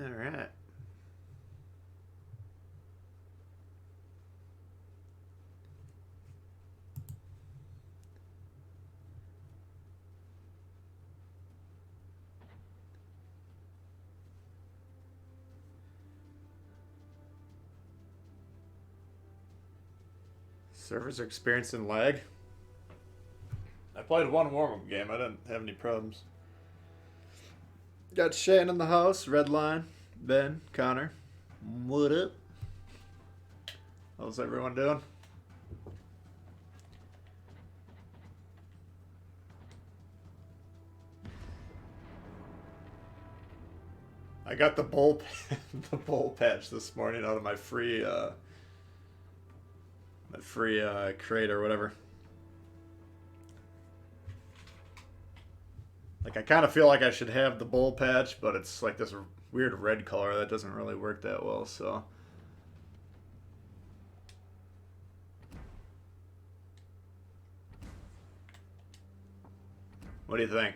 Alright. Servers are experiencing lag. I played one warm-up game. I didn't have any problems. Got Shane in the house. Red line. Ben. Connor. What up? How's everyone doing? I got the bowl the bowl patch this morning out of my free crate or whatever. Like, I kind of feel like I should have the bowl patch, but it's like this weird red color that doesn't really work that well, so. What do you think?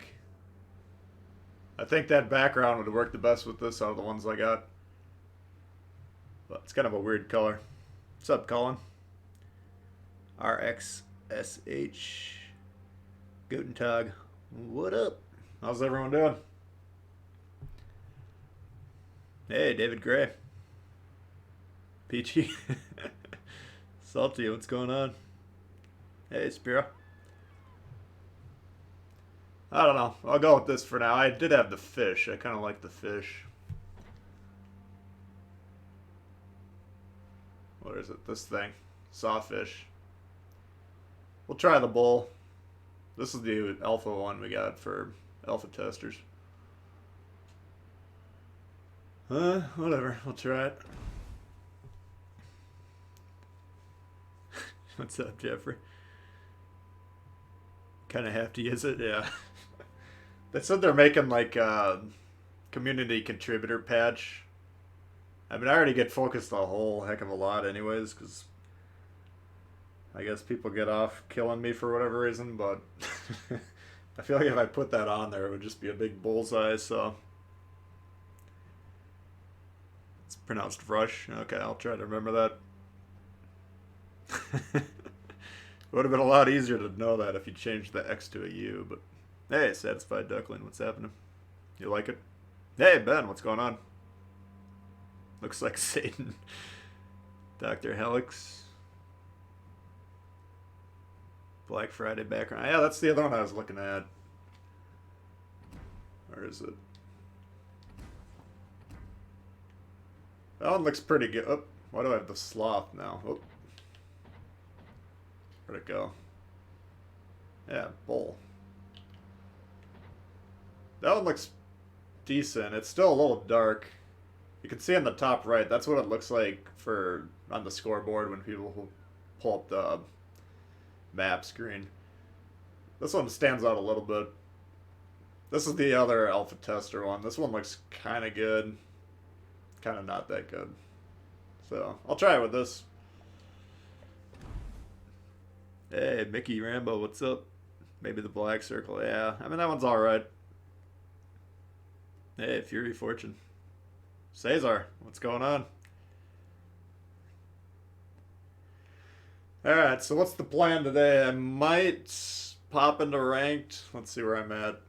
I think that background would work the best with this out of the ones I got. But it's kind of a weird color. What's up, Colin? RXSH. Guten Tag. What up? How's everyone doing? Hey, David Gray. Peachy. Salty, what's going on? Hey, Spiro. I don't know. I'll go with this for now. I did have the fish. I kind of like the fish. What is it? This thing. Sawfish. We'll try the bull. This is the alpha one we got for alpha testers. Whatever. We'll try it. What's up, Jeffrey? Kind of have to use it, yeah. They said they're making like a community contributor patch. I mean, I already get focused a whole heck of a lot anyways, because I guess people get off killing me for whatever reason, but I feel like if I put that on there, it would just be a big bullseye, so. It's pronounced rush. Okay, I'll try to remember that. It would have been a lot easier to know that if you changed the X to a U, but hey, Satisfied Duckling, what's happening? You like it? Hey, Ben, what's going on? Looks like Satan. Dr. Helix. Black Friday background. Yeah, that's the other one I was looking at. Where is it? That one looks pretty good. Oh, why do I have the sloth now? Oh. Where'd it go? Yeah, bull. That one looks decent. It's still a little dark. You can see on the top right, that's what it looks like for on the scoreboard when people pull up the map screen. This one stands out a little bit. This is the other alpha tester one. This one looks kind of good. Kind of not that good. So, I'll try it with this. Hey, Mickey Rambo, what's up? Maybe the Black Circle. Yeah, I mean, that one's alright. Hey, Fury Fortune. Cesar, what's going on? Alright, so what's the plan today? I might pop into ranked. Let's see where I'm at.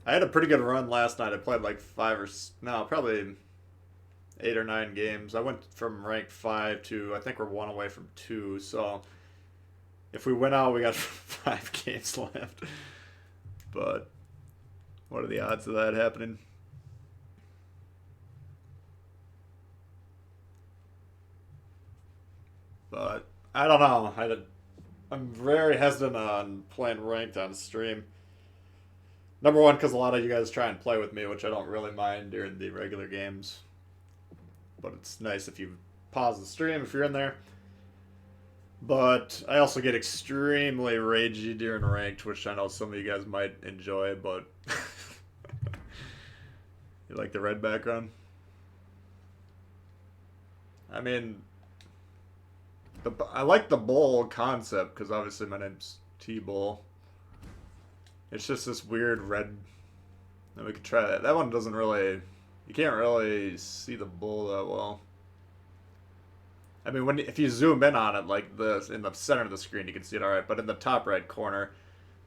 I had a pretty good run last night. I played like probably 8 or 9 games. I went from ranked 5 to, I think we're 1 away from 2, so if we win out, we got 5 games left. But what are the odds of that happening? But I don't know. I'm very hesitant on playing ranked on stream. Number one, because a lot of you guys try and play with me, which I don't really mind during the regular games. But it's nice if you pause the stream if you're in there. But I also get extremely ragey during ranked, which I know some of you guys might enjoy, but you like the red background? I mean, I like the bowl concept because obviously my name's T-Bowl. It's just this weird red. And we could try that. That one doesn't really You can't really see the bull that well. I mean, if you zoom in on it like this, in the center of the screen, you can see it alright. But in the top right corner,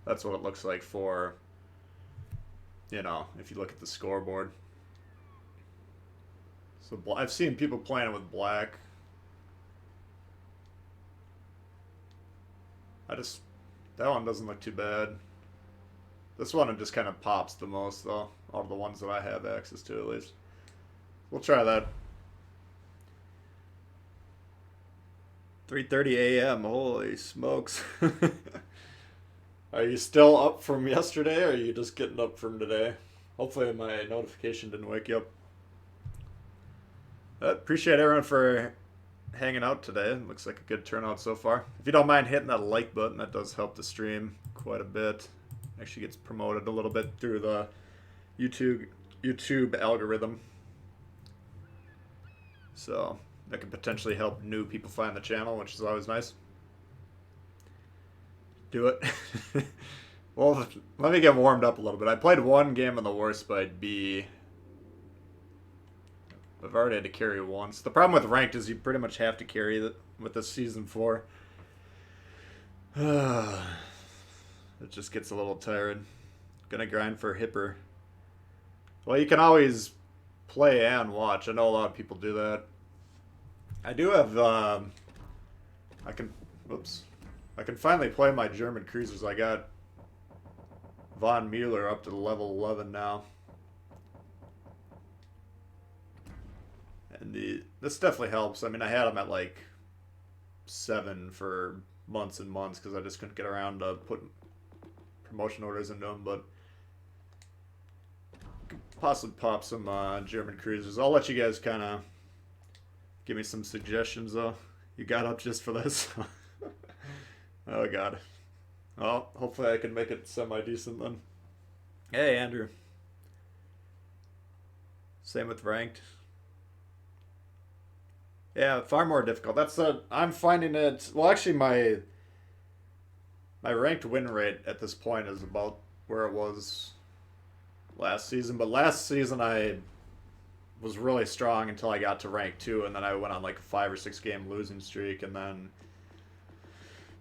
that's what it looks like for, you know, if you look at the scoreboard. So I've seen people playing it with black. That one doesn't look too bad. This one, it just kind of pops the most, though. All of the ones that I have access to, at least. We'll try that. 3:30 a.m. Holy smokes. Are you still up from yesterday, or are you just getting up from today? Hopefully my notification didn't wake you up. Appreciate everyone for hanging out today. It looks like a good turnout so far. If you don't mind hitting that like button, that does help the stream quite a bit. Actually gets promoted a little bit through the YouTube algorithm. So that can potentially help new people find the channel, which is always nice. Do it. Well, let me get warmed up a little bit. I played one game on the Warspite B. I've already had to carry once. The problem with ranked is you pretty much have to carry it with this season 4. It just gets a little tired. Gonna grind for Hipper. Well, you can always play and watch. I know a lot of people do that. I do have, I can finally play my German cruisers. I got Von Mueller up to level 11 now. And this definitely helps. I mean, I had him at like 7 for months and months because I just couldn't get around to put promotion orders into them, but could possibly pop some German cruisers. I'll let you guys kind of give me some suggestions, though. You got up just for this? Oh, God. Well, hopefully I can make it semi-decent then. Hey, Andrew. Same with ranked. Yeah, far more difficult. I'm finding it... Well, actually, my ranked win rate at this point is about where it was last season. But last season, I was really strong until I got to rank 2, and then I went on like a 5 or 6 game losing streak, and then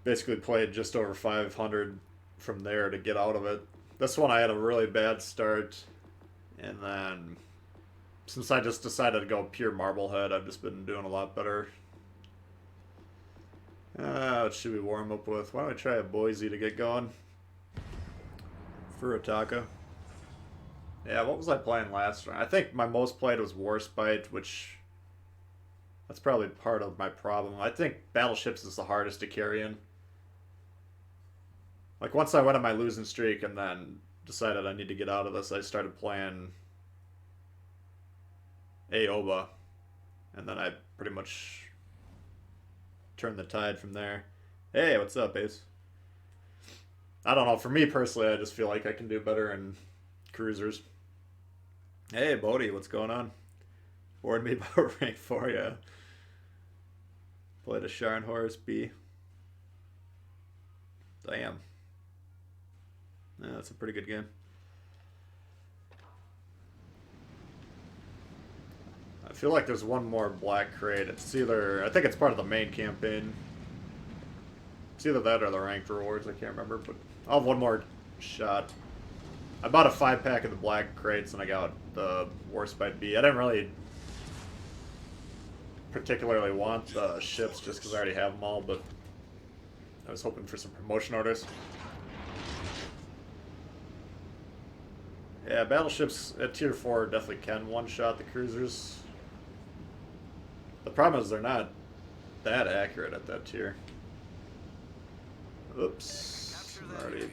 basically played just over 500 from there to get out of it. This one I had a really bad start, and then since I just decided to go pure Marblehead, I've just been doing a lot better. What should we warm up with? Why don't we try a Boise to get going? Furutaka. Yeah, what was I playing last round? I think my most played was Warspite, which... That's probably part of my problem. I think Battleships is the hardest to carry in. Like, once I went on my losing streak and then decided I need to get out of this, I started playing Aoba. And then I pretty much turned the tide from there. Hey, what's up, Ace? I don't know. For me personally, I just feel like I can do better in cruisers. Hey, Bodie, what's going on? Warned me about rank 4, yeah. Played a Scharnhorst B. Damn. Yeah, that's a pretty good game. I feel like there's one more black crate. It's either... I think it's part of the main campaign. It's either that or the ranked rewards. I can't remember, but I'll have one more shot. I bought a 5-pack of the black crates and I got the Warspite B. I didn't really particularly want the ships just because I already have them all, but I was hoping for some promotion orders. Yeah, battleships at tier 4 definitely can one-shot the cruisers. The problem is they're not that accurate at that tier. Oops. Already.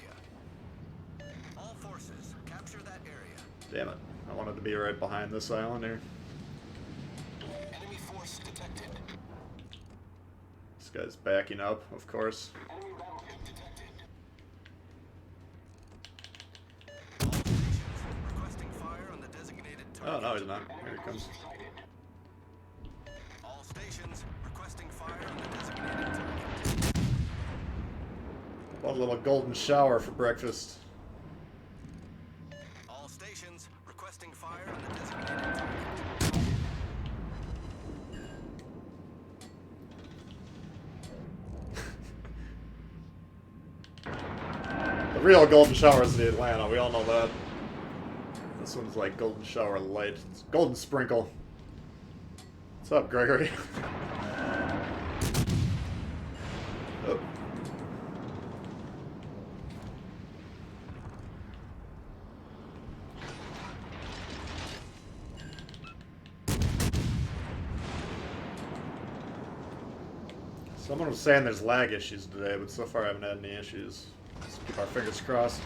All forces, capture that area. Damn it. I wanted to be right behind this island here. Enemy force detected. This guy's backing up, of course. Enemy battleship detected. Requesting fire on the designated target. Oh, no, he's not. Here he comes. All stations requesting fire on the designated target. What a little golden shower for breakfast. All stations requesting fire on the designated target. The real golden shower is the Atlanta. We all know that. This one's like golden shower light. It's golden sprinkle. What's up, Gregory? Oh. Someone was saying there's lag issues today, but so far I haven't had any issues. Let's keep our fingers crossed.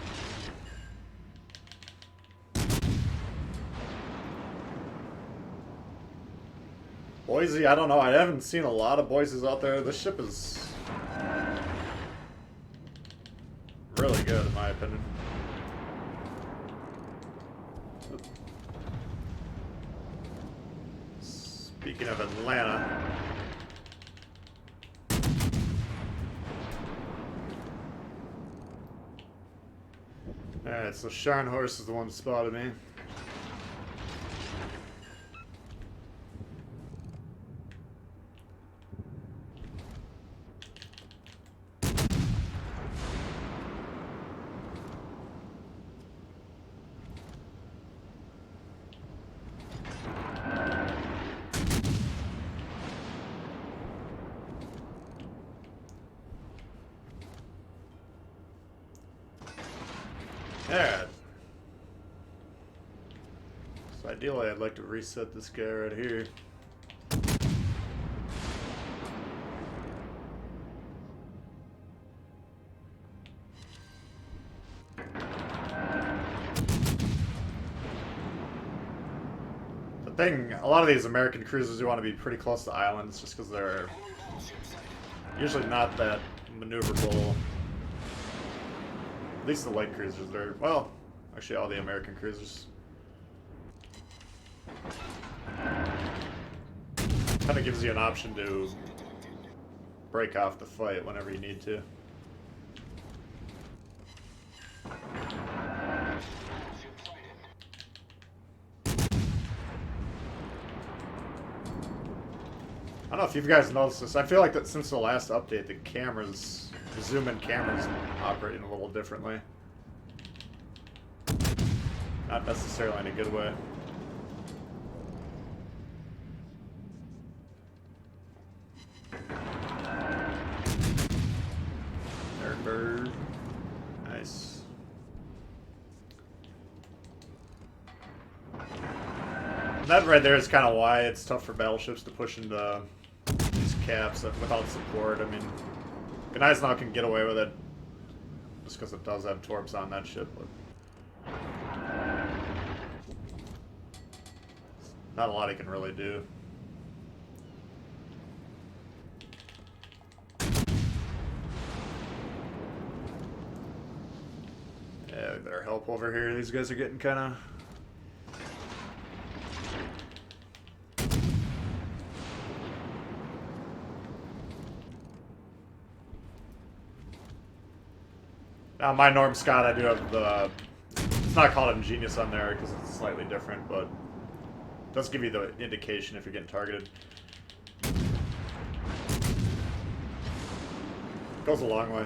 Boise, I don't know. I haven't seen a lot of Boise's out there. This ship is really good, in my opinion. Speaking of Atlanta. Alright, so Sharn Horse is the one that spotted me. Alright. So ideally I'd like to reset this guy right here. The thing, a lot of these American cruisers, you want to be pretty close to islands just because they're usually not that maneuverable. At least the light cruisers, they're, well, actually all the American cruisers. Kind of gives you an option to break off the fight whenever you need to. I don't know if you guys noticed this. I feel like that since the last update, the cameras, the zoom-in cameras, operating a little differently. Not necessarily in a good way. Bird. Nice. That right there is kind of why it's tough for battleships to push into these caps without support. I mean, Gneisenau can get away with it just because it does have torps on that ship, but not a lot he can really do. Yeah, we better help over here. These guys are getting kind of... Now, my Norm Scott, I do have the... It's not called Ingenious on there because it's slightly different, but it does give you the indication if you're getting targeted. Goes a long way.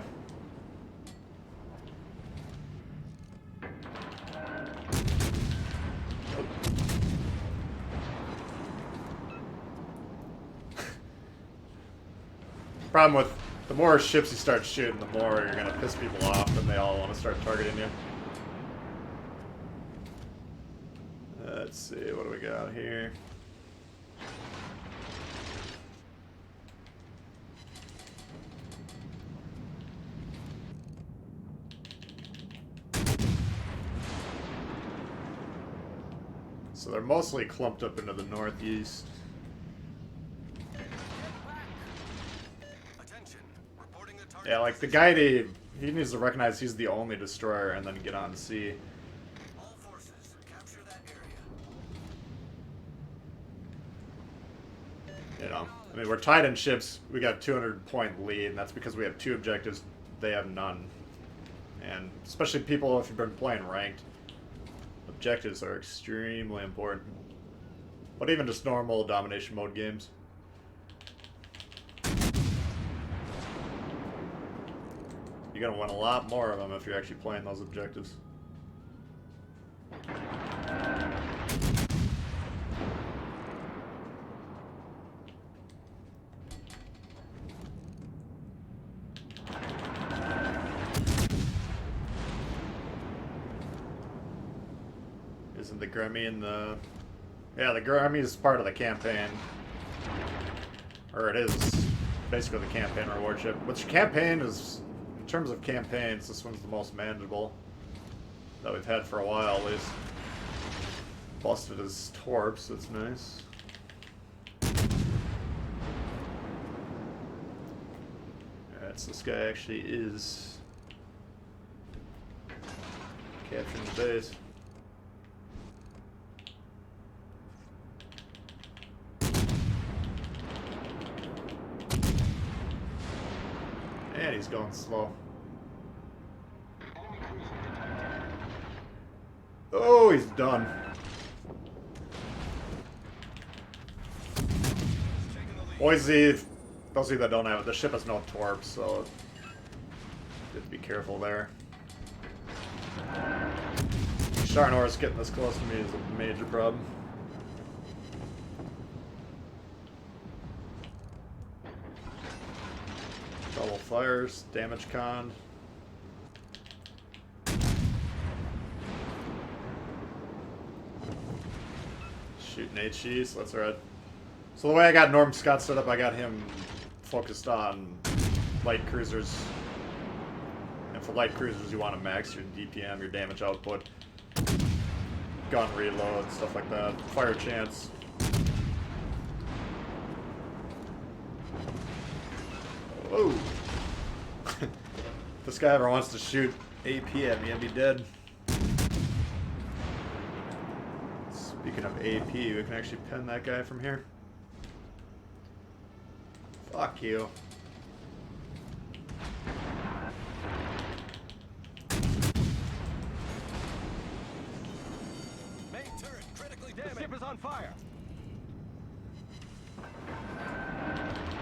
Problem with the more ships you start shooting, the more you're gonna piss people off, and they all want to start targeting you. Let's see, what do we got here? So they're mostly clumped up into the northeast. Yeah, like the guy, he needs to recognize he's the only destroyer and then get on sea. All forces, capture that area. You know, I mean, we're tied in ships. We got a 200-point lead, and that's because we have 2 objectives. They have none. And especially people, if you've been playing ranked, objectives are extremely important. But even just normal domination mode games. You're gonna win a lot more of them if you're actually playing those objectives. Isn't the Grammy in the... Yeah, the Grammy is part of the campaign. Or it is basically the campaign reward ship. Which campaign is, in terms of campaigns, this one's the most manageable that we've had for a while at least. Busted his torps, that's nice. Alright, so this guy actually is capturing the base. And he's going slow. Oh, he's done. Boise, those of you that don't have it, the ship has no torps, so just be careful there. Sharnor's getting this close to me is a major problem. Double fires, damage con. Shooting HE, so that's alright. So the way I got Norm Scott set up, I got him focused on light cruisers. And for light cruisers, you want to max your DPM, your damage output, gun reload, stuff like that. Fire chance. Whoa! If this guy ever wants to shoot AP at me, I'd be dead. Speaking of AP, we can actually pin that guy from here. Fuck you. Main turret critically damaged. The ship is on fire.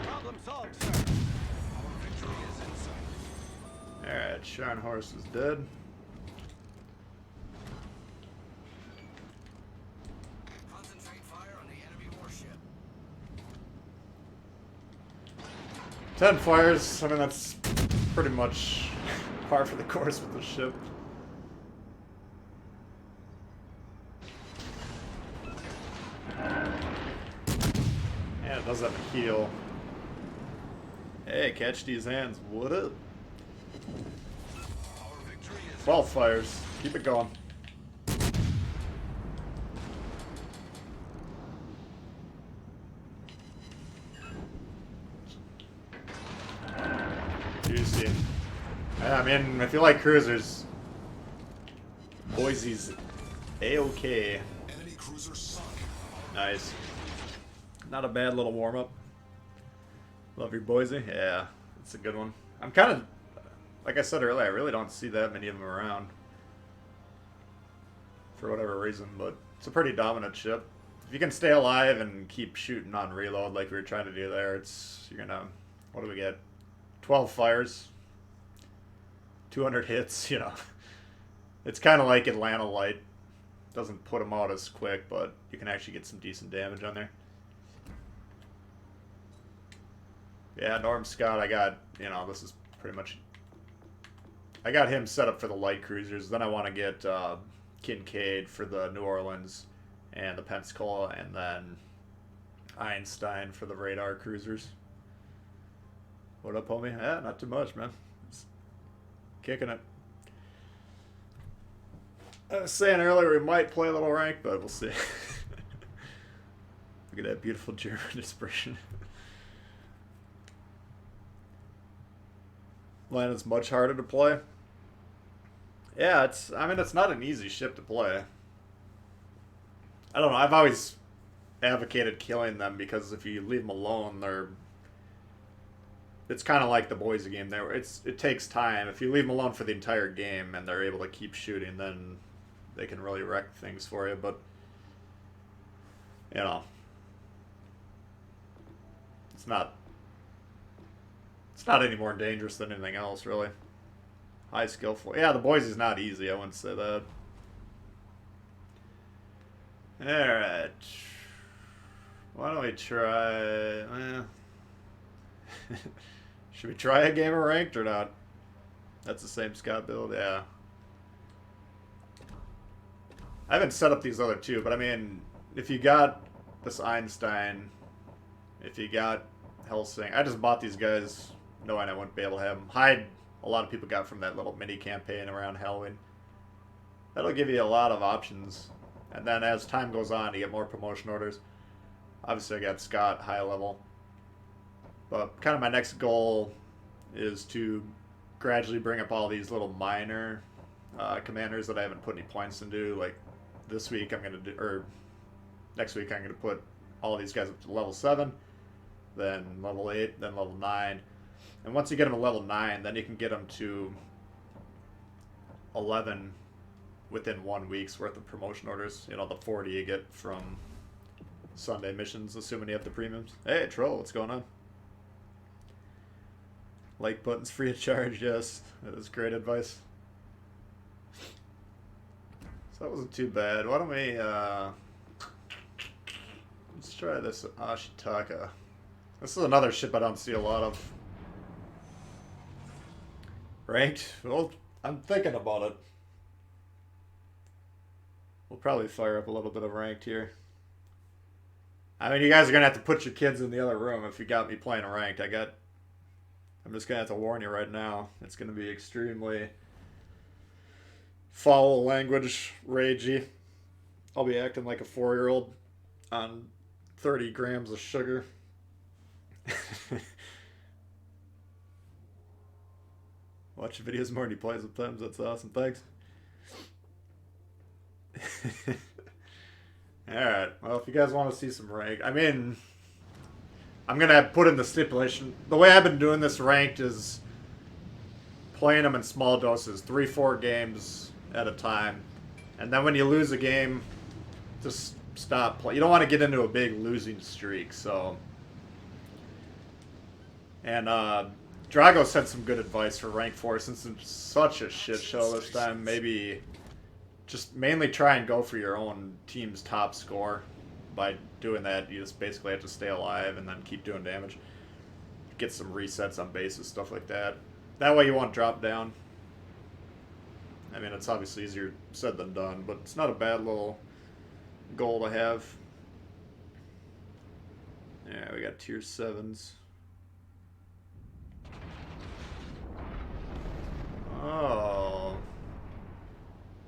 Problem solved, sir. Our victory is in sight. Alright, Sharn Horse is dead. Concentrate fire on the enemy warship. 10 fires, I mean that's pretty much par for the course with the ship. Yeah, it does have a heal. Hey, catch these hands, what up? Our victory is 12 fires, keep it going. Juicy. Yeah, I mean, if you like cruisers, Boise's A-OK. enemy cruiser sunk. Nice. Not a bad little warm-up. Love your Boise. Yeah, it's a good one. I'm kind of, like I said earlier, I really don't see that many of them around. For whatever reason, but it's a pretty dominant ship. If you can stay alive and keep shooting on reload like we were trying to do there, you're gonna, what do we get? 12 fires, 200 hits, you know. It's kind of like Atlanta Light. Doesn't put them out as quick, but you can actually get some decent damage on there. Yeah, Norm Scott, I got, you know, this is pretty much... I got him set up for the light cruisers. Then I want to get Kincaid for the New Orleans and the Pensacola, and then Einstein for the radar cruisers. What up, homie? Yeah, not too much, man. Just kicking it. I was saying earlier we might play a little rank, but we'll see. Look at that beautiful German expression. Atlanta's much harder to play. Yeah, I mean, it's not an easy ship to play. I don't know, I've always advocated killing them because if you leave them alone, it's kind of like the Boise game there. It takes time. If you leave them alone for the entire game and they're able to keep shooting, then they can really wreck things for you. But, you know, it's not any more dangerous than anything else, really. High skillful. Yeah, the boys is not easy. I wouldn't say that. Alright. Why don't we try... Well, should we try a game of ranked or not? That's the same Scott build, yeah. I haven't set up these other two, but I mean, if you got this Einstein, if you got Helsing, I just bought these guys knowing I wouldn't be able to have them. Hyde, a lot of people got from that little mini campaign around Halloween. That'll give you a lot of options. And then as time goes on, you get more promotion orders. Obviously, I got Scott high level. But kind of my next goal is to gradually bring up all these little minor commanders that I haven't put any points into. Like this week, I'm going to do, or next week, I'm going to put all these guys up to level 7, then level 8, then level 9. And once you get them to level 9, then you can get them to 11 within 1 week's worth of promotion orders. You know, the 40 you get from Sunday missions, assuming you have the premiums. Hey, Troll, what's going on? Like buttons free of charge, yes. That is great advice. So that wasn't too bad. Why don't we, let's try this Ashitaka. This is another ship I don't see a lot of. Ranked? Well, I'm thinking about it. We'll probably fire up a little bit of ranked here. I mean, you guys are going to have to put your kids in the other room if you got me playing ranked. I'm just going to have to warn you right now. It's going to be extremely foul language, ragey. I'll be acting like a 4-year-old on 30 grams of sugar. Watch the videos more and he plays sometimes. That's awesome. Thanks. Alright. Well, if you guys want to see some rank, I mean, I'm going to put in the stipulation. The way I've been doing this ranked is playing them in small doses, 3-4 games at a time. And then when you lose a game, just stop playing. You don't want to get into a big losing streak, so. And Drago said some good advice for rank 4 since it's such a shit show this time. Maybe just mainly try and go for your own team's top score. By doing that, you just basically have to stay alive and then keep doing damage. Get some resets on bases, stuff like that. That way you won't drop down. I mean, it's obviously easier said than done, but it's not a bad little goal to have. Yeah, we got tier 7s. Oh.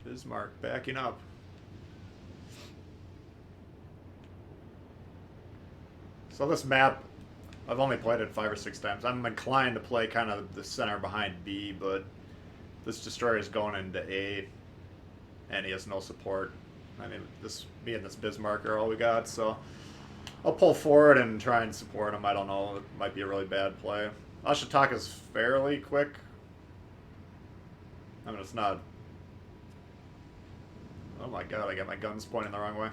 Bismarck backing up. So this map, I've only played it 5 or 6 times. I'm inclined to play kind of the center behind B, but this destroyer is going into A, and he has no support. I mean, me and this Bismarck are all we got, so I'll pull forward and try and support him. I don't know, it might be a really bad play. Ashitaka's fairly quick. I mean, it's not... Oh my god, I got my guns pointing the wrong way.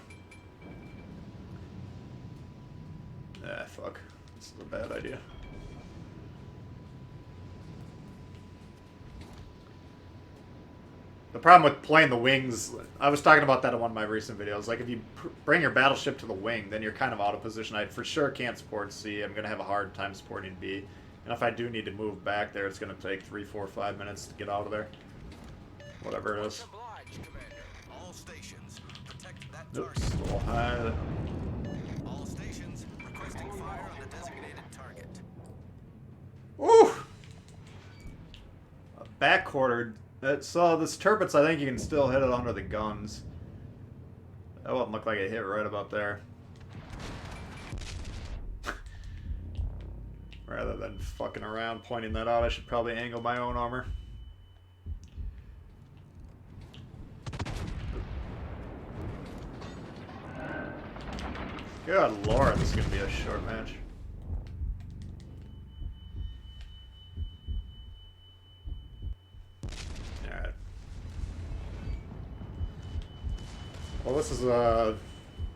Ah, fuck. This is a bad idea. The problem with playing the wings, I was talking about that in one of my recent videos, like if you bring your battleship to the wing, then you're kind of out of position. I for sure can't support C. I'm going to have a hard time supporting B. And if I do need to move back there, it's going to take 3, 4, 5 minutes to get out of there. Whatever it is. All stations, protect that Oops, a little high. All stations, requesting fire on the designated target. Ooh! Back quartered. So this Turpitz, I think you can still hit it under the guns. That wouldn't look like it hit right about there. Rather than fucking around pointing that out, I should probably angle my own armor. Good lord, this is gonna be a short match. Alright. Well, this is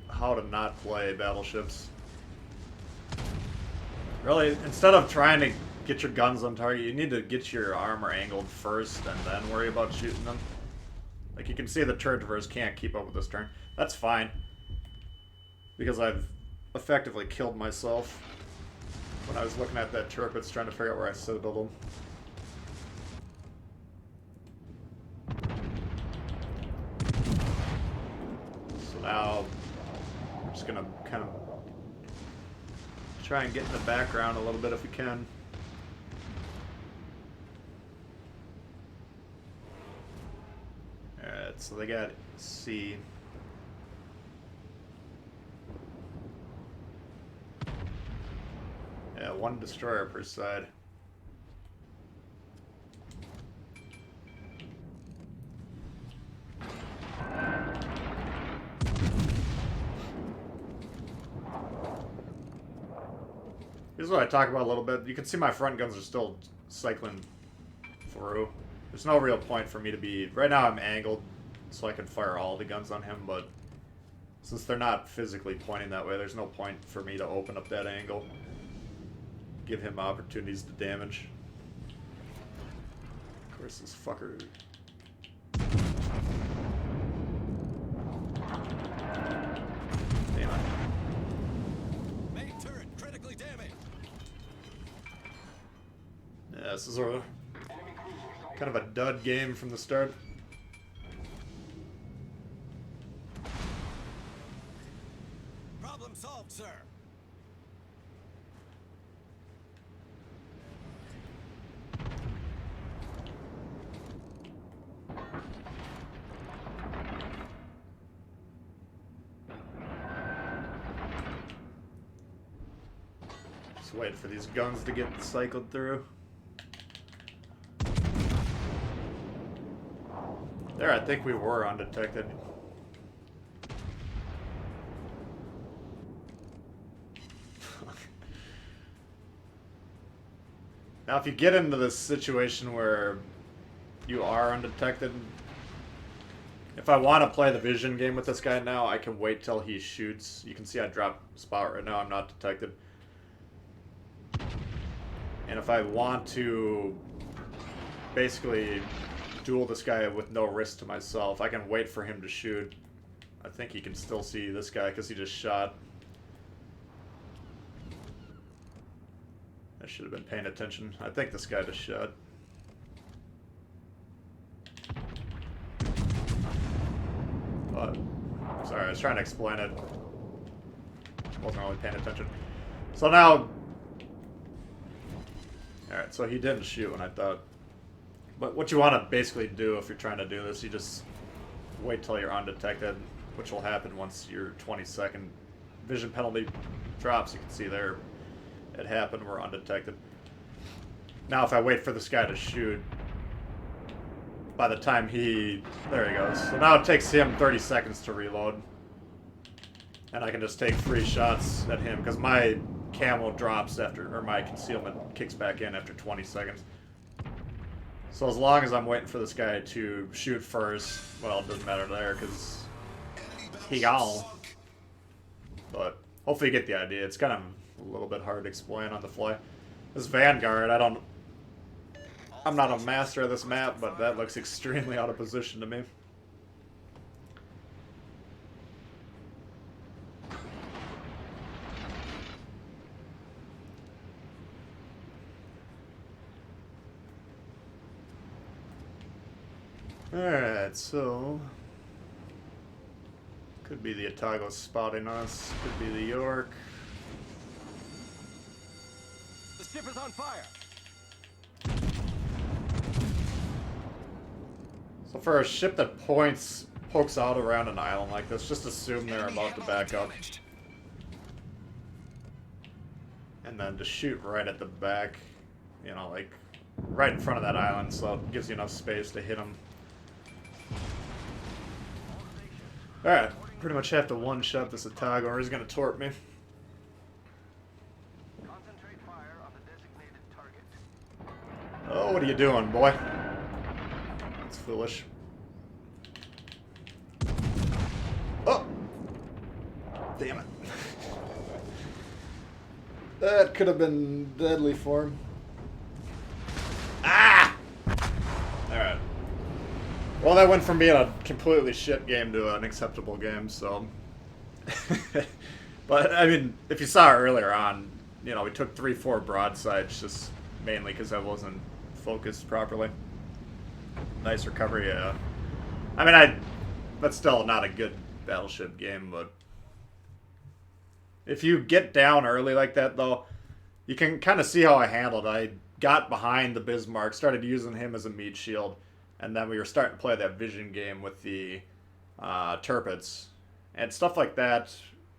how to not play battleships. Really, instead of trying to get your guns on target. You need to get your armor angled first and then worry about shooting them. Like, you can see the turret diverse can't keep up with this turn. That's fine. Because I've effectively killed myself when I was looking at that turret, it's trying to figure out where I citadeled him. So now, I'm just gonna kind of try and get in the background a little bit if we can. Alright, so they got C. Yeah, one destroyer per side. Here's what I talk about a little bit. You can see my front guns are still cycling through. There's no real point for me to be... Right now I'm angled so I can fire all the guns on him, but since they're not physically pointing that way, there's no point for me to open up that angle. Give him opportunities to damage. Of course, this fucker... Damn it. Main turret critically damaged. Yeah, this is a kind of a dud game from the start. Problem solved, sir. Just wait for these guns to get cycled through. There, I think we were undetected. Now, if you get into this situation where you are undetected, if I want to play the vision game with this guy now, I can wait till he shoots. You can see I dropped spot right now. I'm not detected. And if I want to basically duel this guy with no risk to myself, I can wait for him to shoot. I think he can still see this guy because he just shot. I should have been paying attention. I think this guy just shot. But, sorry, I was trying to explain it. Wasn't really paying attention. So now... Alright, so he didn't shoot when I thought. But what you want to basically do if you're trying to do this, you just wait till you're undetected, which will happen once your 20-second vision penalty drops. You can see there it happened, we're undetected. Now if I wait for this guy to shoot, by the time he... There he goes. So now it takes him 30 seconds to reload. And I can just take 3 shots at him, because my camo drops after, or my concealment kicks back in after 20 seconds. So as long as I'm waiting for this guy to shoot first, well, it doesn't matter there, because he gone. But hopefully you get the idea. It's kind of a little bit hard to explain on the fly. This Vanguard, I'm not a master of this map, but that looks extremely out of position to me. Alright, so... Could be the Otago spotting us, could be the York. The ship is on fire. So for a ship that pokes out around an island like this, just assume they're about to back up. And then just shoot right at the back, you know, like right in front of that island, so it gives you enough space to hit them. Alright, pretty much have to one-shot this Otago or he's gonna torp me. Concentrate fire on the designated target. Oh, what are you doing, boy? That's foolish. Oh! Damn it. That could have been deadly for him. Well, that went from being a completely shit game to an acceptable game, so. But, I mean, if you saw earlier on, you know, we took 3-4 broadsides just mainly because I wasn't focused properly. Nice recovery, yeah. I mean, that's still not a good battleship game, but if you get down early like that, though, you can kind of see how I handled it. I got behind the Bismarck, started using him as a meat shield, and then we were starting to play that vision game with the Turpits and stuff like that.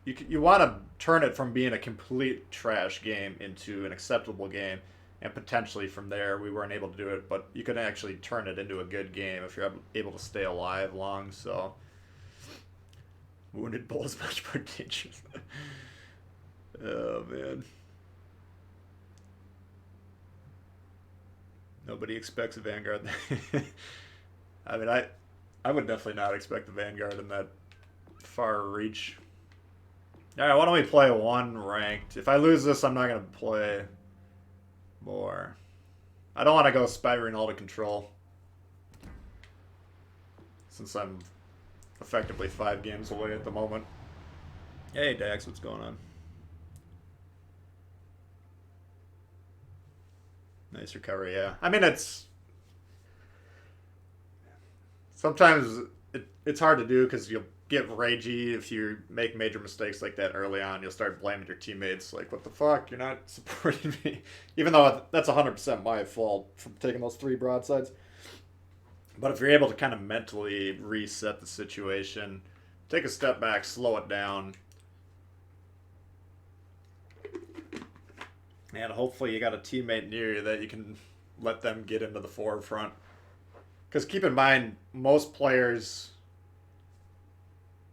You want to turn it from being a complete trash game into an acceptable game, and potentially from there we weren't able to do it, but you can actually turn it into a good game if you're able to stay alive long. So wounded bull is much more dangerous. Oh man. Nobody expects a Vanguard. I mean, I would definitely not expect the Vanguard in that far reach. Alright, why don't we play one ranked? If I lose this, I'm not going to play more. I don't want to go Spyring all to control, since I'm effectively 5 games away at the moment. Hey Dax, what's going on? Nice recovery, yeah. I mean, it's... Sometimes it's hard to do because you'll get ragey if you make major mistakes like that early on. You'll start blaming your teammates, like, what the fuck, you're not supporting me. Even though that's 100% my fault for taking those 3 broadsides. But if you're able to kind of mentally reset the situation, take a step back, slow it down, and hopefully you got a teammate near you that you can let them get into the forefront. Because keep in mind, most players,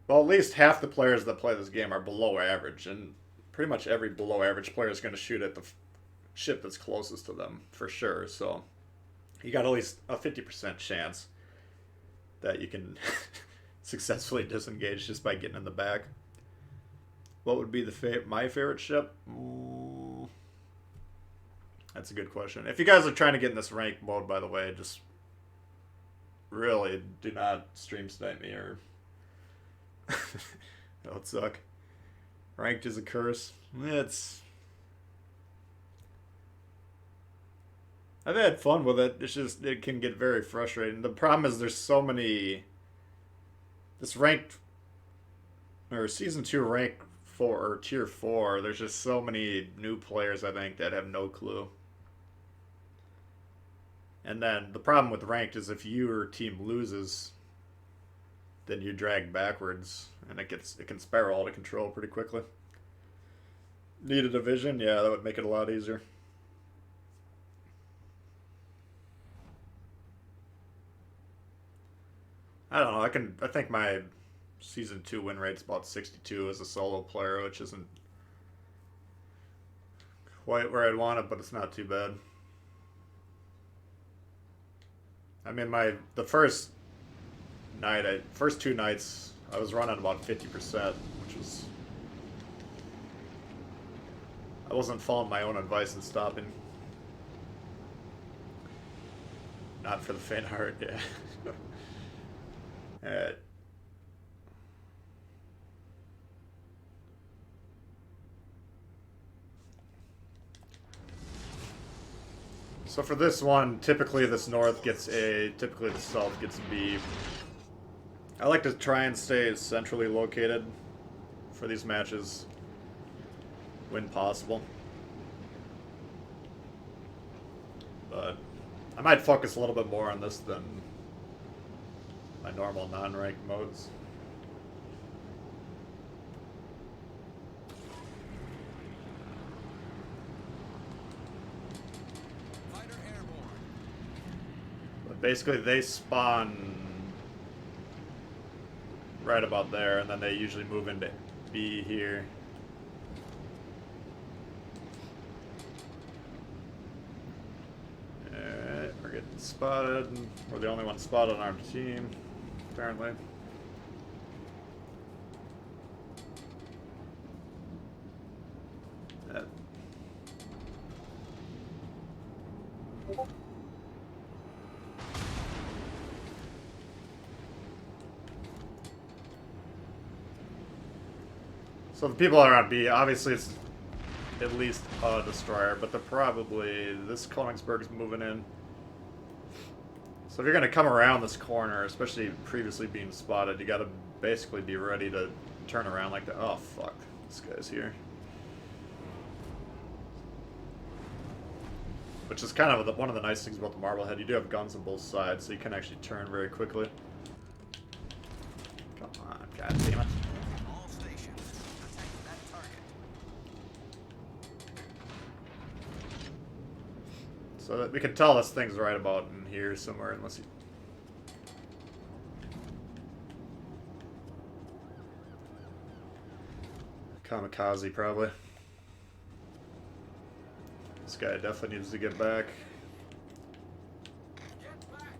well, at least half the players that play this game are below average, and pretty much every below average player is going to shoot at the ship that's closest to them, for sure. So you got at least a 50% chance that you can successfully disengage just by getting in the back. What would be my favorite ship? That's a good question. If you guys are trying to get in this ranked mode, by the way, just really do not stream snipe me, or that would suck. Ranked is a curse. I've had fun with it. It's just, it can get very frustrating. The problem is there's so many... This ranked... Or Season 2 rank 4, or Tier 4, there's just so many new players, I think, that have no clue. And then the problem with ranked is if your team loses, then you're dragged backwards, and it can spiral out of control pretty quickly. Need a division? Yeah, that would make it a lot easier. I don't know. I think my Season 2 win rate's about 62 as a solo player, which isn't quite where I'd want it, but it's not too bad. I mean, the first 2 nights, I was running about 50%, which was... I wasn't following my own advice and stopping. Not for the faint of heart, yeah. Alright. So for this one, typically this north gets A, typically the south gets B. I like to try and stay centrally located for these matches when possible. But I might focus a little bit more on this than my normal non-ranked modes. But basically they spawn right about there, and then they usually move into B here. Alright, we're getting spotted. We're the only one spotted on our team, apparently. So the people that are on B, obviously it's at least a destroyer, but they're probably... This Königsberg's moving in. So if you're going to come around this corner, especially previously being spotted, you got to basically be ready to turn around like that. Oh, fuck. This guy's here. Which is kind of one of the nice things about the Marblehead. You do have guns on both sides, so you can actually turn very quickly. Come on, god damn it. All stations, protect that target. So that we can tell this thing's right about in here somewhere, unless you... Kamikaze, probably. This guy definitely needs to get back. Get back.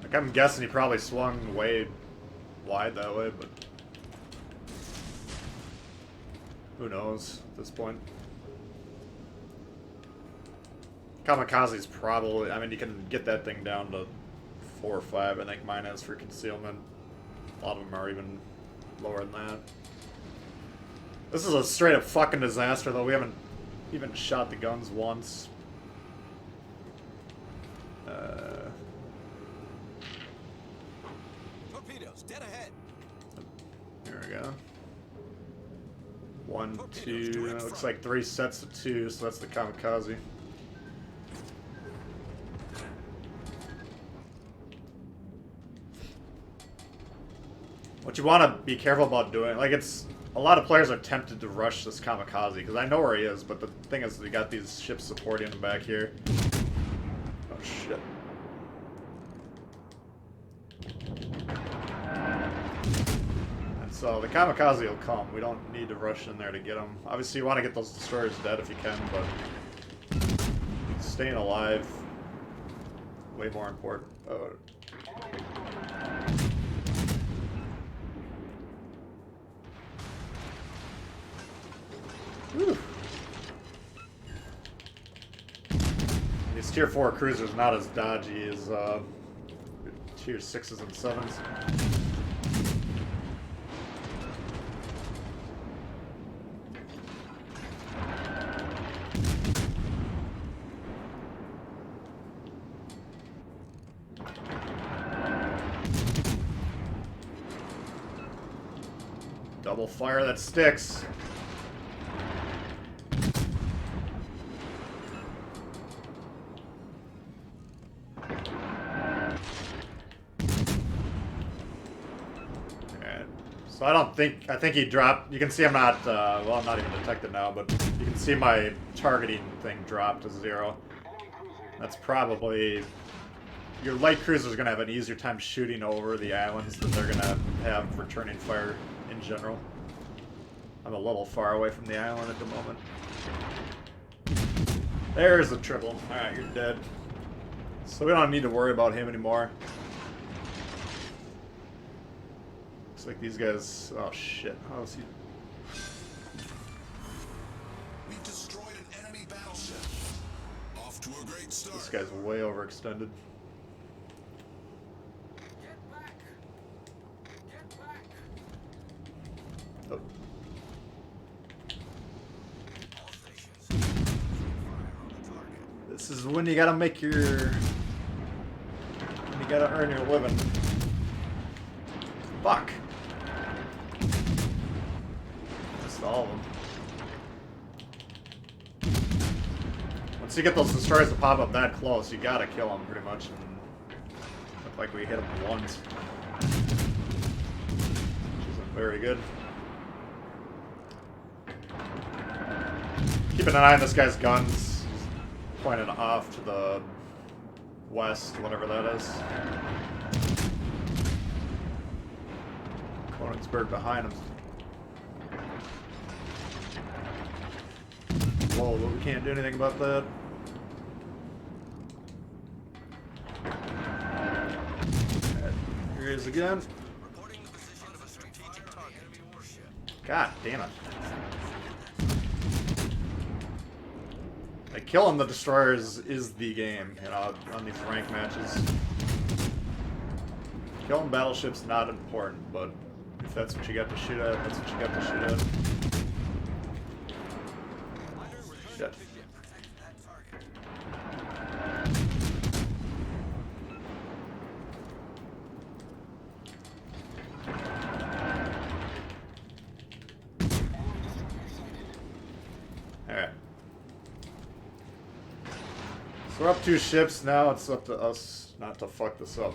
Like, I'm guessing he probably swung way wide that way, but... who knows at this point. Kamikaze's probably... I mean, you can get that thing down to 4 or 5, I think mine is for concealment. A lot of them are even lower than that. This is a straight up fucking disaster, though. We haven't even shot the guns once. Torpedoes, dead ahead. There we go. 1, 2, it looks like 3 sets of 2, so that's the Kamikaze. What you want to be careful about doing, like, it's a lot of players are tempted to rush this Kamikaze because I know where he is, but the thing is, we got these ships supporting him back here. Oh shit! And so the Kamikaze will come. We don't need to rush in there to get him. Obviously, you want to get those destroyers dead if you can, but staying alive way more important. Whew. These tier 4 cruisers not as dodgy as tier 6s and 7s. Double fire that sticks. So I think he dropped, you can see I'm not, well, I'm not even detected now, but you can see my targeting thing dropped to 0. That's probably, your light cruiser's going to have an easier time shooting over the islands than they're going to have returning fire in general. I'm a little far away from the island at the moment. There's the triple. Alright, you're dead. So we don't need to worry about him anymore. Looks like these guys... oh shit. How is he... We've destroyed an enemy battleship. Off to a great start. This guy's way overextended. Get back. Get back. Oh. All stations. Fire on the target. This is when you gotta make your... when you gotta earn your living. Fuck. Missed all of them. Once you get those destroyers to pop up that close, you gotta kill them pretty much. And look like we hit them once. Which isn't very good. Keeping an eye on this guy's guns. He's pointed off to the west, whatever that is. Königsberg behind him. Whoa, but we can't do anything about that. Right, here he is again. Reporting the position of a strategic target. Enemy warship. God damn it. Like, killing the destroyers is the game, you know, on these rank matches. Killing battleships not important, but if that's what you got to shoot at, that's what you got to shoot at. Shit. Alright. So we're up 2 ships now, it's up to us not to fuck this up.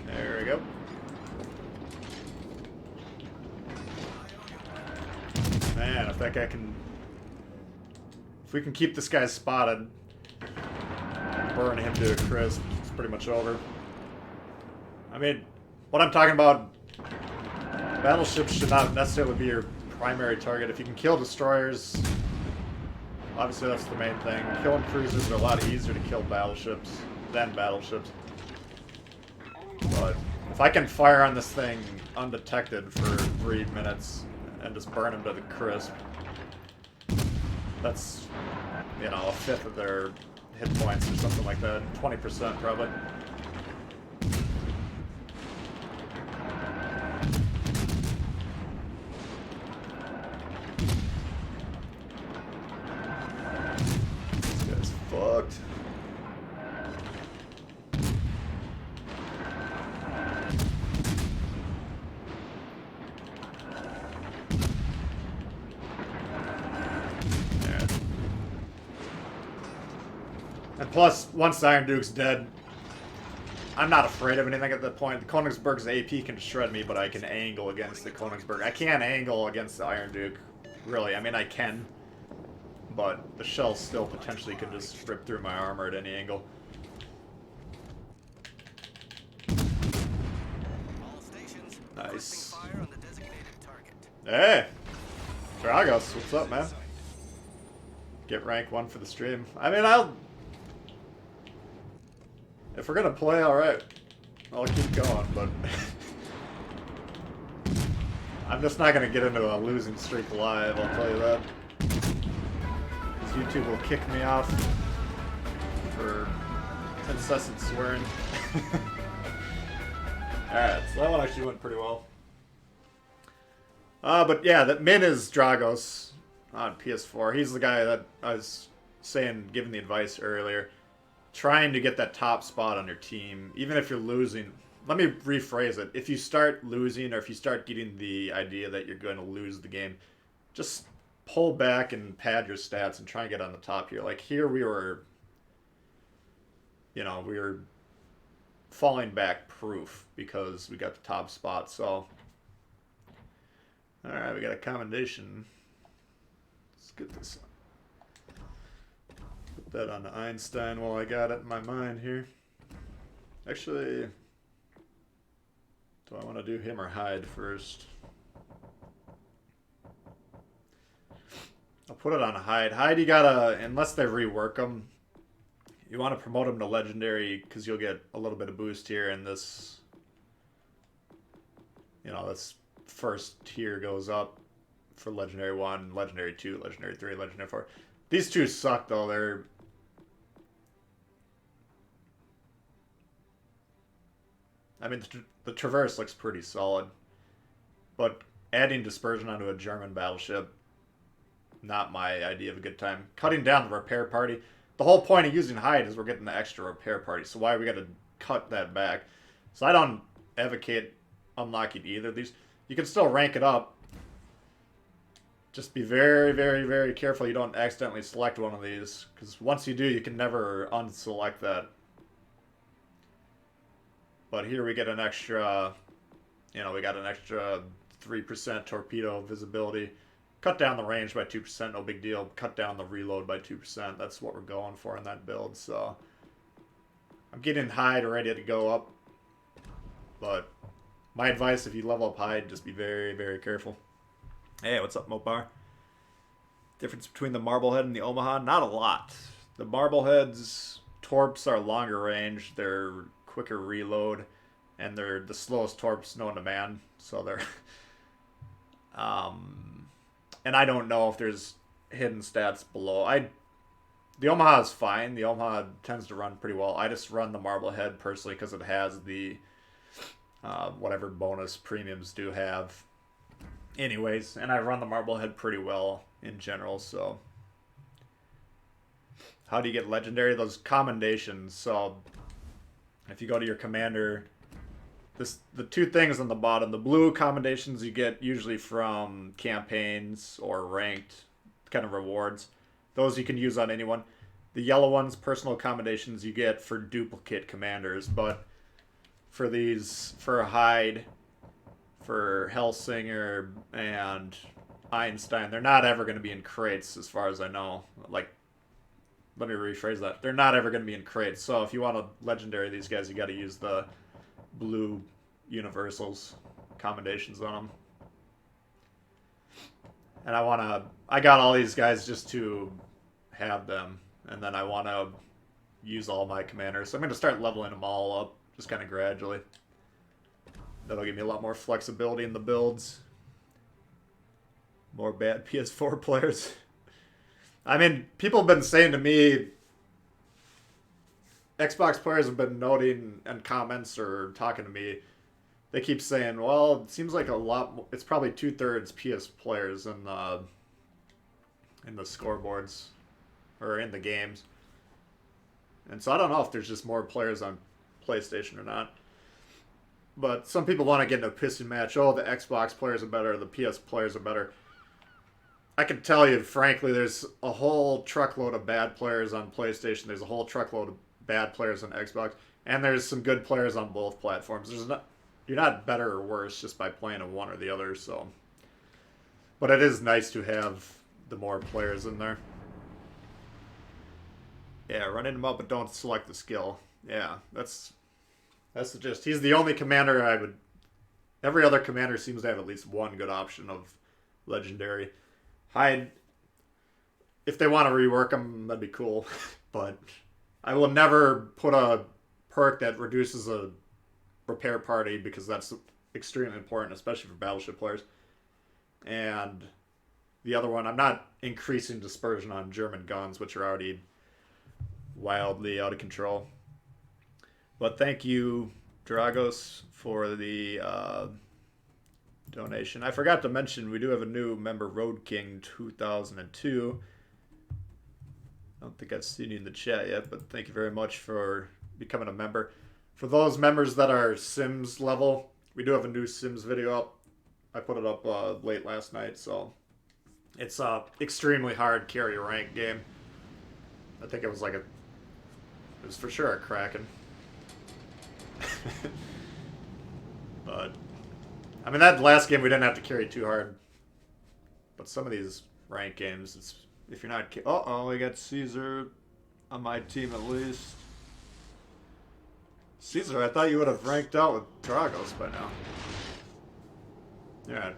There we go. Man, if that guy can... If we can keep this guy spotted, burn him to a crisp, it's pretty much over. I mean, what I'm talking about, battleships should not necessarily be your primary target. If you can kill destroyers, obviously that's the main thing. Killing cruisers are a lot easier to kill battleships than battleships. But if I can fire on this thing undetected for 3 minutes and just burn them to the crisp, that's, you know, 1/5 of their hit points or something like that. 20% probably. This guy's fucked. And plus, once the Iron Duke's dead, I'm not afraid of anything at that point. The Königsberg's AP can shred me, but I can angle against the Königsberg. I can't angle against the Iron Duke, really. I mean, I can, but the shell still potentially could just rip through my armor at any angle. Nice. Hey! Dragos, what's up, man? Get rank 1 for the stream. I mean, if we're gonna play, alright. I'll keep going, but... I'm just not gonna get into a losing streak live, I'll tell you that. Because YouTube will kick me off for incessant swearing. Alright, so that one actually went pretty well. But yeah, that Min is Dragos on PS4. He's the guy that I was saying, giving the advice earlier. Trying to get that top spot on your team, even if you're losing. Let me rephrase it. If you start losing, or if you start getting the idea that you're going to lose the game, just pull back and pad your stats and try and get on the top here. Like here we were, you know, we were falling back proof because we got the top spot. So, alright, we got a commendation. Let's get this on. Put that on Einstein while I got it in my mind here. Actually, do I want to do him or Hyde first? I'll put it on Hyde. Hyde, you gotta, unless they rework him, you want to promote him to legendary because you'll get a little bit of boost here, and this, you know, this first tier goes up for legendary 1, legendary 2, legendary 3, legendary 4. These two suck though. They're, I mean, the Traverse looks pretty solid, but adding dispersion onto a German battleship, not my idea of a good time. Cutting down the repair party. The whole point of using Hyde is we're getting the extra repair party, so why we got to cut that back? So I don't advocate unlocking either of these. You can still rank it up. Just be very, very, very careful you don't accidentally select one of these, because once you do, you can never unselect that. But here we get an extra, you know, we got an extra 3% torpedo visibility. Cut down the range by 2%, no big deal. Cut down the reload by 2%. That's what we're going for in that build, so... I'm getting Hyde ready to go up. But my advice, if you level up Hyde, just be very, very careful. Hey, what's up, Mopar? Difference between the Marblehead and the Omaha? Not a lot. The Marblehead's torps are longer range. They're quicker reload, and they're the slowest torps known to man. So they're, and I don't know if there's hidden stats below. The Omaha is fine. The Omaha tends to run pretty well. I just run the Marblehead personally because it has the whatever bonus premiums do have. Anyways, and I run the Marblehead pretty well in general, so. How do you get legendary? Those commendations. So, if you go to your commander, the two things on the bottom, the blue commendations you get usually from campaigns or ranked kind of rewards. Those you can use on anyone. The yellow ones, personal commendations, you get for duplicate commanders, but for these, for Hyde, for Hellsinger, and Einstein, they're not ever going to be in crates as far as I know. Like, let me rephrase that. They're not ever going to be in crates. So if you want a legendary these guys, you got to use the blue universals commendations on them. And I got all these guys just to have them. And then I want to use all my commanders. So I'm going to start leveling them all up just kind of gradually. That'll give me a lot more flexibility in the builds. More bad PS4 players. I mean, people have been saying to me, Xbox players have been noting in comments or talking to me, they keep saying, well, it seems like a lot, it's probably 2/3 PS players in the scoreboards, or in the games. And so I don't know if there's just more players on PlayStation or not. But some people want to get in a pissing match. Oh, the Xbox players are better, the PS players are better. I can tell you, frankly, there's a whole truckload of bad players on PlayStation. There's a whole truckload of bad players on Xbox. And there's some good players on both platforms. You're not better or worse just by playing on one or the other, so. But it is nice to have the more players in there. Yeah, running him up, but don't select the skill. Yeah, that's the gist. He's the only commander I would... Every other commander seems to have at least one good option of legendary. Hyde, if they want to rework him, that'd be cool. But I will never put a perk that reduces a repair party because that's extremely important, especially for battleship players. And the other one, I'm not increasing dispersion on German guns, which are already wildly out of control. But thank you, Dragos, for the donation. I forgot to mention we do have a new member, Road King 2002. I don't think I've seen you in the chat yet, but thank you very much for becoming a member. For those members that are Sims level, we do have a new Sims video up. I put it up late last night, so it's a extremely hard carry rank game. I think it was like it was for sure a Kraken. But I mean, that last game we didn't have to carry too hard. But some of these ranked games, it's if you're not... Uh-oh, we got Caesar on my team at least. Caesar, I thought you would have ranked out with Dragos by now. Yeah.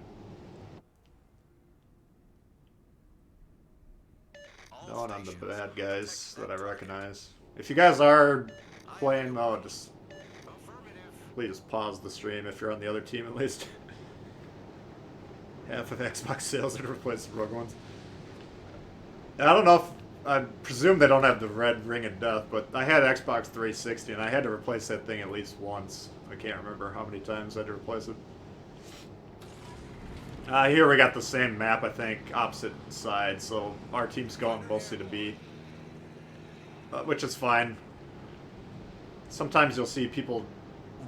No one on the bad guys that I recognize. If you guys are playing, though, just... Please pause the stream if you're on the other team at least. Half of Xbox sales are replaced with Rogue Ones. I don't know if... I presume they don't have the red ring of death, but I had Xbox 360 and I had to replace that thing at least once. I can't remember how many times I had to replace it. Here we got the same map, I think, opposite sides, so our team's going mostly to B. Which is fine. Sometimes you'll see people...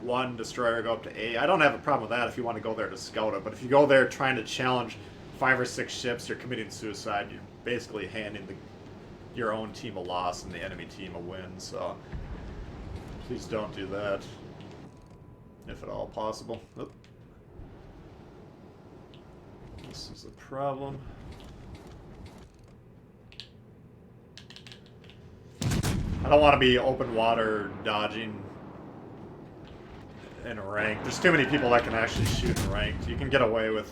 one destroyer go up to A. I don't have a problem with that if you want to go there to scout it, but if you go there trying to challenge 5 or 6 ships, you're committing suicide. You're basically handing your own team a loss and the enemy team a win, so please don't do that, if at all possible. Oop. This is a problem. I don't want to be open water dodging in ranked. There's too many people that can actually shoot in ranked. You can get away with,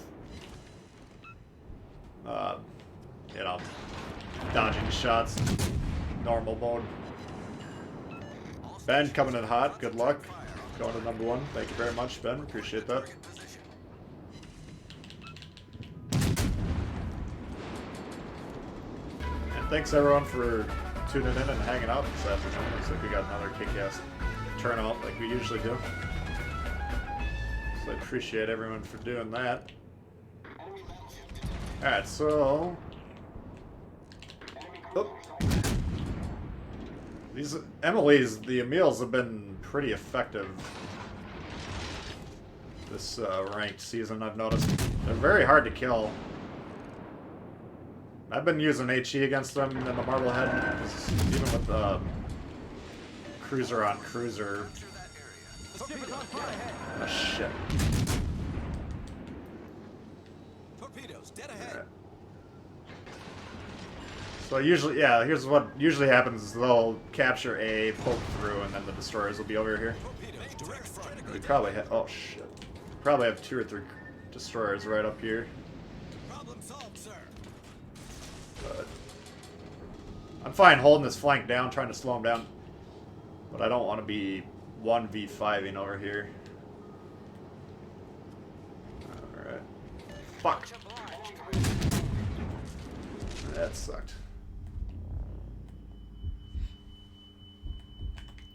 you know, dodging shots in normal mode. Ben coming in hot. Good luck. Going to number 1. Thank you very much, Ben. Appreciate that. And thanks everyone for tuning in and hanging out this afternoon. Looks like we got another kick-ass turnout like we usually do. So I appreciate everyone for doing that. Alright, so... Oh. These the Emils have been pretty effective this ranked season, I've noticed. They're very hard to kill. I've been using HE against them in the Marblehead, because even with cruiser on cruiser. Oh shit. Torpedoes dead ahead. Right. So usually, yeah, here's what usually happens is they'll capture A, poke through, and then the destroyers will be over here. We probably have, oh shit. Probably have 2 or 3 destroyers right up here. Problem solved, sir. But I'm fine holding this flank down, trying to slow him down. But I don't want to be 1v5ing over here. Alright. Fuck. That sucked.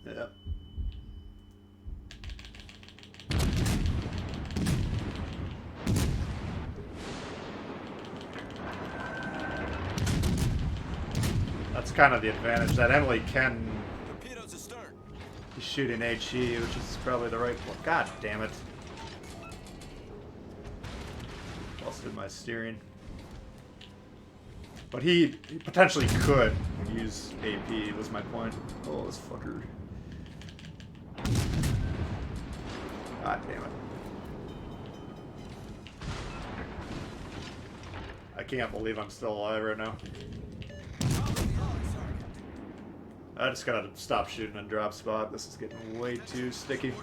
Yeah. That's kind of the advantage that Emily can be shooting HE, which is probably the right one. God damn it. Busted my steering. But he potentially could use AP, was my point. Oh, this fucker. God damn it. I can't believe I'm still alive right now. I just gotta stop shooting and drop spot. This is getting way too sticky.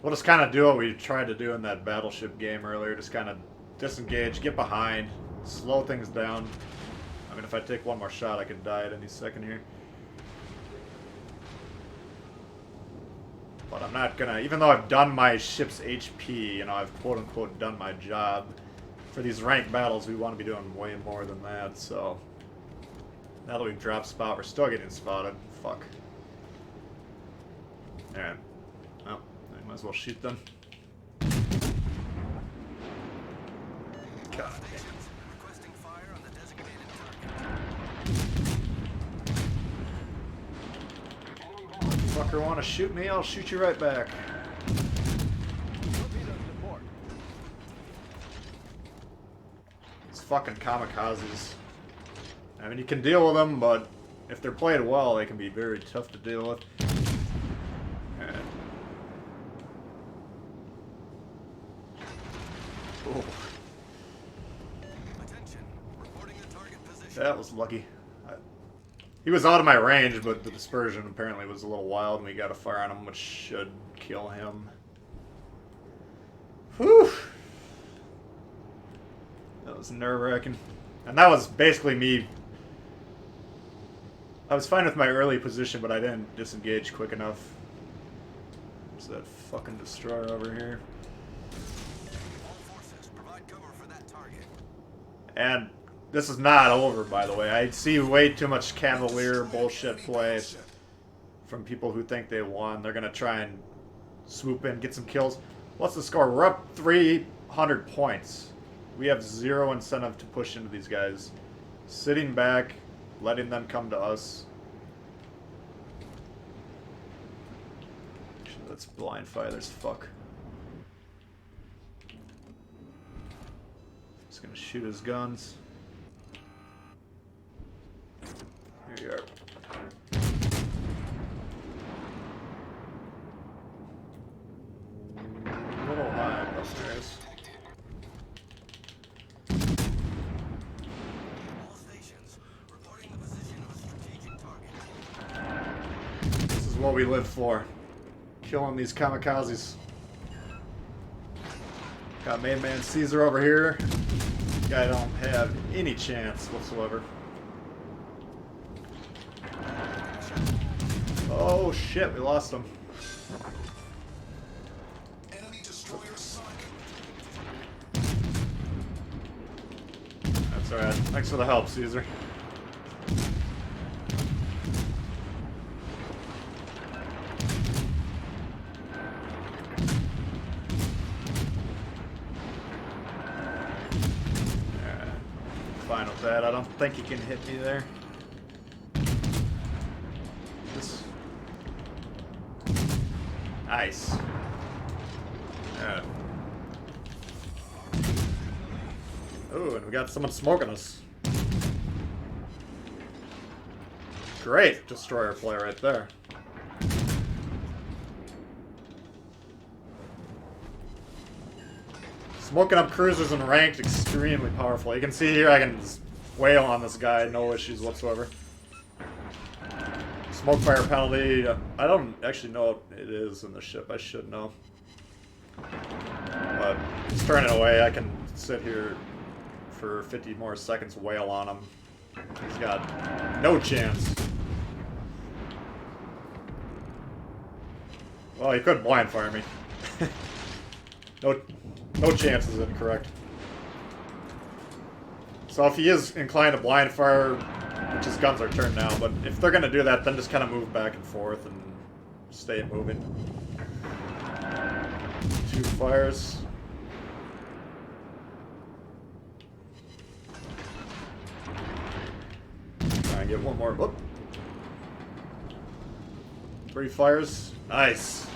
We'll just kind of do what we tried to do in that battleship game earlier. Just kind of disengage, get behind, slow things down. I mean, if I take one more shot, I could die at any second here. But I'm not gonna, even though I've done my ship's HP, you know, I've quote-unquote done my job. For these ranked battles, we want to be doing way more than that, so... Now that we've dropped spot, we're still getting spotted. Fuck. Alright. Well, I might as well shoot them. God damn. Requesting fire on the designated target. Fucker wanna shoot me? I'll shoot you right back. These fucking kamikazes. I mean, you can deal with them, but if they're played well, they can be very tough to deal with. And... Oh. Attention. Reporting the target position. That was lucky. He was out of my range, but the dispersion apparently was a little wild, and we got a fire on him, which should kill him. Whew! That was nerve-wracking. And that was basically me. I was fine with my early position, but I didn't disengage quick enough. There's that fucking destroyer over here. All forces provide cover for that target. And this is not over, by the way. I see way too much cavalier bullshit play from people who think they won. They're gonna try and swoop in, get some kills. What's the score? We're up 300 points. We have zero incentive to push into these guys. Sitting back, letting them come to us. Actually, let's blind fire this fuck. Just gonna shoot his guns. Here you are. A little high upstairs. All stations reporting the position of a strategic target. This is what we live for. Killing these kamikazes. Got main man Caesar over here. Guy don't have any chance whatsoever. Oh shit, we lost him. Enemy destroyer sunk. That's alright. Thanks for the help, Caesar. Fine with that. I don't think he can hit me there. Nice. Yeah. Oh, and we got someone smoking us. Great destroyer play right there. Smoking up cruisers and ranked, extremely powerful. You can see here I can just wail on this guy, no issues whatsoever. Smoke fire penalty, I don't actually know what it is in the ship, I should know. But just turning it away, I can sit here for 50 more seconds, wail on him. He's got no chance. Well, he could blind fire me. No chance is incorrect. So if he is inclined to blind fire, which his guns are turned now, but if they're gonna do that, then just kind of move back and forth and stay moving. 2 fires. Try and get one more. Whoop. 3 fires. Nice.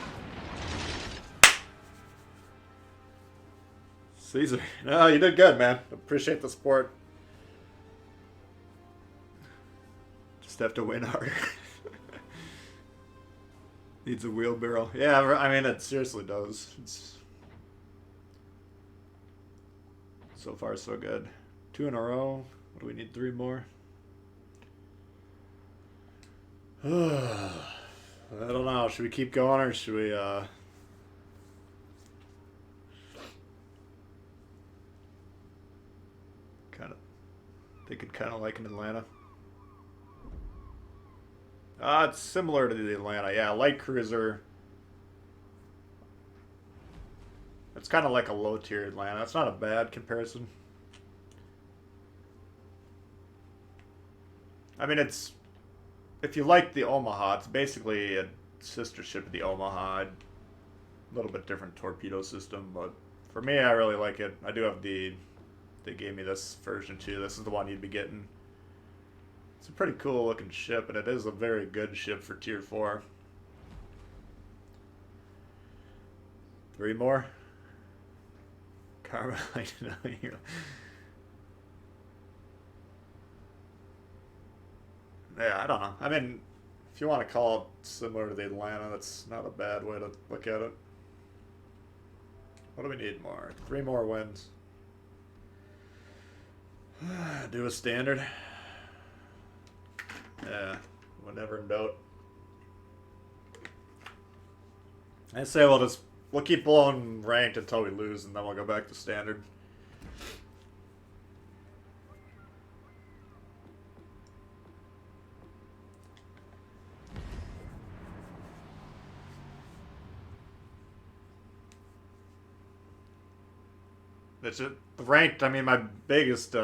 Caesar. No, you did good, man. Appreciate the support. Just have to win harder. Needs a wheelbarrow. Yeah, I mean, it seriously does. It's so far so good. 2 in a row. What do we need? 3 more? I don't know. Should we keep going or should we, thinking kind of like in Atlanta. It's similar to the Atlanta. Yeah, light cruiser. It's kind of like a low tier Atlanta. It's not a bad comparison. I mean, it's... If you like the Omaha, it's basically a sister ship of the Omaha. A little bit different torpedo system, but for me, I really like it. I do have the... They gave me this version too. This is the one you'd be getting. It's a pretty cool looking ship, and it is a very good ship for tier 4. 3 more. Carmelite. Yeah, I don't know. I mean, if you want to call it similar to the Atlanta, that's not a bad way to look at it. What do we need more? 3 more wins. Do a standard. Yeah, whenever in doubt. I say we'll keep blowing ranked until we lose, and then we'll go back to standard. It's just, ranked, I mean, my biggest,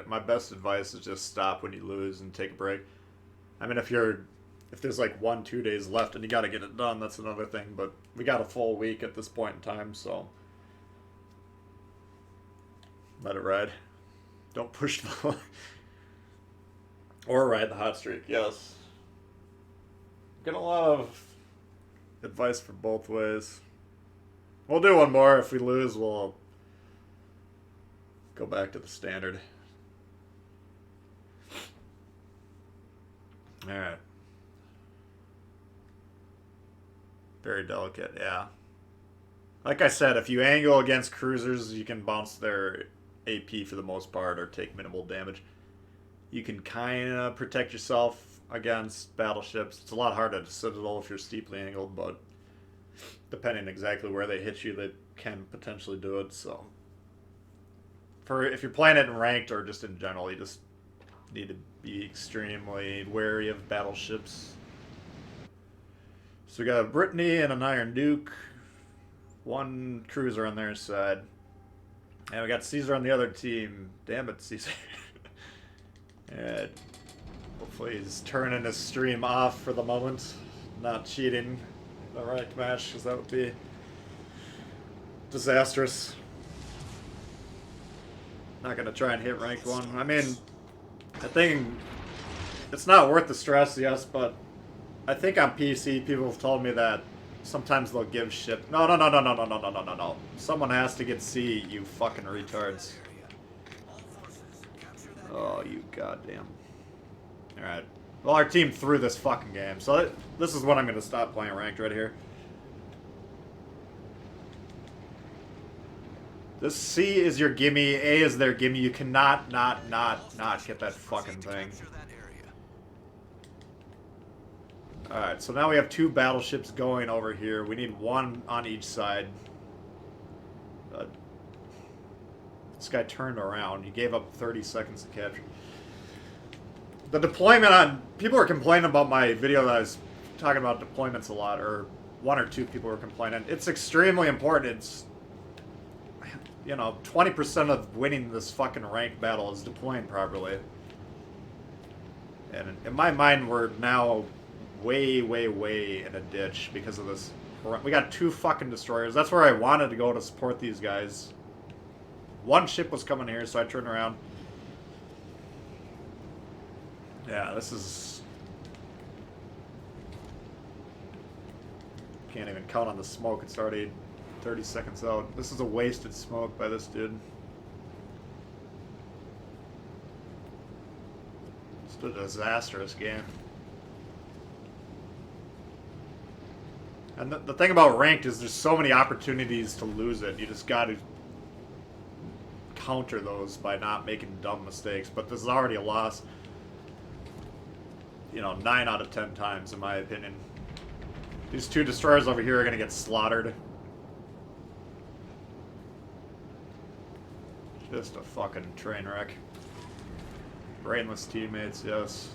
my best advice is just stop when you lose and take a break. I mean, if there's like 1-2 days left and you gotta get it done, that's another thing, but we got a full week at this point in time, so let it ride. Don't push the or ride the hot streak, yes. Get a lot of advice for both ways. We'll do one more. If we lose, we'll go back to the standard. Alright. Very delicate, yeah. Like I said, if you angle against cruisers, you can bounce their AP for the most part or take minimal damage. You can kind of protect yourself against battleships. It's a lot harder to citadel if you're steeply angled, but depending exactly where they hit you, they can potentially do it, so... if you're playing it in ranked or just in general, you just need to be extremely wary of battleships. So we got a Brittany and an Iron Duke. One cruiser on their side. And we got Caesar on the other team. Damn it, Caesar. And hopefully he's turning his stream off for the moment. Not cheating the ranked match, because that would be disastrous. Not going to try and hit ranked 1. I mean, I think it's not worth the stress, yes, but I think on PC people have told me that sometimes they'll give shit. No. Someone has to get C, you fucking retards. Oh, you goddamn. Alright. Well, our team threw this fucking game, so this is when I'm going to stop playing ranked right here. This C is your gimme, A is their gimme. You cannot not get that fucking thing. Alright, so now we have 2 battleships going over here. We need 1 on each side. This guy turned around. He gave up 30 seconds to capture. The deployment on... People are complaining about my video that I was talking about deployments a lot, or 1 or 2 people were complaining. It's extremely important. It's... You know, 20% of winning this fucking ranked battle is deploying properly. And in my mind, we're now way in a ditch because of this. We got 2 fucking destroyers. That's where I wanted to go to support these guys. 1 ship was coming here, so I turned around. Yeah, this is... Can't even count on the smoke. It's already 30 seconds out. This is a wasted smoke by this dude. It's a disastrous game. And the thing about ranked is there's so many opportunities to lose it. You just got to counter those by not making dumb mistakes. But this is already a loss. You know, 9 out of 10 times, in my opinion. These 2 destroyers over here are going to get slaughtered. Just a fucking train wreck. Brainless teammates, yes.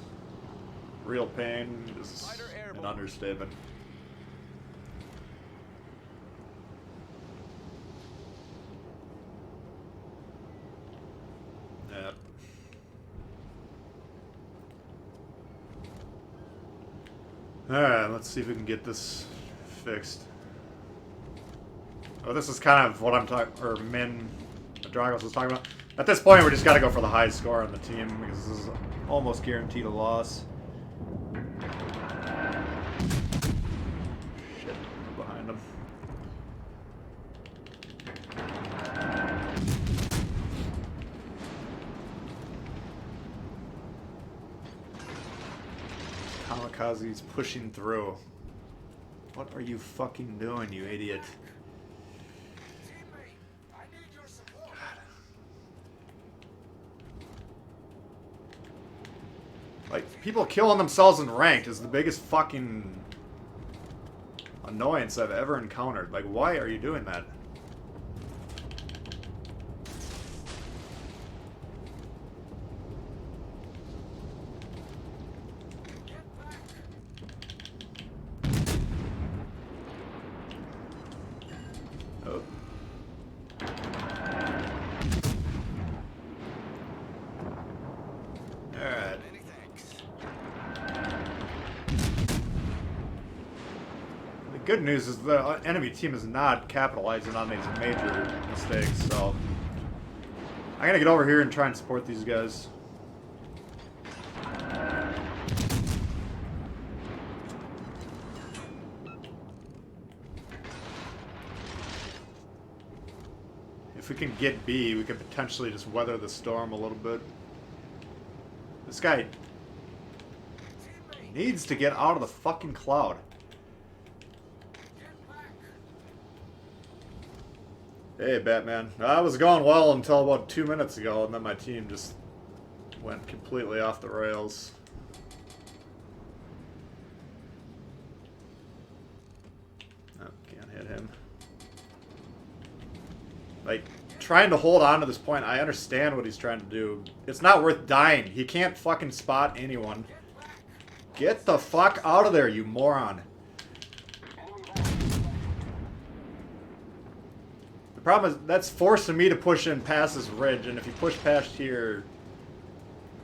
Real pain is an understatement. Yeah. Alright, let's see if we can get this fixed. Oh, this is kind of what I'm talking, or Dragos was talking about. At this point, we just got to go for the high score on the team because this is almost guaranteed a loss. Shit, we're behind them. Kamikaze's pushing through. What are you fucking doing, you idiot? Like, people killing themselves in ranked is the biggest fucking annoyance I've ever encountered. Like, why are you doing that? Oh. Alright. The good news is the enemy team is not capitalizing on these major mistakes, so I'm gonna get over here and try and support these guys. If we can get B, we could potentially just weather the storm a little bit. This guy needs to get out of the fucking cloud. Hey, Batman. I was going well until about 2 minutes ago, and then my team just went completely off the rails. Oh, can't hit him. Like, trying to hold on to this point, I understand what he's trying to do. It's not worth dying. He can't fucking spot anyone. Get the fuck out of there, you moron. problem is that's forcing me to push in past this ridge, and if you push past here,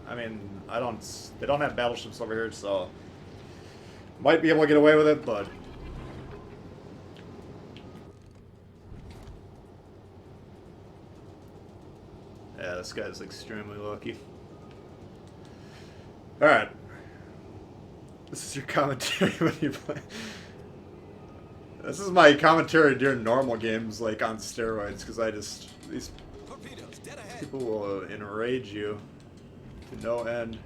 I mean, they don't have battleships over here, so might be able to get away with it, but yeah, this guy's extremely lucky. Alright. This is your commentary when you play. This is my commentary during normal games, like on steroids, because these people will enrage you to no end.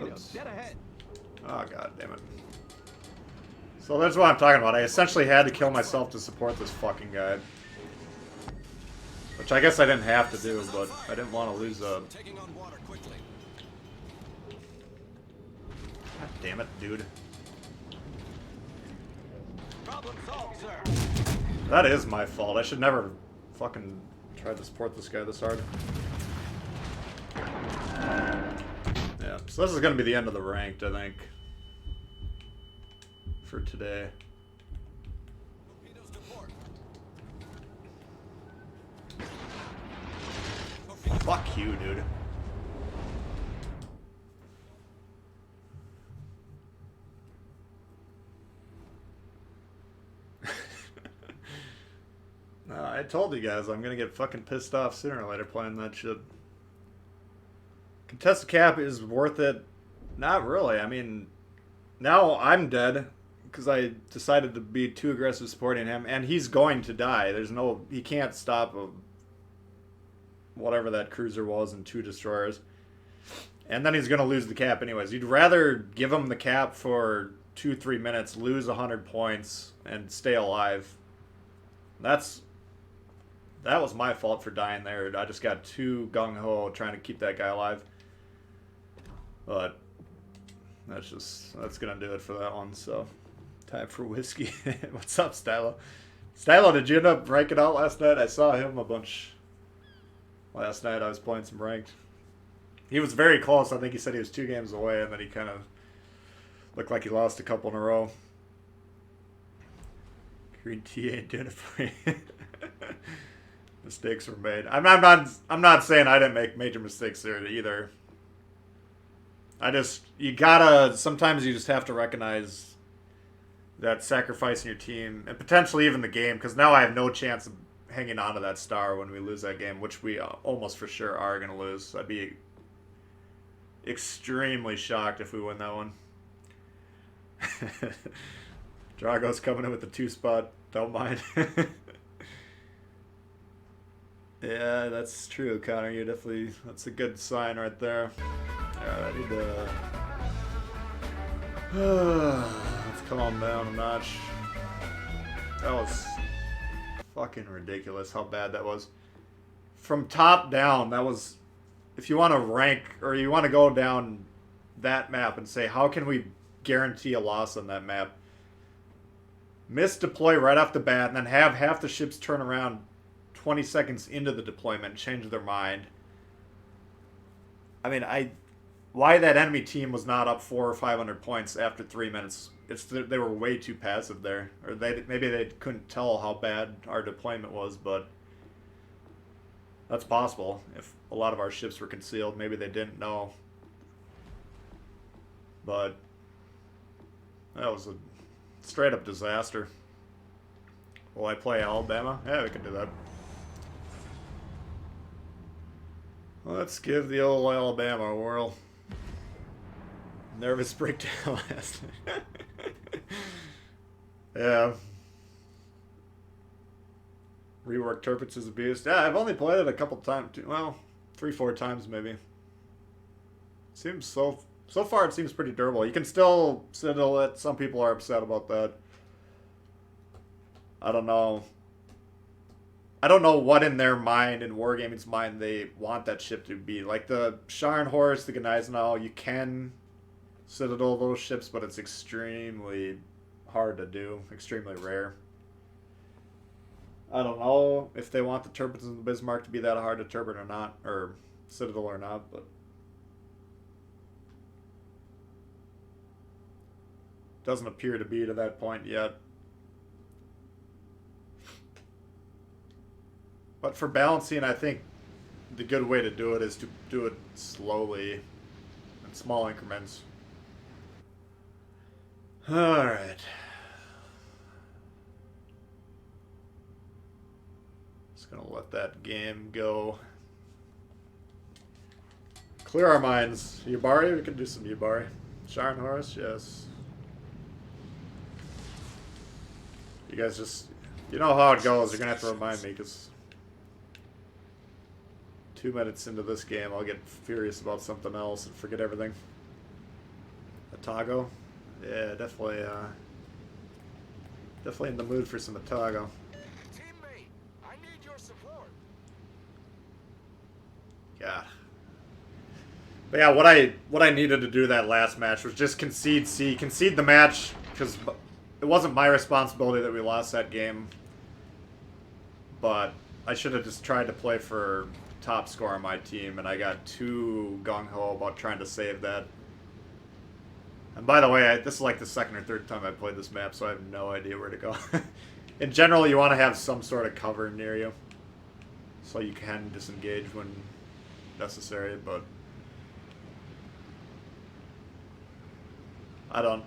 Oops. Dead ahead. Oh, god damn it. So that's what I'm talking about. I essentially had to kill myself to support this fucking guy. Which I guess I didn't have to do, but I didn't want to lose a... Taking on water quickly. God damn it, dude. Problem solved, sir. That is my fault. I should never fucking try to support this guy this hard. Yeah, so this is going to be the end of the ranked, I think. For today. Torpedoes to port. Fuck you, dude. I told you guys I'm gonna get fucking pissed off sooner or later playing that shit. Contested cap is worth it. Not really. I mean, now I'm dead because I decided to be too aggressive supporting him, and he's going to die. He can't stop whatever that cruiser was and 2 destroyers. And then he's going to lose the cap anyways. You'd rather give him the cap for 2-3 minutes, lose 100 points, and stay alive. That was my fault for dying there. I just got too gung-ho trying to keep that guy alive. But that's going to do it for that one, so... Time for whiskey. What's up, Stylo? Stylo, did you end up ranking out last night? I saw him a bunch last night. I was playing some ranked. He was very close. I think he said he was 2 games away, and then he kind of looked like he lost a couple in a row. Green tea ain't doing it for you. Mistakes were made. I'm not saying I didn't make major mistakes there either. Sometimes you just have to recognize that sacrificing your team, and potentially even the game, because now I have no chance of hanging on to that star when we lose that game, which we almost for sure are going to lose. I'd be extremely shocked if we win that one. Drago's coming in with the 2 spot. Don't mind. Yeah, that's true, Connor. That's a good sign right there. Alright, I need to... Let's calm down a notch. That was fucking ridiculous how bad that was. From top down, that was... If you want to rank, or you want to go down that map and say, how can we guarantee a loss on that map? Misdeploy right off the bat, and then have half the ships turn around 20 seconds into the deployment and change their mind. I mean, why that enemy team was not up 400 or 500 points after 3 minutes. They were way too passive there. Or maybe they couldn't tell how bad our deployment was, but that's possible. If a lot of our ships were concealed, maybe they didn't know. But that was a straight up disaster. Will I play Alabama? Yeah, we can do that. Let's give the old Alabama a whirl. Nervous breakdown last night. Yeah. Rework Turpitz is abused. Yeah, I've only played it a couple times. Well, 3-4 times maybe. Seems so far it seems pretty durable. You can still citadel it. Some people are upset about that. I don't know. I don't know what in their mind, in Wargaming's mind, they want that ship to be. Like the Scharnhorst, the Gneisenau, you can citadel those ships, but it's extremely hard to do. Extremely rare. I don't know if they want the Turpitz and the Bismarck to be that hard to turbine or not, or citadel or not, but doesn't appear to be to that point yet. But for balancing, I think the good way to do it is to do it slowly, in small increments. Alright. Just gonna let that game go. Clear our minds. Yubari, we can do some Yubari. Sharon Horse, yes. You guys just... You know how it goes, you're gonna have to remind me, because 2 minutes into this game, I'll get furious about something else and forget everything. Atago? Yeah, definitely, definitely in the mood for some Atago. Teammate, I need your support. Yeah. But yeah, what I needed to do that last match was just concede the match, because it wasn't my responsibility that we lost that game. But I should have just tried to play for top score on my team, and I got too gung-ho about trying to save that. And by the way, this is like the second or third time I played this map, so I have no idea where to go. In general, you want to have some sort of cover near you, so you can disengage when necessary, but I don't...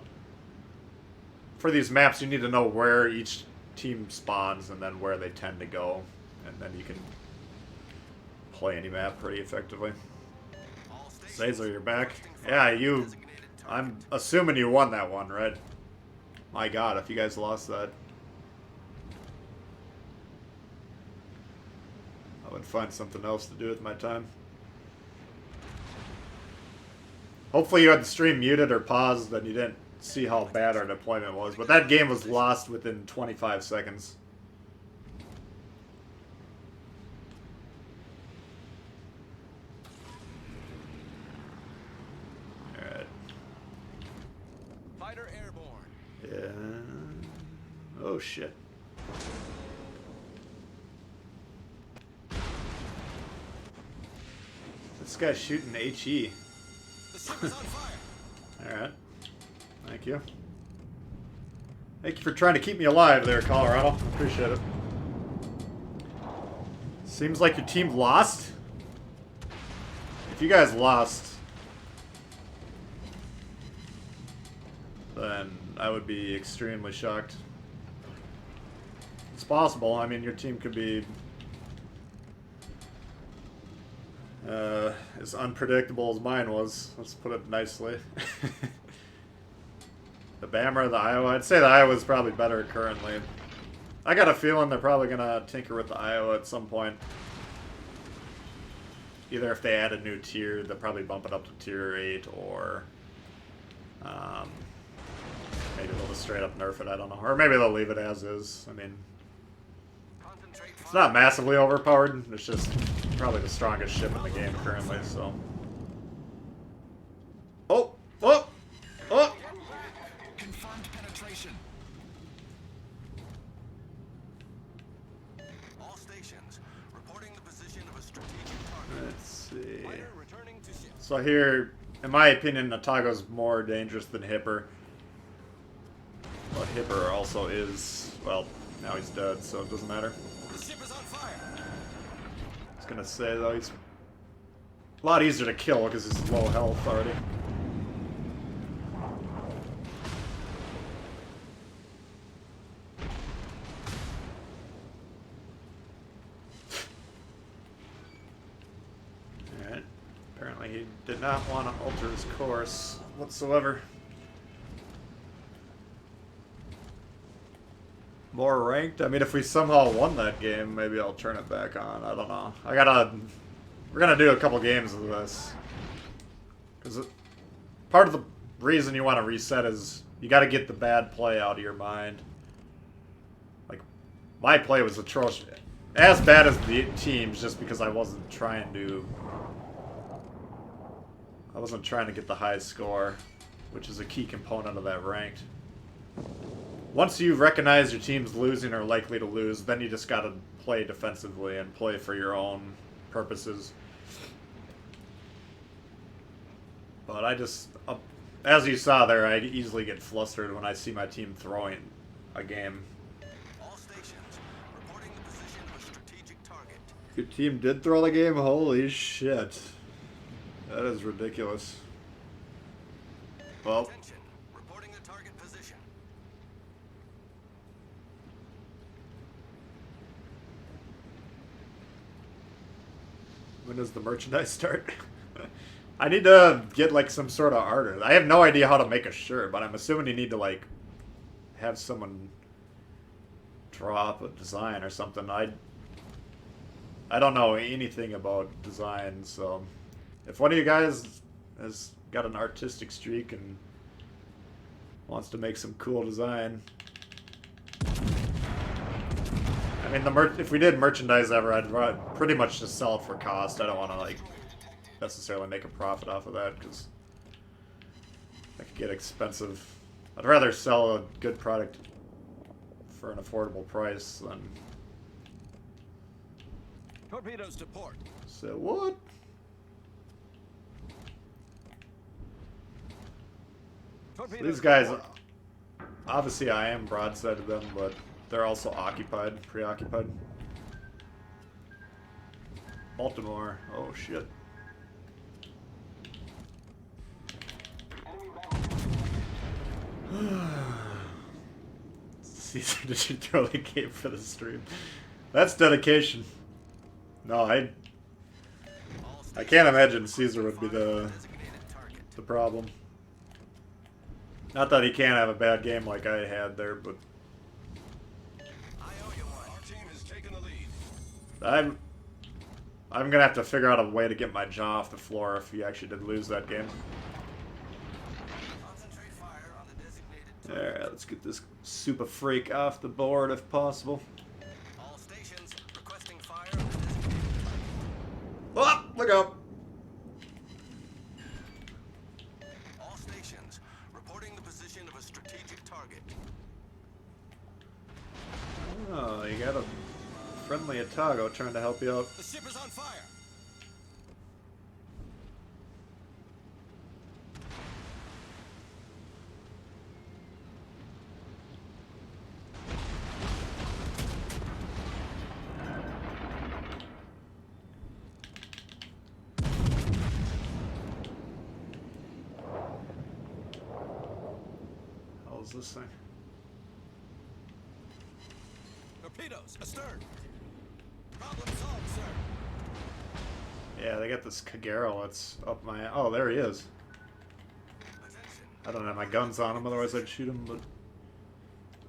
For these maps, you need to know where each team spawns and then where they tend to go, and then you can play any map pretty effectively. Zazel, you're back. Yeah, you... I'm assuming you won that one, right? My god, if you guys lost that, I would find something else to do with my time. Hopefully you had the stream muted or paused and you didn't see how bad our deployment was, but that game was lost within 25 seconds. Alright. Fighter airborne. Yeah. Oh shit. This guy's shooting HE. The ship is on fire. Alright. Thank you. Thank you for trying to keep me alive there, Colorado. Appreciate it. Seems like your team lost. If you guys lost, then I would be extremely shocked. It's possible. I mean, your team could be as unpredictable as mine was. Let's put it nicely. The Bama or the Iowa? I'd say the Iowa's probably better currently. I got a feeling they're probably going to tinker with the Iowa at some point. Either if they add a new tier, they'll probably bump it up to tier 8, or maybe they'll just straight up nerf it, I don't know. Or maybe they'll leave it as is. I mean, it's not massively overpowered. It's just probably the strongest ship in the game currently, so. Oh! Oh! Oh! Confirmed penetration. All stations reporting the position of a strategic target. Let's see. Fighter returning to ship. So here, in my opinion, Natago's more dangerous than Hipper. But Hipper also is, well, now he's dead, so it doesn't matter. The ship is on fire. I was gonna say, though, he's a lot easier to kill because he's low health already. Alright. Apparently he did not want to alter his course whatsoever. More ranked? I mean, if we somehow won that game, maybe I'll turn it back on. I don't know. We're gonna do a couple games of this. Because part of the reason you want to reset is you gotta get the bad play out of your mind. Like, my play was atrocious. As bad as the team's, just because I wasn't trying to get the high score, which is a key component of that ranked. Once you recognize your team's losing or likely to lose, then you just gotta play defensively and play for your own purposes. But I just, as you saw there, I easily get flustered when I see my team throwing a game. All stations reporting the position of a strategic target. Your team did throw the game? Holy shit. That is ridiculous. Well, Attention. Reporting the target position. when does the merchandise start? I need to get like some sort of art. I have no idea how to make a shirt, but I'm assuming you need to like have someone draw up a design or something. I don't know anything about design, so if one of you guys has got an artistic streak and wants to make some cool design, I mean, if we did merchandise ever, I'd pretty much just sell it for cost. I don't want to like necessarily make a profit off of that because that could get expensive. I'd rather sell a good product for an affordable price than. Torpedoes to port. So what? Torpedoes These guys, obviously I am broadside of them, but they're also occupied, preoccupied. Baltimore, oh shit. Caesar, did you throw the game for the stream? That's dedication. No, I can't imagine Caesar would be the problem. Not that he can't have a bad game like I had there, but Our team has taken the lead. I'm gonna have to figure out a way to get my jaw off the floor if he actually did lose that game. Concentrate fire on the designated Alright, let's get this super freak off the board if possible. All stations requesting fire on the designated Oh, look out! All stations reporting the position of a strategic target. Oh, you got a friendly Atago trying to help you out. The ship is on fire. How's this thing? Torpedoes astern. Problem solved, sir. Yeah, they got this Kagero that's up my... Oh, there he is. Attention. I don't have my guns on him, otherwise I'd shoot him, but...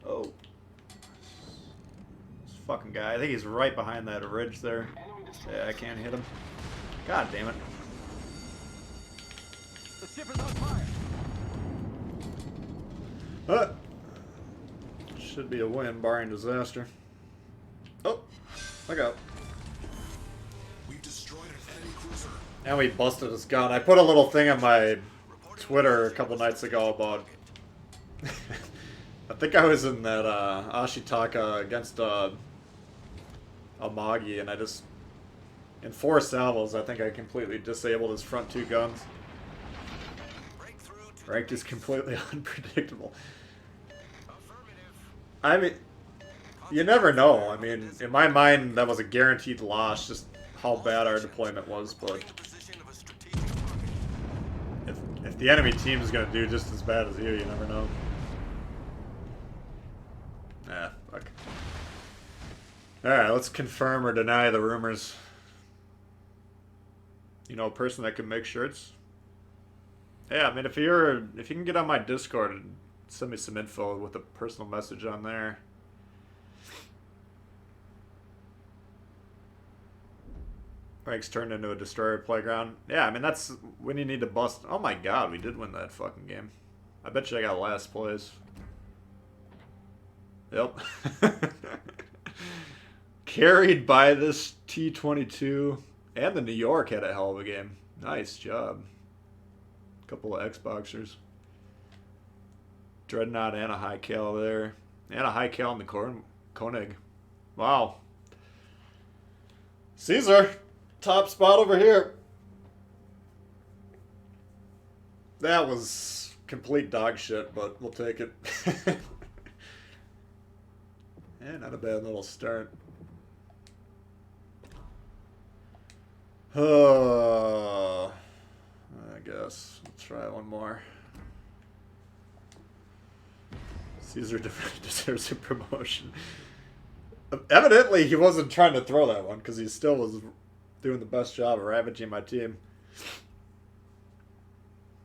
Oh. This fucking guy. I think he's right behind that ridge there. Yeah, I can't hit him. God damn it. The ship is on fire. Should be a win, barring disaster. Oh, look out. We've destroyed an enemy cruiser. And we busted his gun. I put a little thing on my Twitter a couple nights ago about... I think I was in that Ashitaka against Amagi, and I just... In 4 salvos, I think I completely disabled his front 2 guns. Ranked is completely unpredictable. I mean, you never know. I mean, in my mind, that was a guaranteed loss, just how bad our deployment was, but... If the enemy team is going to do just as bad as you never know. Ah, fuck. Alright, let's confirm or deny the rumors. You know, a person that can make shirts? Yeah, I mean, if you can get on my Discord and send me some info with a personal message on there. Frank's turned into a destroyer playground. Yeah, I mean, that's when you need to bust. Oh my god, we did win that fucking game. I bet you I got last place. Yep. Carried by this T-22. And the New York had a hell of a game. Nice job. Couple of Xboxers. Dreadnought and a high cal there. And a high cal in the Koenig. Wow. Caesar! Top spot over here. That was complete dog shit, but we'll take it. Yeah, not a bad little start. I guess. Let's try one more. Caesar deserves a promotion. Evidently, he wasn't trying to throw that one because he still was doing the best job of ravaging my team.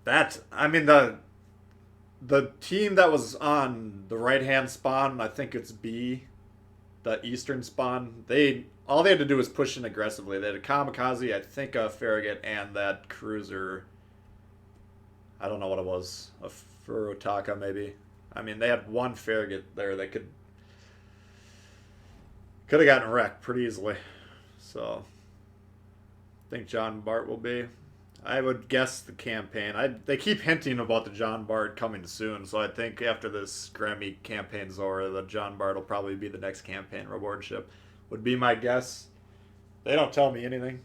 I mean, the team that was on the right-hand spawn, I think it's B, the eastern spawn, all they had to do was push in aggressively. They had a kamikaze, I think a Farragut, and that cruiser. I don't know what it was. A Furutaka, maybe. I mean, they had one Farragut there that could have gotten wrecked pretty easily. So, I think John Bart will be. I would guess the campaign. They keep hinting about the John Bart coming soon, so I think after this Grammy campaign's over, the John Bart will probably be the next campaign reward ship. Would be my guess. They don't tell me anything.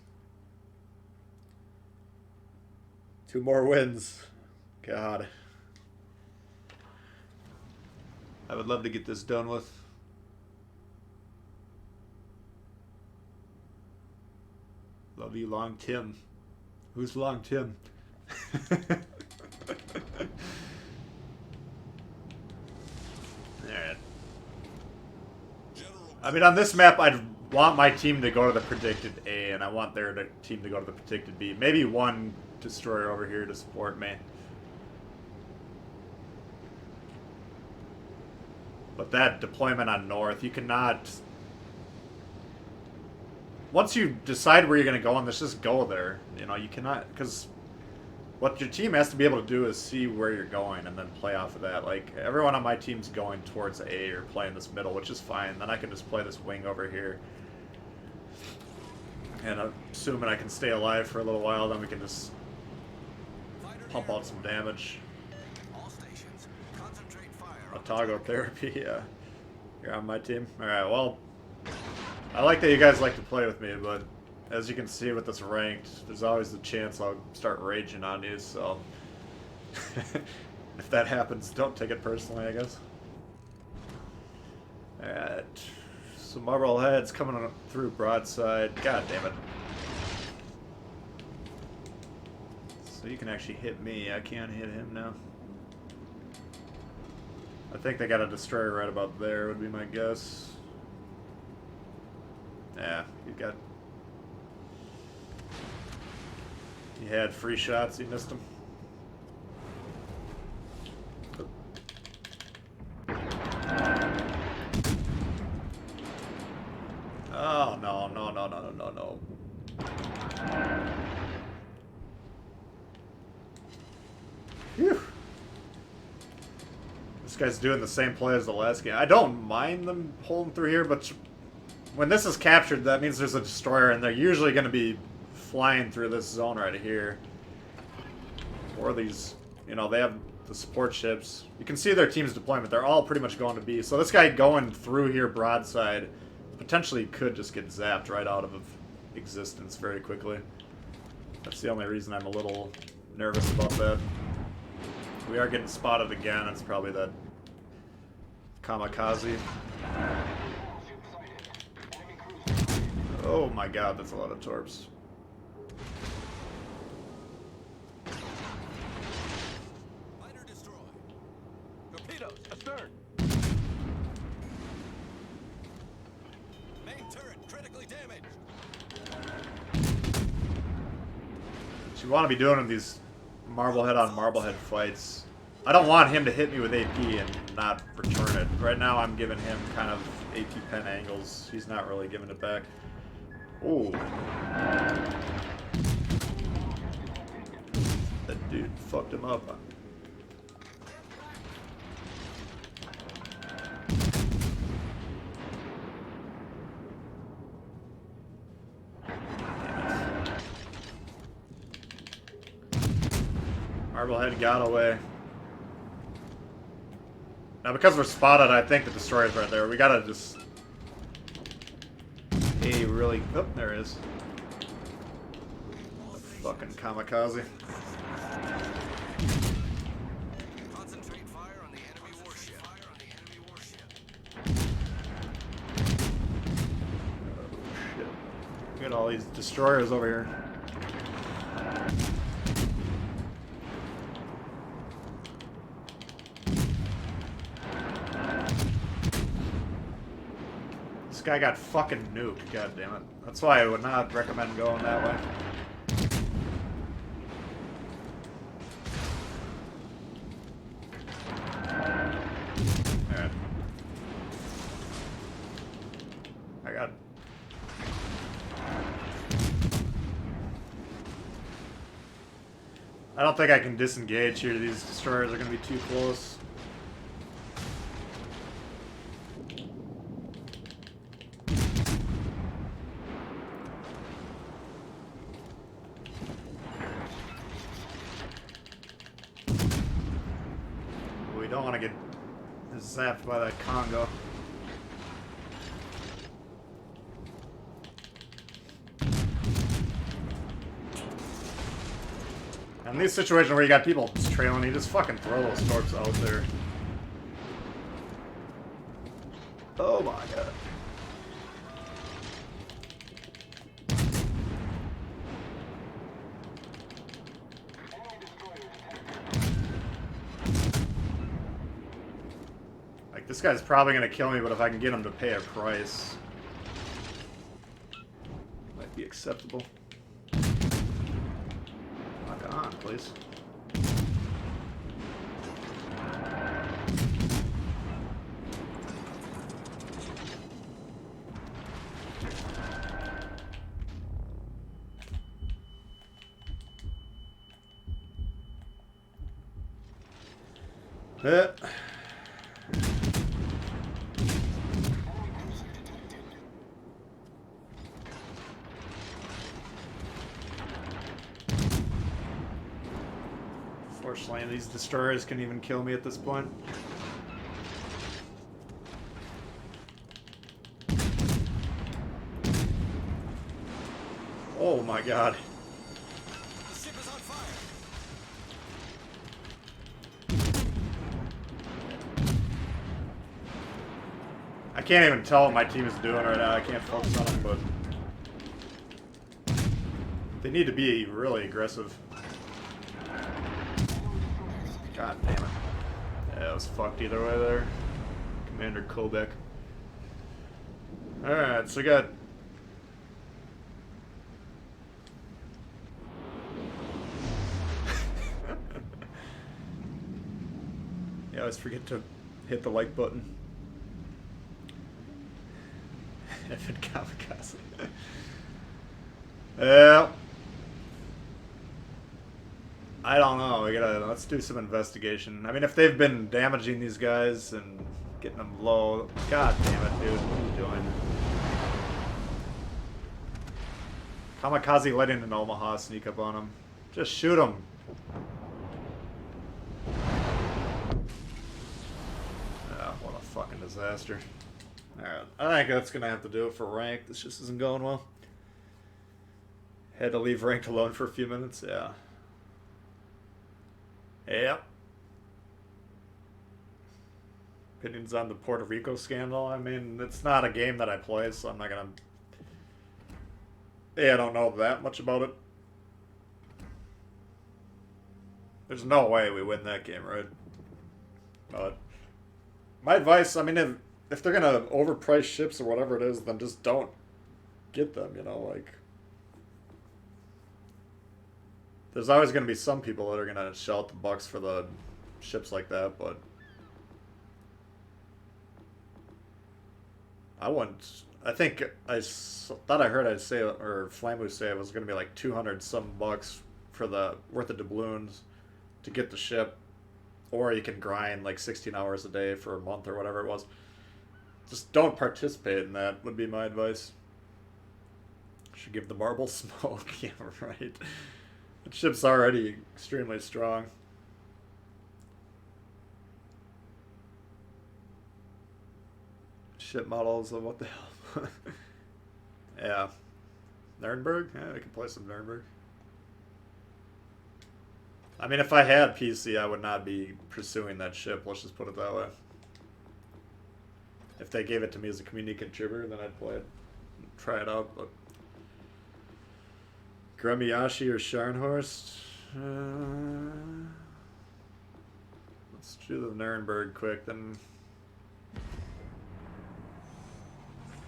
2 more wins. God. I would love to get this done with. Love you, Long Tim. Who's Long Tim? Alright. I mean, on this map, I'd want my team to go to the predicted A, and I want their team to go to the predicted B. Maybe one destroyer over here to support me. But that deployment on north, you cannot... Once you decide where you're going to go on this, just go there. You know, you cannot... Because what your team has to be able to do is see where you're going and then play off of that. Like, everyone on my team's going towards A or playing this middle, which is fine. Then I can just play this wing over here. And assuming I can stay alive for a little while, then we can just pump out some damage. Autogo therapy, yeah. You're on my team? Alright, well, I like that you guys like to play with me, but as you can see with this ranked, there's always the chance I'll start raging on you, so if that happens, don't take it personally, I guess. Alright, so Marblehead's coming on through broadside. God damn it. So you can actually hit me, I can't hit him now. I think they got a destroyer right about there, would be my guess. Yeah, he had free shots, he missed them. Oh, no, no, no, no, no, no. Phew. This guy's doing the same play as the last game. I don't mind them holding through here, but when this is captured, that means there's a destroyer, and they're usually going to be flying through this zone right here. Or these, you know, they have the support ships. You can see their team's deployment. They're all pretty much going to B. So this guy going through here broadside potentially could just get zapped right out of existence very quickly. That's the only reason I'm a little nervous about that. We are getting spotted again. It's probably that kamikaze. Oh my god, that's a lot of torps. Fighter destroyed. Torpedoes astern. Main turret critically damaged. What you want to be doing in these Marblehead on Marblehead fights. I don't want him to hit me with AP and not return it. Right now I'm giving him kind of AP pen angles. He's not really giving it back. Ooh. That dude fucked him up. Marblehead got away. Now because we're spotted, I think the destroyer's right there. We gotta just... Hey, really... Oh, there it is. The fucking kamikaze. Concentrate fire on the enemy warship. Oh, shit. We got all these destroyers over here. guy got fucking nuked, god damn it. That's why I would not recommend going that way. Alright. I got... I don't think I can disengage here. These destroyers are going to be too close. We don't want to get zapped by that Congo. In these situations where you got people just trailing, you just fucking throw those torps out there. Oh my god. Like, this guy's probably gonna kill me, but if I can get him to pay a price, might be acceptable. On, please. Yeah. Fortunately, these destroyers can even kill me at this point. Oh my god. The ship is on fire. I can't even tell what my team is doing right now. I can't focus on them, but they need to be really aggressive. God damn it. Yeah, it was fucked either way there. Commander Kobek. Alright, so we got... Yeah, I always forget to hit the like button. If it kamikaze. Yeah. I don't know. Let's do some investigation. I mean, if they've been damaging these guys and getting them low, god damn it, dude, what are you doing? Kamikaze letting an Omaha sneak up on him. Just shoot him. Oh, what a fucking disaster. Alright, I think that's gonna have to do it for rank. This just isn't going well. Had to leave ranked alone for a few minutes, yeah. Yep. Opinions on the Puerto Rico scandal? I mean, it's not a game that I play, so I'm not gonna... Yeah, I don't know that much about it. There's no way we win that game, right? But my advice, I mean, if they're gonna overprice ships or whatever it is, then just don't get them, you know, like... There's always going to be some people that are going to shell out the bucks for the ships like that, but... I wouldn't... I think I thought I heard I'd say, or Flamu say it was going to be like 200 some bucks for the worth of doubloons to get the ship. Or you can grind like 16 hours a day for a month or whatever it was. Just don't participate in that, would be my advice. Should give the marble smoke. Yeah, right. The ship's already extremely strong. Ship models of what the hell? Yeah. Nuremberg? Yeah, we can play some Nuremberg. I mean, if I had PC, I would not be pursuing that ship. Let's just put it that way. If they gave it to me as a community contributor, then I'd play it. Try it out, but... Gremiashi or Scharnhorst? Let's do the Nuremberg quick, then...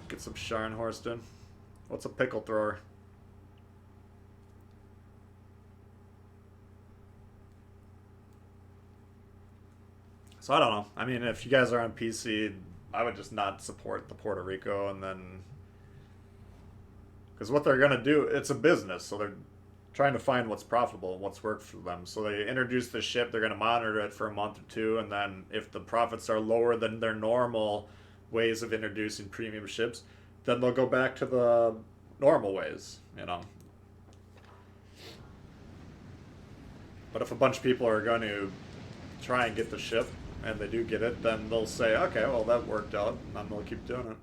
Get some Scharnhorst in. What's a pickle thrower? So I don't know. I mean, if you guys are on PC, I would just not support the Puerto Rico, and then because what they're gonna do, it's a business, so they're trying to find what's profitable and what's worked for them. So they introduce the ship, they're gonna monitor it for a month or two, and then if the profits are lower than their normal ways of introducing premium ships, then they'll go back to the normal ways, you know. But if a bunch of people are going to try and get the ship, and they do get it, then they'll say, okay, well, that worked out, and I'm going to keep doing it.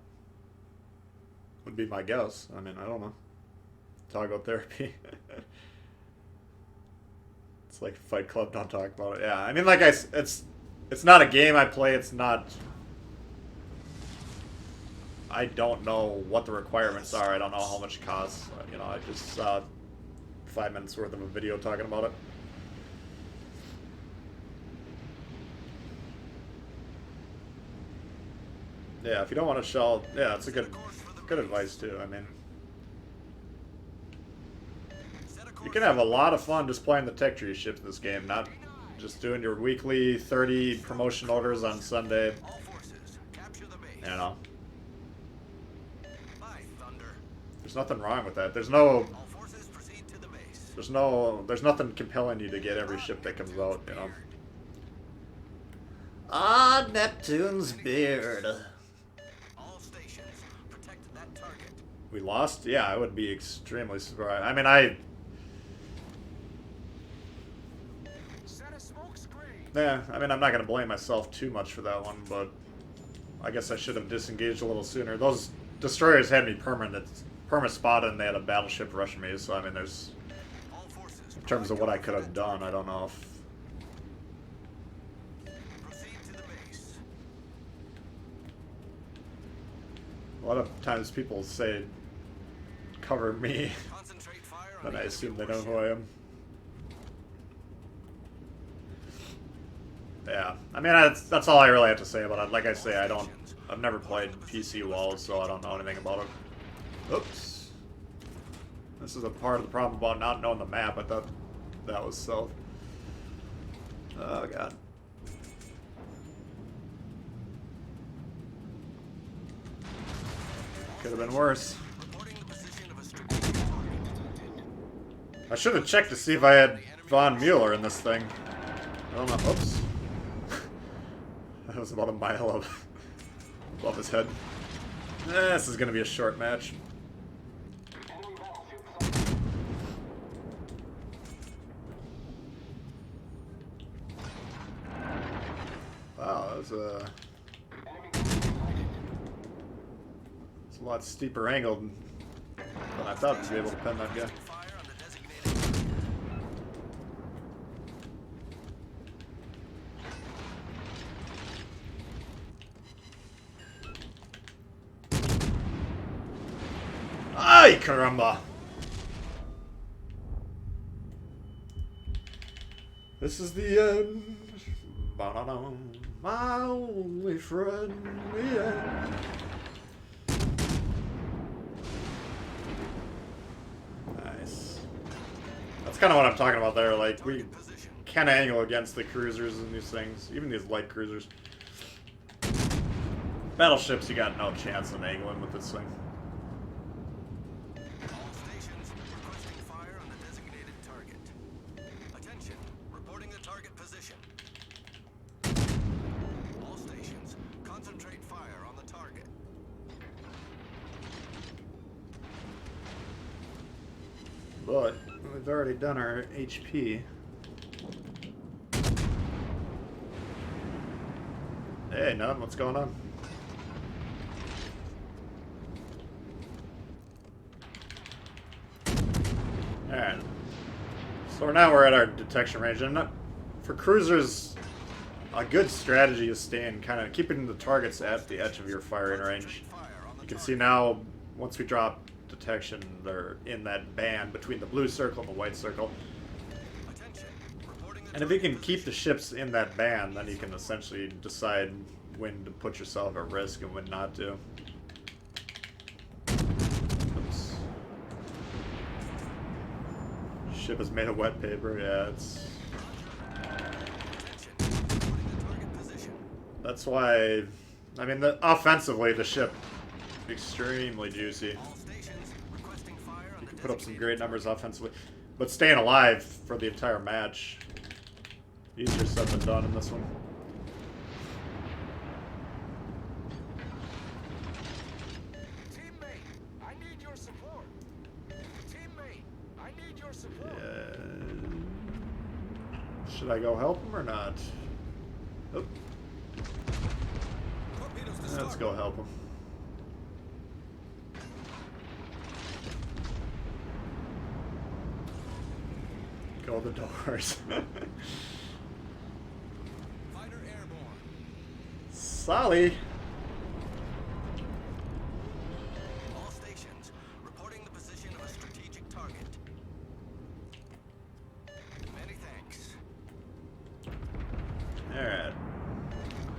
Would be my guess. I mean, I don't know. Toggle therapy. It's like Fight Club, don't talk about it. Yeah, I mean, like it's not a game I play, it's not... I don't know what the requirements are, I don't know how much it costs. You know, I just saw 5 minutes worth of a video talking about it. Yeah, if you don't want to shell, yeah, it's a good advice too. I mean, you can have a lot of fun just playing the tech tree ships in this game, not just doing your weekly 30 promotion orders on Sunday. You know, there's nothing wrong with that. There's nothing compelling you to get every ship that comes out. You know. Ah, Neptune's beard. We lost? Yeah, I would be extremely surprised. I mean, yeah, I mean, I'm not going to blame myself too much for that one, but I guess I should have disengaged a little sooner. Those destroyers had me perma-spotted, and they had a battleship rushing me, so I mean, there's... In terms of what I could have done, I don't know if... A lot of times people say, cover me, but I assume they know who I am. Yeah, I mean, that's all I really have to say about it. Like I say, I've never played PC walls, so I don't know anything about it. Oops. This is a part of the problem about not knowing the map. I thought that was south. Oh, God. Could have been worse. I should have checked to see if I had Von Mueller in this thing. I don't know. Oops. That was about a mile above his head. This is going to be a short match. Wow, that was a... It's a lot steeper angle than I thought to be able to pen that guy. Ay, caramba! This is the end. Ba-da-da. My only friend, the end. Nice. That's kind of what I'm talking about there. Like, we can't angle against the cruisers and these things, even these light cruisers. Battleships, you got no chance of angling with this thing. But we've already done our HP. Hey, none. What's going on? Alright. So now we're at our detection range. And for cruisers, a good strategy is staying kind of keeping the targets at the edge of your firing range. You can see now, once we drop detection, they're in that band between the blue circle and the white circle. And if you can keep the ships in that band, then you can essentially decide when to put yourself at risk and when not to. Ship is made of wet paper. Yeah, it's. That's why. I mean, offensively, the ship extremely juicy. You can put up some great numbers offensively, but staying alive for the entire match, easier said than done in this one. Should I go help him or not? Oh. Let's go help him. Go the doors. Fighter airborne. Sally. All stations reporting the position of a strategic target. Many thanks. Alright. I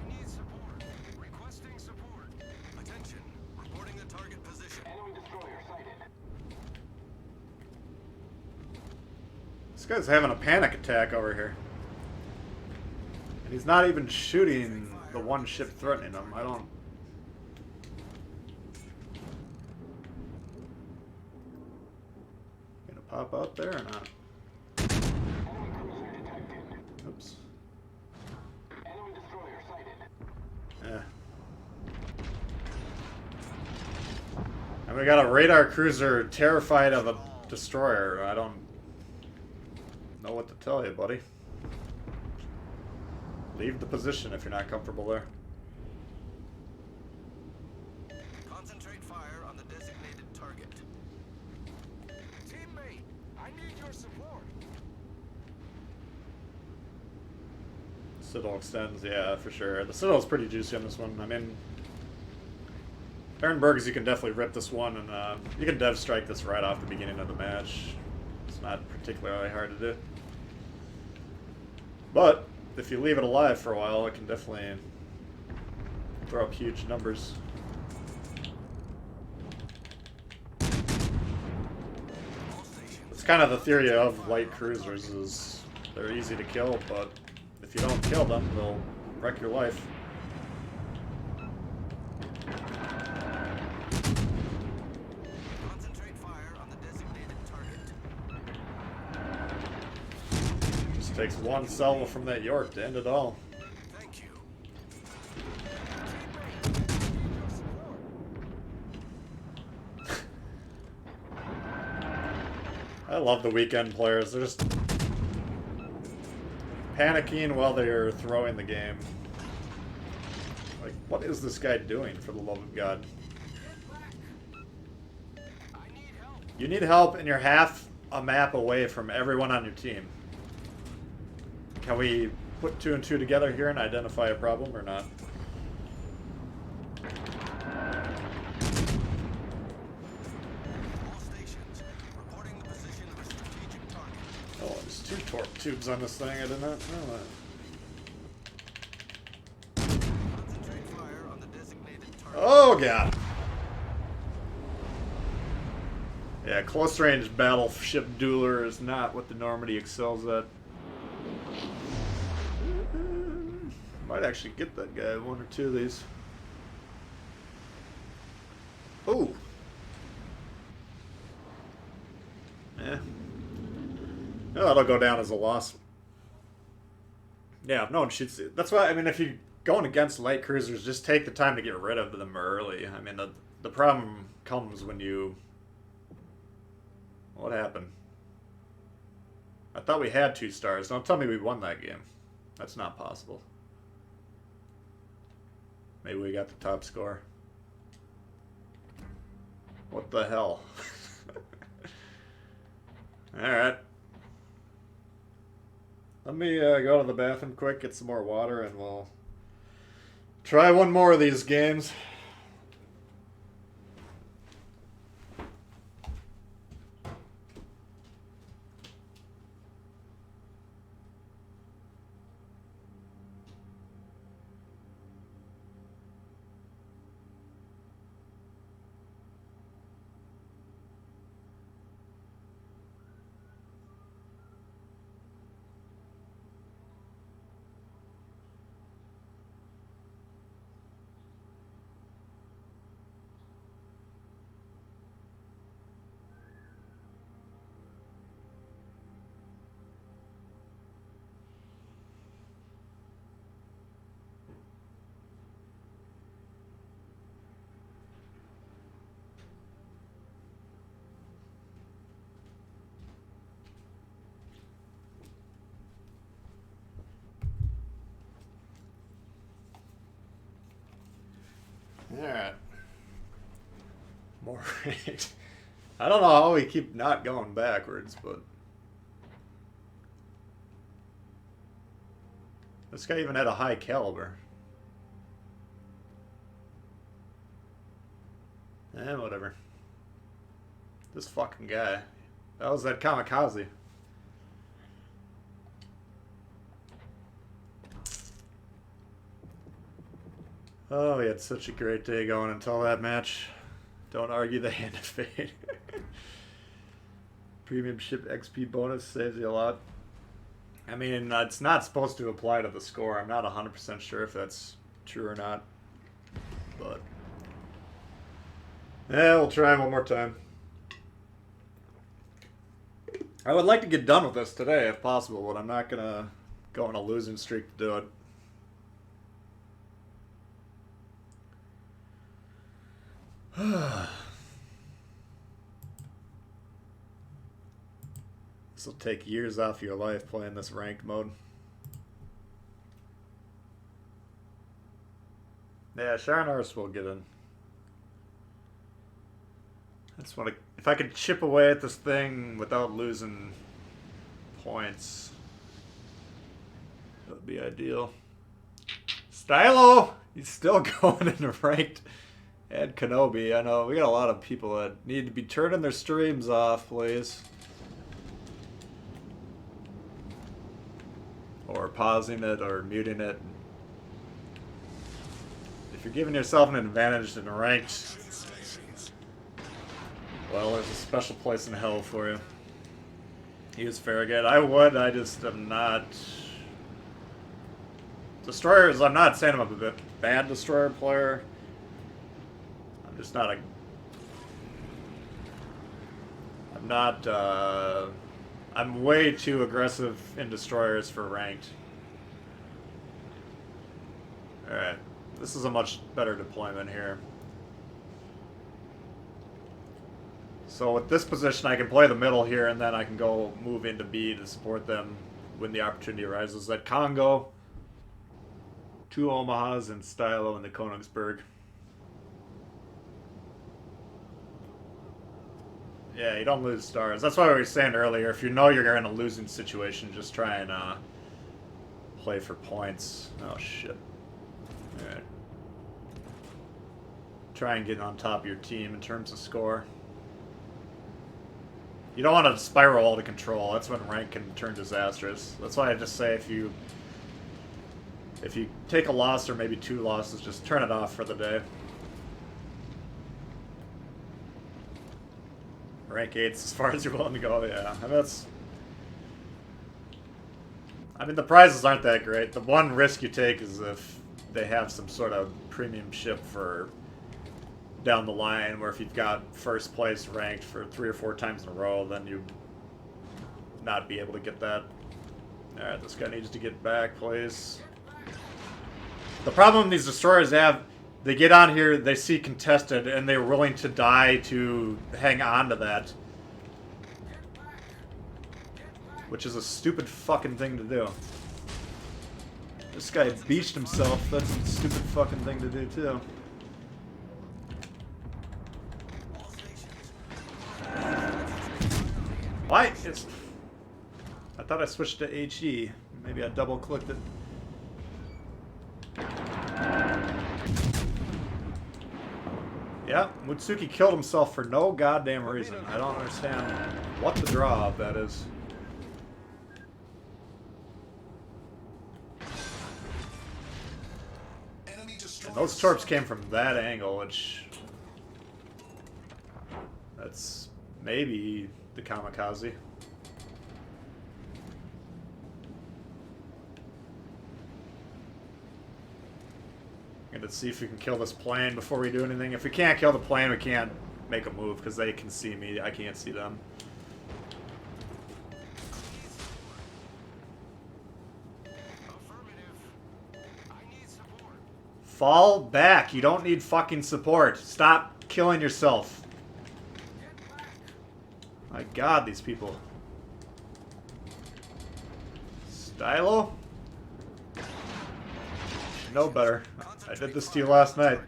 need support. Requesting support. Attention. Reporting the target position. Enemy destroyer sighted. This guy's having a panic attack over here. And he's not even shooting the one ship threatening him. I don't... Gonna pop out there or not? Oops. Enemy destroyer sighted. Yeah. And we got a radar cruiser terrified of a destroyer. I don't know what to tell you, buddy. Leave the position if you're not comfortable there. Concentrate fire on the designated target. Teammate, I need your support. Citadel extends, yeah, for sure. The Citadel's pretty juicy on this one. I mean, Ehrenberg's, you can definitely rip this one, and you can dev strike this right off the beginning of the match. It's not particularly hard to do. But if you leave it alive for a while, it can definitely throw up huge numbers. It's kind of the theory of light cruisers, is they're easy to kill, but if you don't kill them, they'll wreck your life. Concentrate fire on the designated target. Just takes one salvo from that York to end it all. Thank you. I love the weekend players. They're just panicking while they're throwing the game. Like, what is this guy doing, for the love of God? You need help, and you're half a map away from everyone on your team. Can we put 2 and 2 together here and identify a problem or not? All stations reporting the position of a strategic target. Oh, there's 2 torp tubes on this thing. I did not know that. Concentrate fire on the designated target. Oh, God. Yeah, close range battleship dueler is not what the Normandy excels at. Might actually get that guy 1 or 2 of these. Oh. Yeah. No, that'll go down as a loss. Yeah, if no one shoots it. That's why, I mean, if you're going against light cruisers, just take the time to get rid of them early. I mean, the problem comes when you... What happened? I thought we had 2 stars. Don't tell me we won that game. That's not possible. Maybe we got the top score. What the hell? Alright. Let me go to the bathroom quick, get some more water, and we'll try one more of these games. great. I don't know how we keep not going backwards, but... This guy even had a high caliber. Eh, whatever. This fucking guy. That was that kamikaze. Oh, we had such a great day going until that match. Don't argue the hand of fate. Premium ship XP bonus saves you a lot. I mean, it's not supposed to apply to the score. I'm not 100% sure if that's true or not. But... yeah, we'll try one more time. I would like to get done with this today if possible, but I'm not going to go on a losing streak to do it. This will take years off your life playing this ranked mode. Yeah, Sharon Ars will get in. I just want to... if I could chip away at this thing without losing points, that would be ideal. Stylo! He's still going in the ranked. And Kenobi. I know, we got a lot of people that need to be turning their streams off, please. Or pausing it, or muting it. If you're giving yourself an advantage in ranked, well, there's a special place in hell for you. Use Farragut. I would, I just am not... Destroyers, I'm not saying I'm a bad destroyer player. I'm just not a... I'm not, I'm way too aggressive in destroyers for ranked. Alright. This is a much better deployment here. So with this position, I can play the middle here, and then I can go move into B to support them when the opportunity arises. At Congo, 2 Omahas, and Stylo in the Königsberg. Yeah, you don't lose stars. That's why we were saying earlier, if you know you're in a losing situation, just try and play for points. Oh, shit. Alright. Try and get on top of your team in terms of score. You don't want to spiral out of control. That's when rank can turn disastrous. That's why I just say if you take a loss or maybe 2 losses, just turn it off for the day. Rank 8's as far as you're willing to go, yeah. I mean, the prizes aren't that great. The one risk you take is if they have some sort of premium ship for down the line, where if you've got first place ranked for 3 or 4 times in a row, then you not be able to get that. Alright, this guy needs to get back, please. The problem these destroyers have, they get on here, they see contested, and they're willing to die to hang on to that. Which is a stupid fucking thing to do. This guy beached himself, that's a stupid fucking thing to do too. Why? I thought I switched to HE. Maybe I double clicked it. Yeah, Mutsuki killed himself for no goddamn reason. I don't understand what the draw of that is. And those torps came from that angle, which... that's maybe the kamikaze. Gonna see if we can kill this plane before we do anything. If we can't kill the plane, we can't make a move because they can see me. I can't see them. Fall back. You don't need fucking support. Stop killing yourself. My god, these people. Stylo? You should know better. I did this to you last night.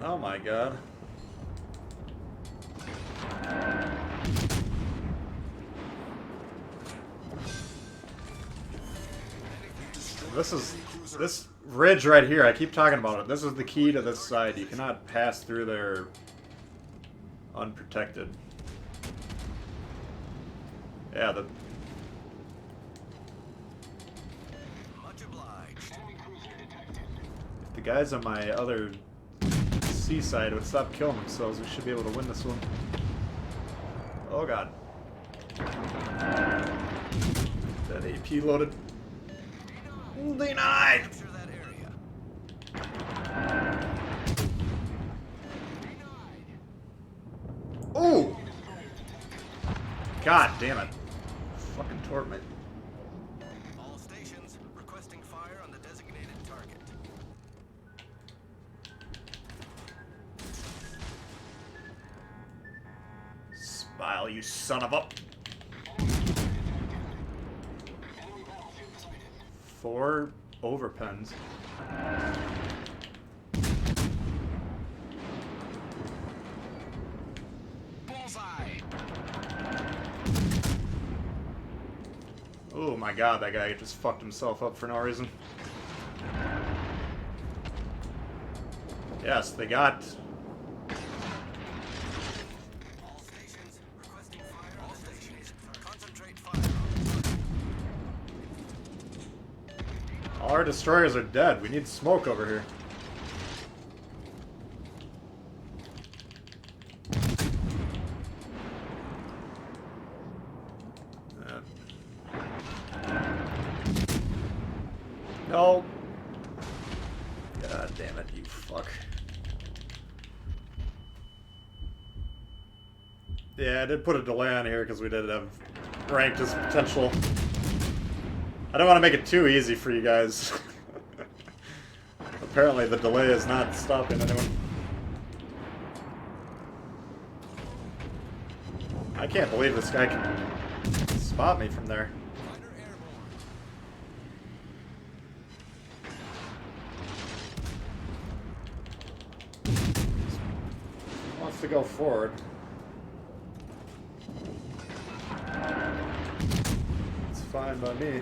Oh my god. This ridge right here, I keep talking about it. This is the key to this side. You cannot pass through there unprotected. Yeah, Much obliged. Enemy cruiser detected. if the guys on my other seaside would stop killing themselves, we should be able to win this one. Oh god. That AP loaded. Denied! Capture that area. Ooh! God damn it. Fucking torp me. All stations requesting fire on the designated target. Smile, you son of a... 4 overpens. Bullseye. Oh my god, that guy just fucked himself up for no reason. Yes, they got... All stations requesting fire. All stations concentrate fire. All our destroyers are dead. We need smoke over here. No. God damn it, you fuck. Yeah, I did put a delay on here because we did have ranked as potential. I don't want to make it too easy for you guys. Apparently the delay is not stopping anyone. I can't believe this guy can spot me from there. Fighter airborne. Wants to go forward. It's fine by me.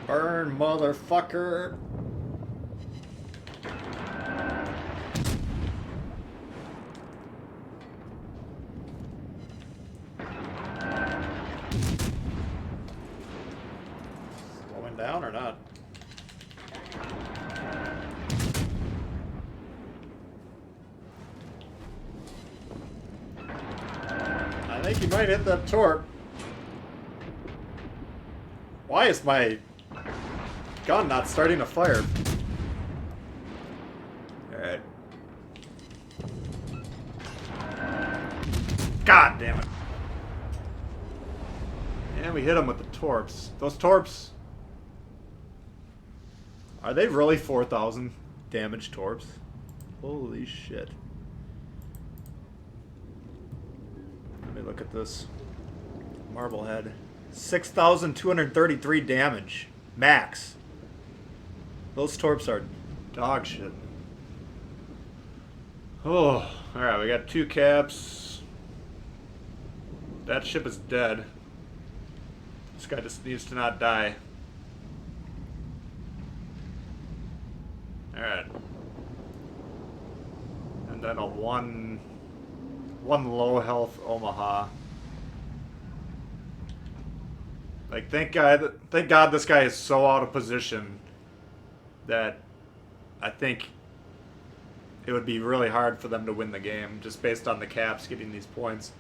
Burn, motherfucker! Slowing down or not? I think he might hit that torp. Why is my gun not starting to fire? Alright. God damn it. And we hit him with the torps. Those torps... Are they really 4,000 damage torps? Holy shit. Let me look at this. Marblehead. 6,233 damage. Max. Those torps are dog shit. Oh, alright, we got 2 caps. That ship is dead. This guy just needs to not die. Alright. And then a one low health Omaha. Like, thank God this guy is so out of position that I think it would be really hard for them to win the game just based on the caps getting these points.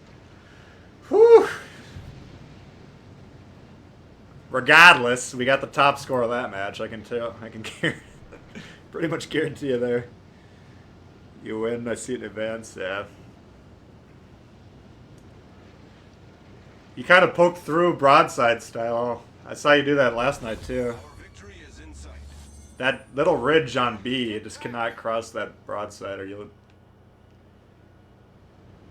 Whew! Regardless, we got the top score of that match. I can pretty much guarantee you there. You win. I see it in advance. Yeah. You kind of poked through broadside style. I saw you do that last night too. Our victory is in sight. That little ridge on B, you just cannot cross that broadside or you'll...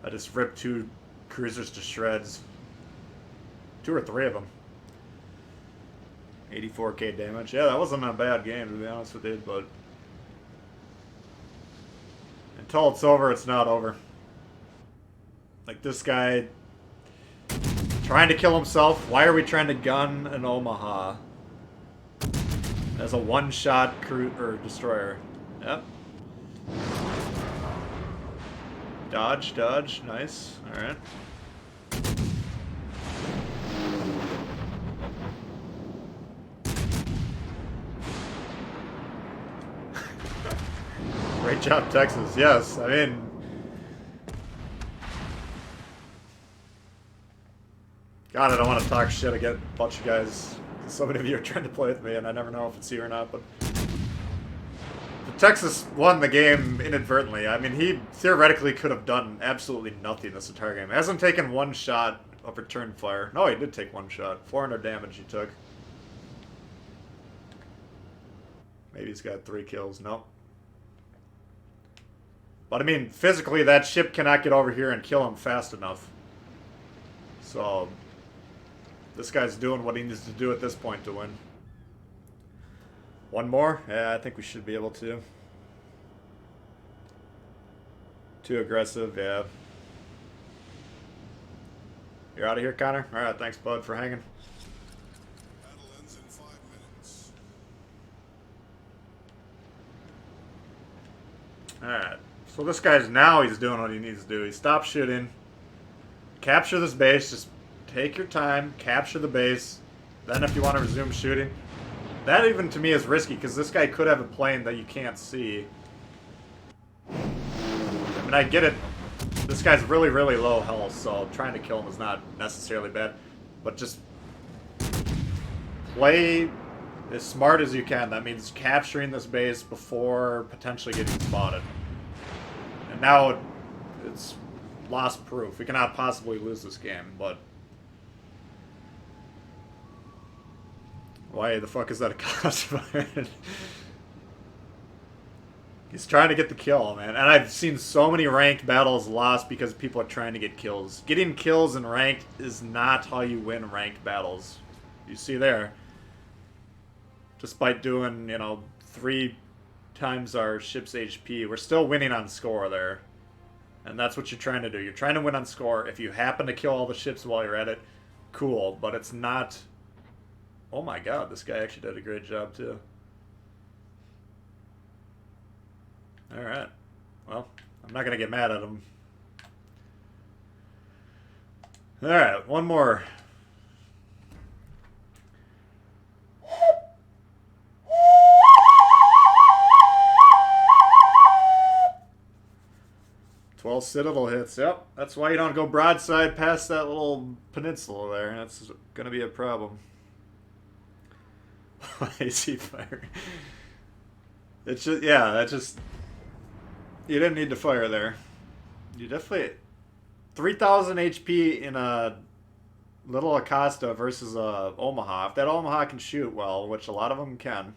I just ripped 2 cruisers to shreds. 2 or 3 of them. 84k damage. Yeah, that wasn't a bad game, to be honest with you, but until it's over, it's not over. Like this guy trying to kill himself. Why are we trying to gun an Omaha as a one-shot or destroyer? Yep. Dodge, dodge, nice. All right. Great job, Texas. Yes, I mean, God, I don't want to talk shit again. A bunch of guys. So many of you are trying to play with me, and I never know if it's you or not. But Texas won the game inadvertently. I mean, he theoretically could have done absolutely nothing this entire game. He hasn't taken 1 shot of return fire. No, he did take 1 shot. 400 damage he took. Maybe he's got 3 kills. No. But I mean, physically, that ship cannot get over here and kill him fast enough. So this guy's doing what he needs to do at this point to win. 1 more? Yeah, I think we should be able to. Too aggressive, yeah. You're out of here, Connor? Alright, thanks, bud, for hanging. Battle ends in 5 minutes. Alright. So this guy's he's doing what he needs to do. He stopped shooting. Capture this base. Just take your time. Capture the base. Then if you want to resume shooting. That even to me is risky because this guy could have a plane that you can't see. I mean, I get it. This guy's really, really low health, so trying to kill him is not necessarily bad. But just play as smart as you can. That means capturing this base before potentially getting spotted. And now it's loss proof. We cannot possibly lose this game, but why the fuck is that a classified? He's trying to get the kill, man. And I've seen so many ranked battles lost because people are trying to get kills. Getting kills in ranked is not how you win ranked battles. You see there. Despite doing, 3 times our ship's HP, we're still winning on score there. And that's what you're trying to do. You're trying to win on score. If you happen to kill all the ships while you're at it, cool. But it's not... Oh my god, this guy actually did a great job too. Alright. Well, I'm not going to get mad at him. Alright, 1 more. Citadel hits. Yep, that's why you don't go broadside past that little peninsula there. That's going to be a problem. Icy fire. It's just, yeah, that's just... You didn't need to fire there. You definitely... 3,000 HP in a little Acosta versus a Omaha. If that Omaha can shoot well, which a lot of them can,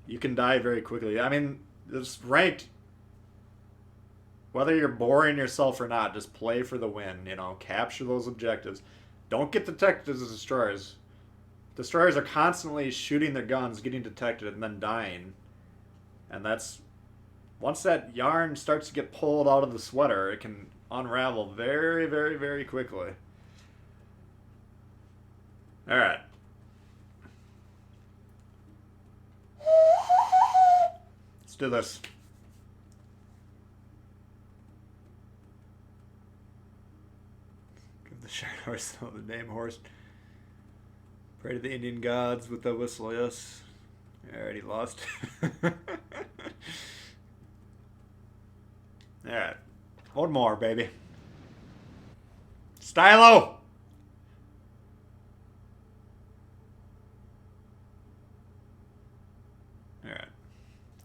you can die very quickly. I mean, it's ranked... Whether you're boring yourself or not, just play for the win, capture those objectives. Don't get detected as destroyers. Destroyers are constantly shooting their guns, getting detected, and then dying. And that's... Once that yarn starts to get pulled out of the sweater, it can unravel very, very, very quickly. Alright. Let's do this. The shared horse, the name horse. Pray to the Indian gods with the whistle, yes. I already lost. Alright. 1 more, baby. Stylo! Alright.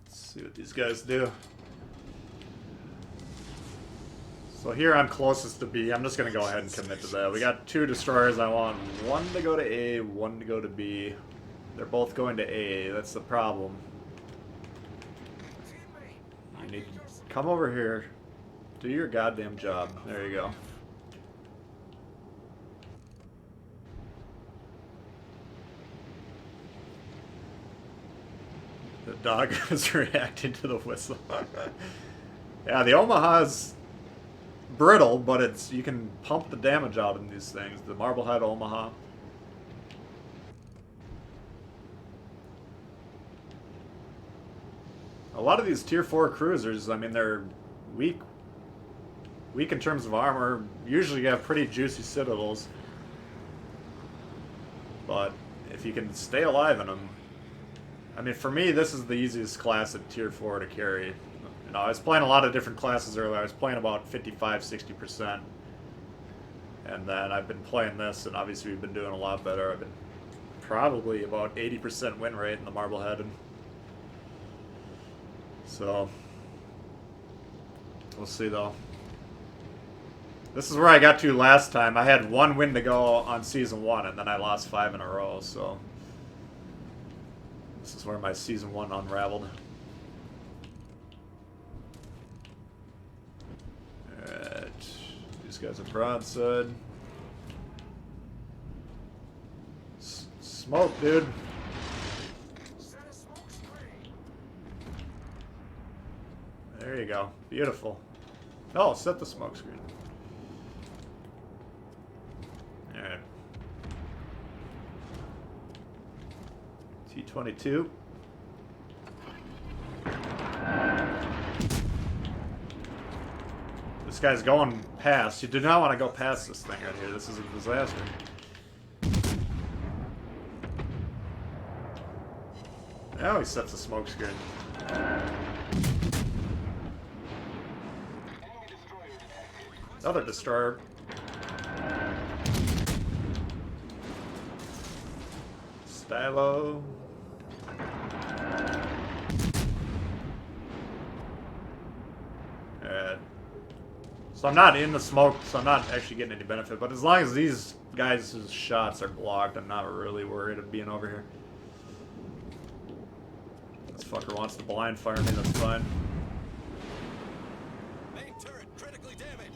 Let's see what these guys do. So here I'm closest to B. I'm just going to go ahead and commit to that. We got 2 destroyers. I want 1 to go to A, 1 to go to B. They're both going to A. That's the problem. You need to come over here. Do your goddamn job. There you go. The dog is reacting to the whistle. Yeah, the Omaha's brittle, but it's you can pump the damage out in these things. The Marblehead Omaha. A lot of these tier 4 cruisers, I mean, they're weak in terms of armor. Usually you have pretty juicy citadels. But if you can stay alive in them, I mean, for me, this is the easiest class at tier 4 to carry. You know, I was playing a lot of different classes earlier. I was playing about 55-60%. And then I've been playing this, and obviously we've been doing a lot better. I've been probably about 80% win rate in the Marblehead. And so, we'll see though. This is where I got to last time. I had 1 win to go on Season 1, and then I lost 5 in a row, so... This is where my Season 1 unraveled. Alright. These guys are broadside. Smoke, dude. There you go. Beautiful. Oh, set the smoke screen. Alright. T-22. This guy's going past. You do not want to go past this thing right here. This is a disaster. Now he sets a smoke screen. Another destroyer. Stylo. Alright. So I'm not in the smoke, so I'm not actually getting any benefit. But as long as these guys' shots are blocked, I'm not really worried of being over here. This fucker wants to blind fire me, that's fine. Main turret critically damaged.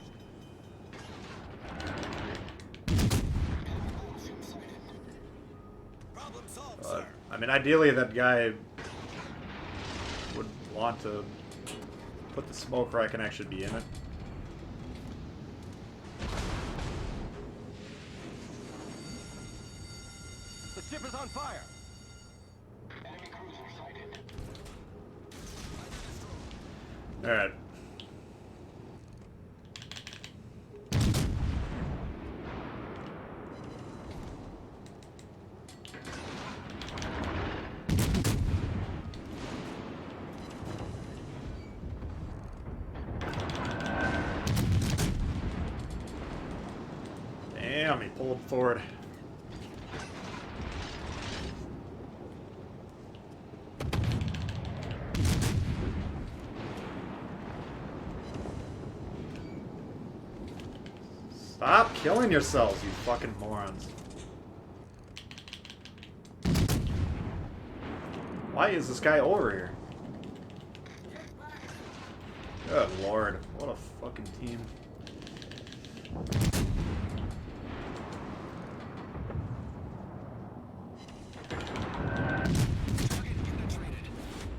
Problem solved, sir. I mean, ideally that guy would want to put the smoke where I can actually be in it. The ship is on fire. Enemy cruiser sighted. Alright. Damn, he pulled forward. Stop killing yourselves, you fucking morons. Why is this guy over here? Good lord, what a fucking team. Target penetrated.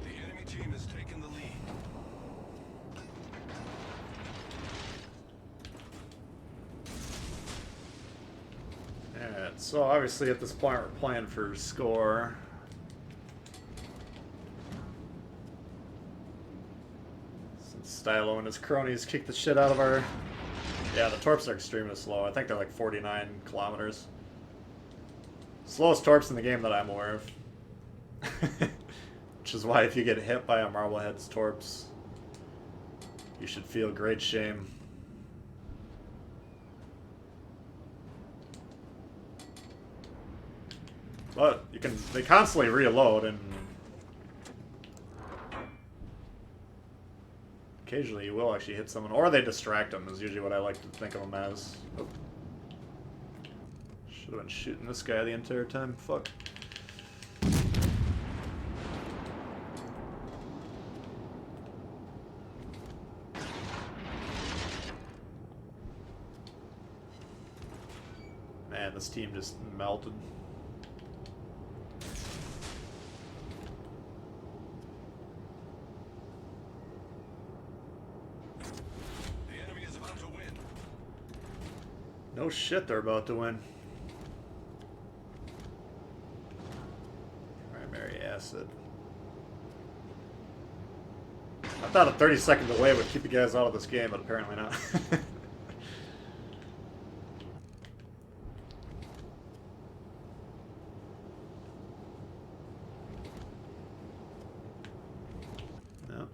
The enemy team has taken the lead. Alright, so obviously at this point we're playing for score. Since Stylo and his cronies kicked the shit out of our... Yeah, the torps are extremely slow. I think they're like 49 kilometers. Slowest torps in the game that I'm aware of. Which is why if you get hit by a Marblehead's torps, you should feel great shame. But you can, they constantly reload, and occasionally you will actually hit someone, or they distract them is usually what I like to think of them as. Oh. Should have been shooting this guy the entire time. Fuck. Man, this team just melted. The enemy is about to win. No shit, they're about to win. Primary acid. I thought a 30-second delay would keep you guys out of this game, but apparently not. No.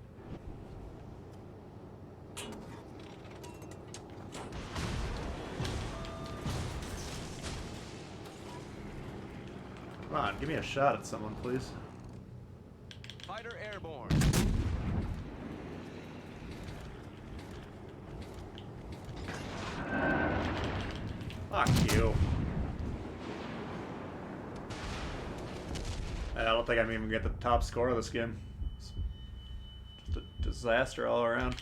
Come on, give me a shot at someone, please. Fighter airborne. Fuck you. I don't think I'm even gonna get the top score of this game. It's just a disaster all around.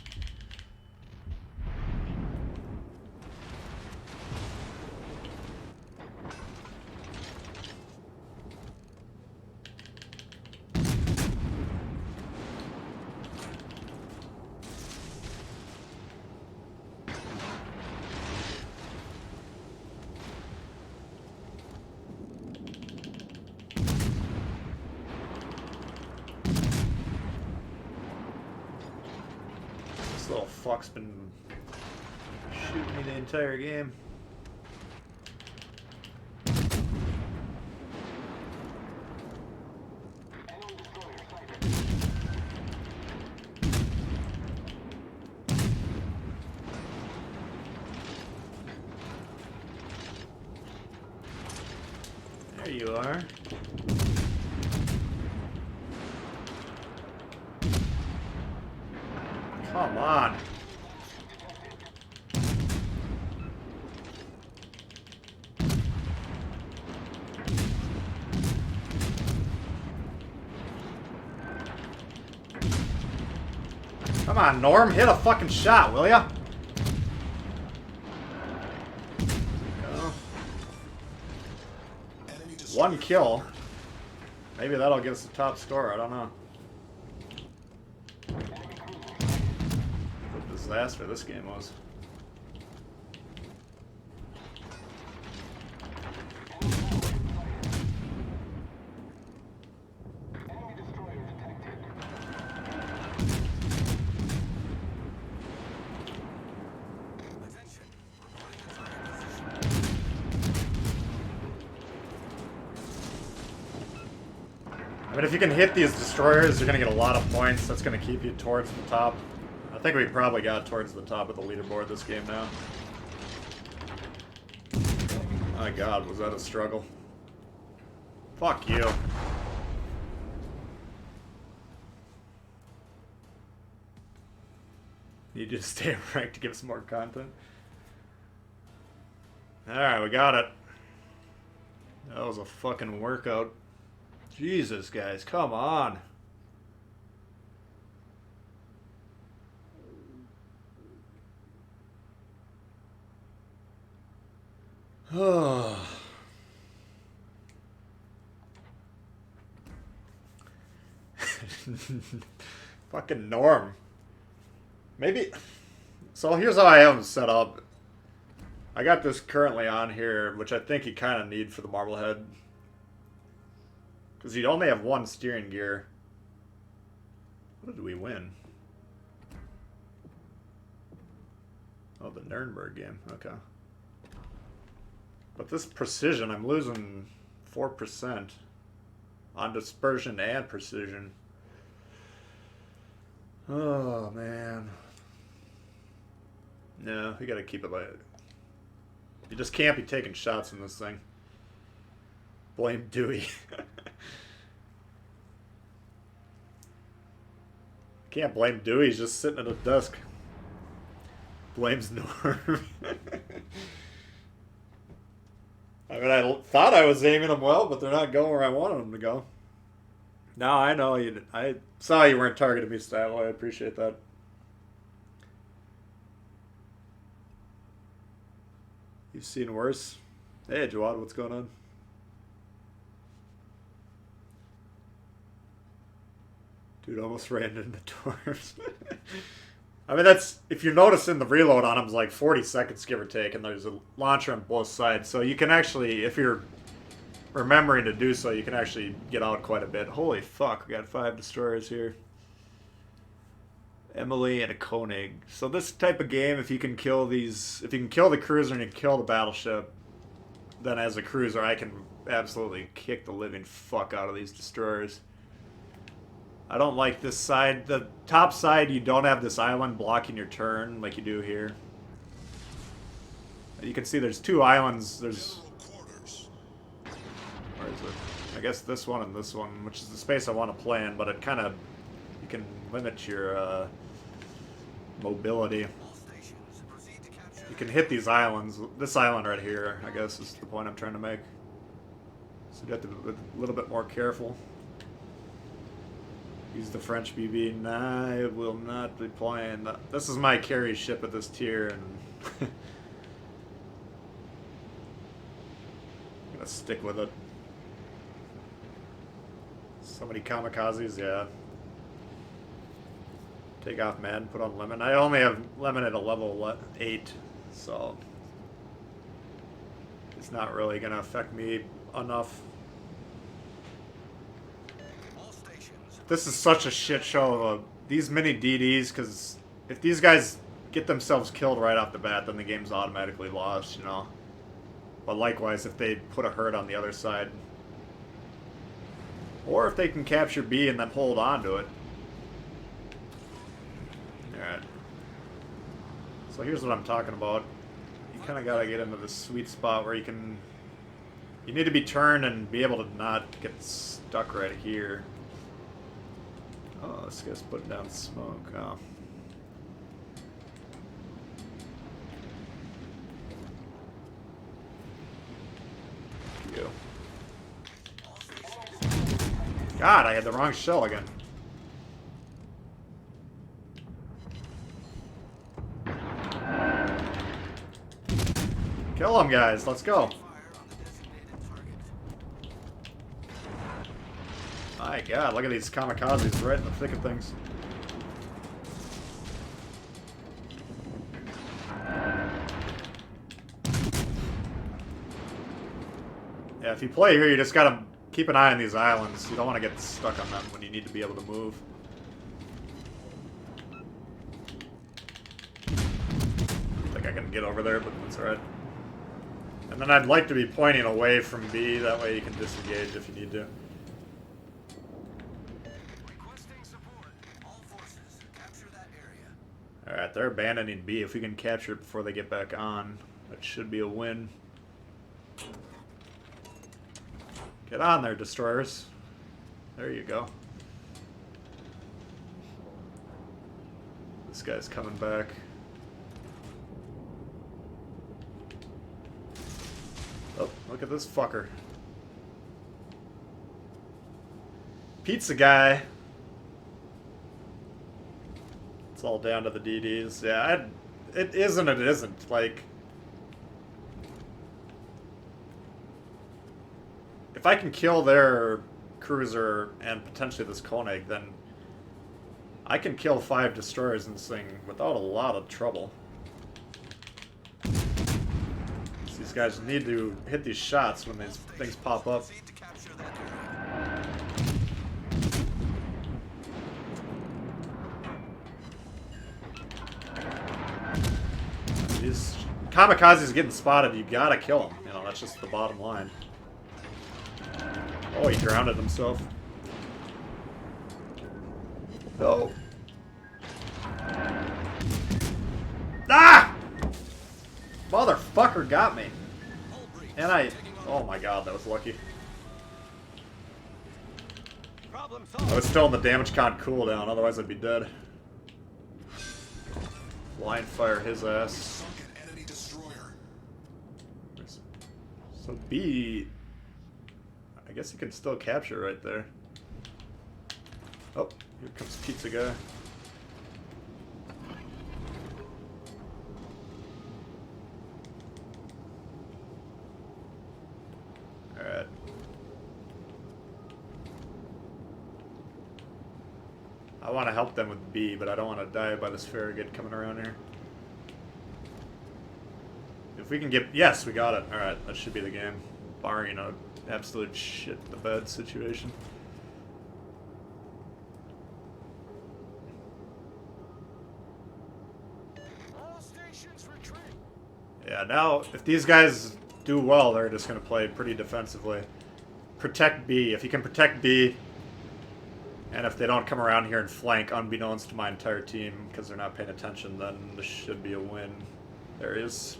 This little fuck's been shooting me the entire game. Enemy destroyer sighted. There you are. Come on. Come on, Norm, hit a fucking shot, will ya? Go. Enemy One kill. Maybe that'll get us the top score, I don't know. What a disaster this game was. Enemy destroyer detected. Attention. Reporting the target position. I mean, if you can hit these destroyers, you're gonna get a lot of points. That's gonna keep you towards the top. I think we probably got towards the top of the leaderboard this game now. My god, was that a struggle. Fuck you. You just stay ranked to give some more content. Alright, we got it. That was a fucking workout. Jesus, guys, come on. Oh. Fucking Norm. Maybe. So here's how I have him set up. I got this currently on here, which I think you kind of need for the Marblehead. Because you'd only have one steering gear. What did we win? Oh, the Nuremberg game. Okay. But this precision, I'm losing 4% on dispersion and precision. Oh, man. No, we gotta keep it like... You just can't be taking shots in this thing. Blame Dewey. Can't blame Dewey, he's just sitting at a desk. Blames Norm. I mean, I thought I was aiming them well, but they're not going where I wanted them to go. No, I know you. I saw you weren't targeting me, Statlo. I appreciate that. You've seen worse. Hey, Jawad, what's going on? Dude almost ran into doors. I mean, that's, if you notice in the reload on him, it's like 40 seconds, give or take, and there's a launcher on both sides. So you can actually, if you're remembering to do so, you can actually get out quite a bit. Holy fuck, we got 5 destroyers here. Emily and a Koenig. So this type of game, if you can kill these, if you can kill the cruiser and you can kill the battleship, then as a cruiser, I can absolutely kick the living fuck out of these destroyers. I don't like this side. The top side, you don't have this island blocking your turn like you do here. You can see there's 2 islands. There's... Where is it? I guess this one and this one, which is the space I want to play in, but it kind of... You can limit your mobility. You can hit these islands. This island right here, I guess, is the point I'm trying to make. So you have to be a little bit more careful. Use the French BB. Nah, I will not be playing. This is my carry ship at this tier, and I'm gonna stick with it. So many kamikazes, yeah. Take off man, put on lemon. I only have lemon at a level 8, so it's not really gonna affect me enough. This is such a shit show. These mini DDs, because if these guys get themselves killed right off the bat, then the game's automatically lost, you know. But likewise, if they put a hurt on the other side, or if they can capture B and then hold on to it. Alright. So here's what I'm talking about. You kind of gotta get into this sweet spot where you can... You need to be turned and be able to not get stuck right here. Oh, this guy's putting down smoke. Oh. You. God, I had the wrong shell again. Kill them, guys. Let's go. My God, look at these kamikazes right in the thick of things. Yeah, if you play here, you just gotta keep an eye on these islands. You don't want to get stuck on them when you need to be able to move. I think I can get over there, but that's alright. And then I'd like to be pointing away from B, that way you can disengage if you need to. Alright, they're abandoning B. If we can capture it before they get back on, that should be a win. Get on there, destroyers. There you go. This guy's coming back. Oh, look at this fucker. Pizza guy. It's all down to the DDs. Yeah, it isn't. It isn't. Like, if I can kill their cruiser and potentially this Koenig, then I can kill 5 destroyers in this thing without a lot of trouble. These guys need to hit these shots when these things pop up. These kamikazes getting spotted, you gotta kill them. You know, that's just the bottom line. Oh, he grounded himself. No. Ah! Motherfucker got me. And oh my God, that was lucky. I was still in the damage con cooldown, otherwise I'd be dead. Blind fire his ass. So B, I guess you can still capture right there. Oh, here comes Pizza Guy. Alright. I want to help them with B, but I don't want to die by this farragut coming around here. If we can get... Yes, we got it. Alright, that should be the game. Barring a absolute shit the bed situation. All stations retreat. Yeah, now, if these guys do well, they're just going to play pretty defensively. Protect B. If you can protect B, and if they don't come around here and flank unbeknownst to my entire team because they're not paying attention, then this should be a win. There he is.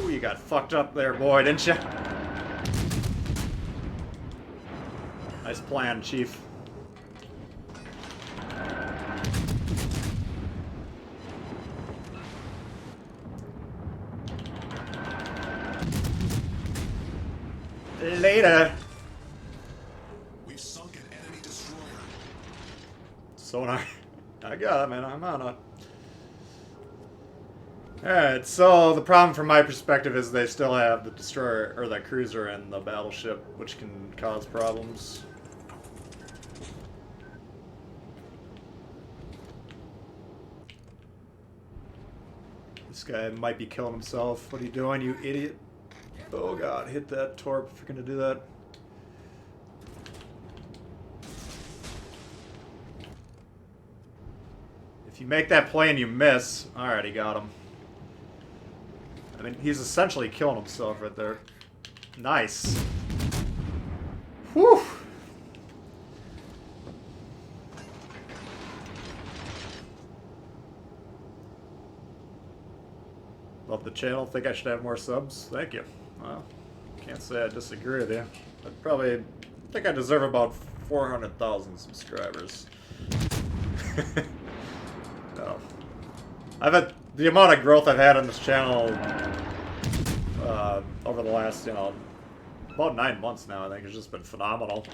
Ooh, you got fucked up there, boy, didn't you? Nice plan, Chief. Later. We've sunk an enemy destroyer. Sonar. I got it, man. I'm on it. Alright, so the problem from my perspective is they still have the destroyer, or the cruiser and the battleship, which can cause problems. This guy might be killing himself. What are you doing, you idiot? Oh god, hit that torp if you're gonna do that. If you make that play and you miss, alright, he got him. I mean, he's essentially killing himself right there. Nice. Whew! Love the channel. Think I should have more subs? Thank you. Well, can't say I disagree with you. I'd probably think I deserve about 400,000 subscribers. No. I've had the amount of growth I've had on this channel over the last, you know, about 9 months now. I think it's just been phenomenal.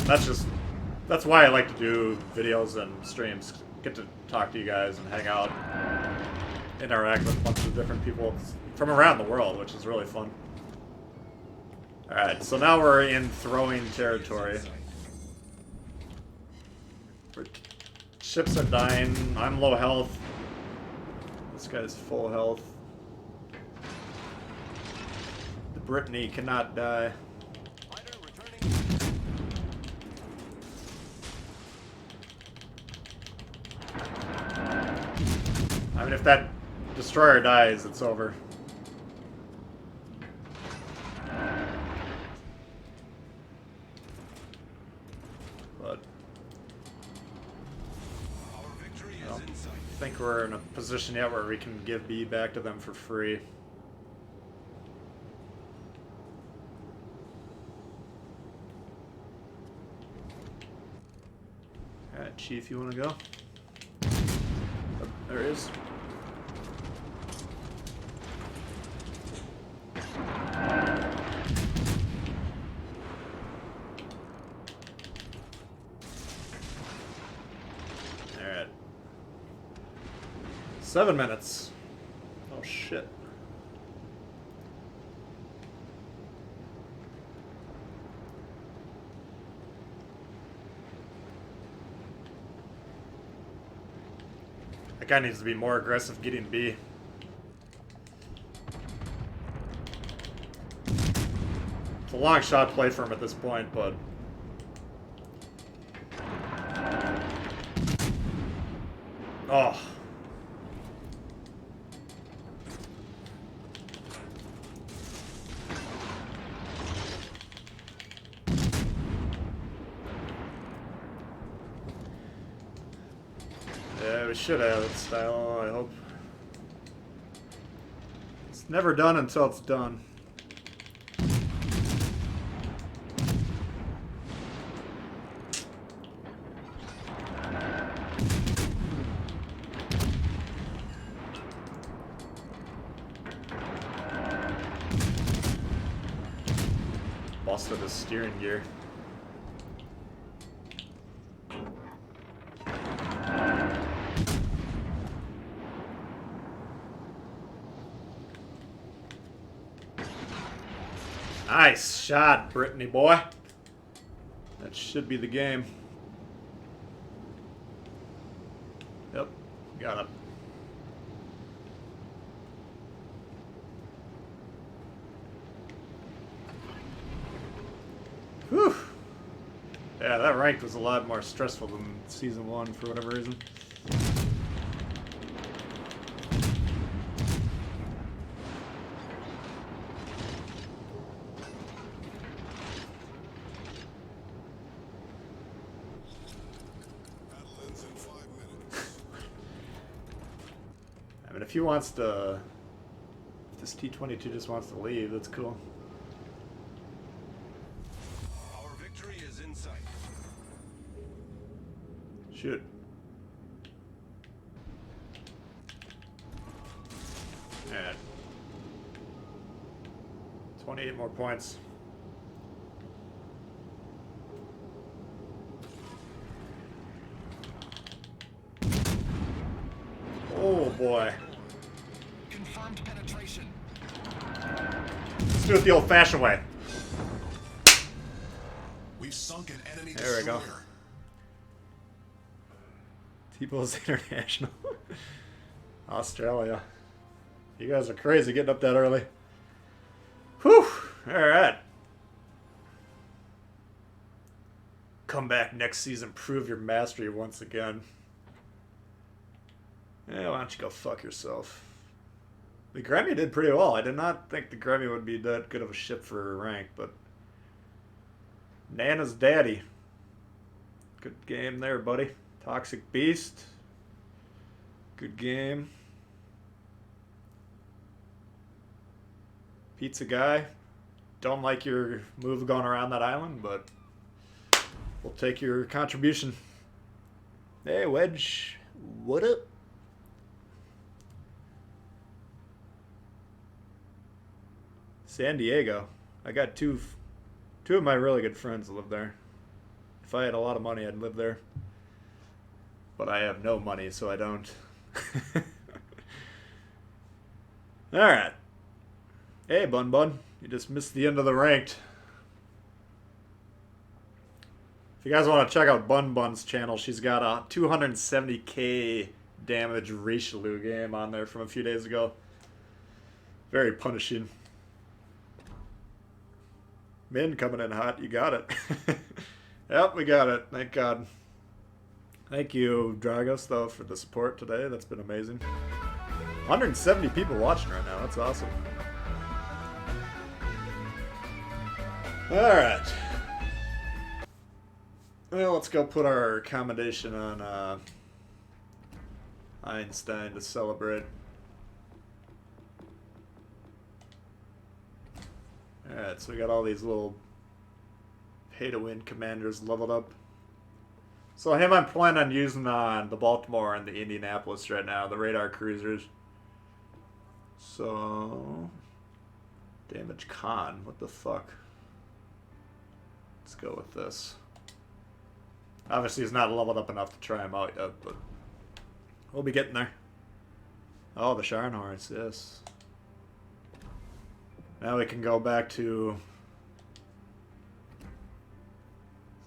That's why I like to do videos and streams. Get to talk to you guys and hang out, interact with a bunch of different people from around the world, which is really fun. Alright, so now we're in throwing territory. Ships are dying. I'm low health. This guy's full health. The Brittany cannot die. Fighter returning. I mean, if that destroyer dies, it's over. But Our victory I don't is in sight. think we're in a position yet where we can give B back to them for free. Alright, Chief, you want to go? Oh, there he is. Alright. 7 minutes. Oh shit. That guy needs to be more aggressive getting B. It's a long shot play for him at this point, but... Oh. Yeah, we should have it, style, I hope. It's never done until it's done. Busted his steering gear. Nice shot, Brittany boy. That should be the game. Yep, got it. Whew. Yeah, that ranked was a lot more stressful than Season 1 for whatever reason. Battle ends in 5 minutes. I mean, if he wants to... If this T-22 just wants to leave, that's cool. Our victory is in sight. Shoot. Alright. 28 more points. Oh boy. Confirmed penetration. Let's do it the old-fashioned way. We've sunk an enemy There we go. destroyer. T-Bulls International. Australia. You guys are crazy getting up that early. Whew! Alright. Come back next season, prove your mastery once again. Yeah, why don't you go fuck yourself? The Gremmy did pretty well. I did not think the Gremmy would be that good of a ship for rank, but... Nana's daddy. Good game there, buddy. Toxic Beast. Good game. Pizza Guy. Don't like your move going around that island, but we'll take your contribution. Hey, Wedge. What up? San Diego. I got two of my really good friends live there. If I had a lot of money, I'd live there. But I have no money, so I don't. Alright. Hey, Bun Bun. You just missed the end of the ranked. If you guys want to check out Bun Bun's channel, she's got a 270k damage Richelieu game on there from a few days ago. Very punishing. Min coming in hot. You got it. Yep, we got it. Thank God. Thank you, Dragos, though, for the support today. That's been amazing. 170 people watching right now. That's awesome. Alright. Well, let's go put our accommodation on Einstein to celebrate. Alright, so we got all these little pay-to-win commanders leveled up. So him I'm planning on using on the Baltimore and the Indianapolis right now, the radar cruisers. So... Damage Con, what the fuck? Let's go with this. Obviously he's not leveled up enough to try him out yet, but we'll be getting there. Oh, the Scharnhorst, yes. Now we can go back to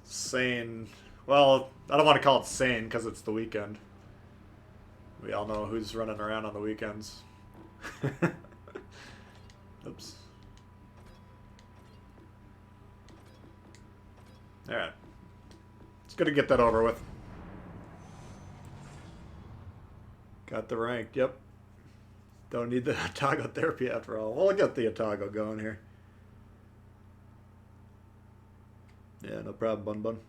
sane. Well, I don't want to call it sane because it's the weekend. We all know who's running around on the weekends. Oops. Alright. It's good to get that over with. Got the rank, yep. Don't need the Otago therapy after all. We'll get the Otago going here. Yeah, no problem, Bun Bun.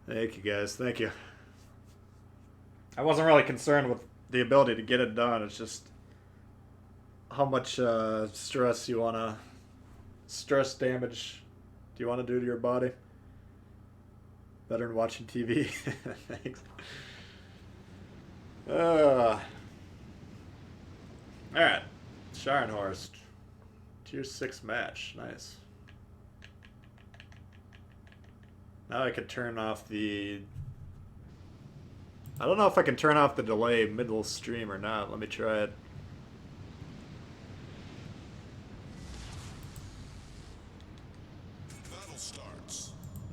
Thank you, guys. Thank you. I wasn't really concerned with the ability to get it done. It's just how much stress you want to... Stress damage do you want to do to your body? Better than watching TV. Thanks. Alright. Scharnhorst. Tier 6 match. Nice. Now I could turn off the... I don't know if I can turn off the delay middle stream or not. Let me try it.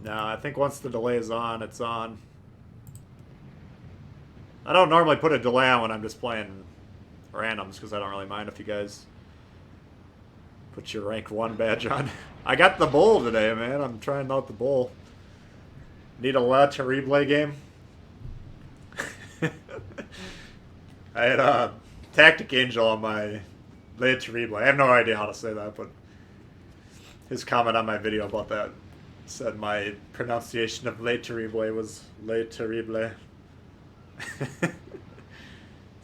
No, I think once the delay is on, it's on. I don't normally put a delay on when I'm just playing randoms because I don't really mind if you guys put your rank 1 badge on. I got the bull today, man. I'm trying out the bull. Need a La Terrible game? I had a Tactic Angel on my La Terrible. I have no idea how to say that, but his comment on my video about that said my pronunciation of Le Terrible was Le Terrible.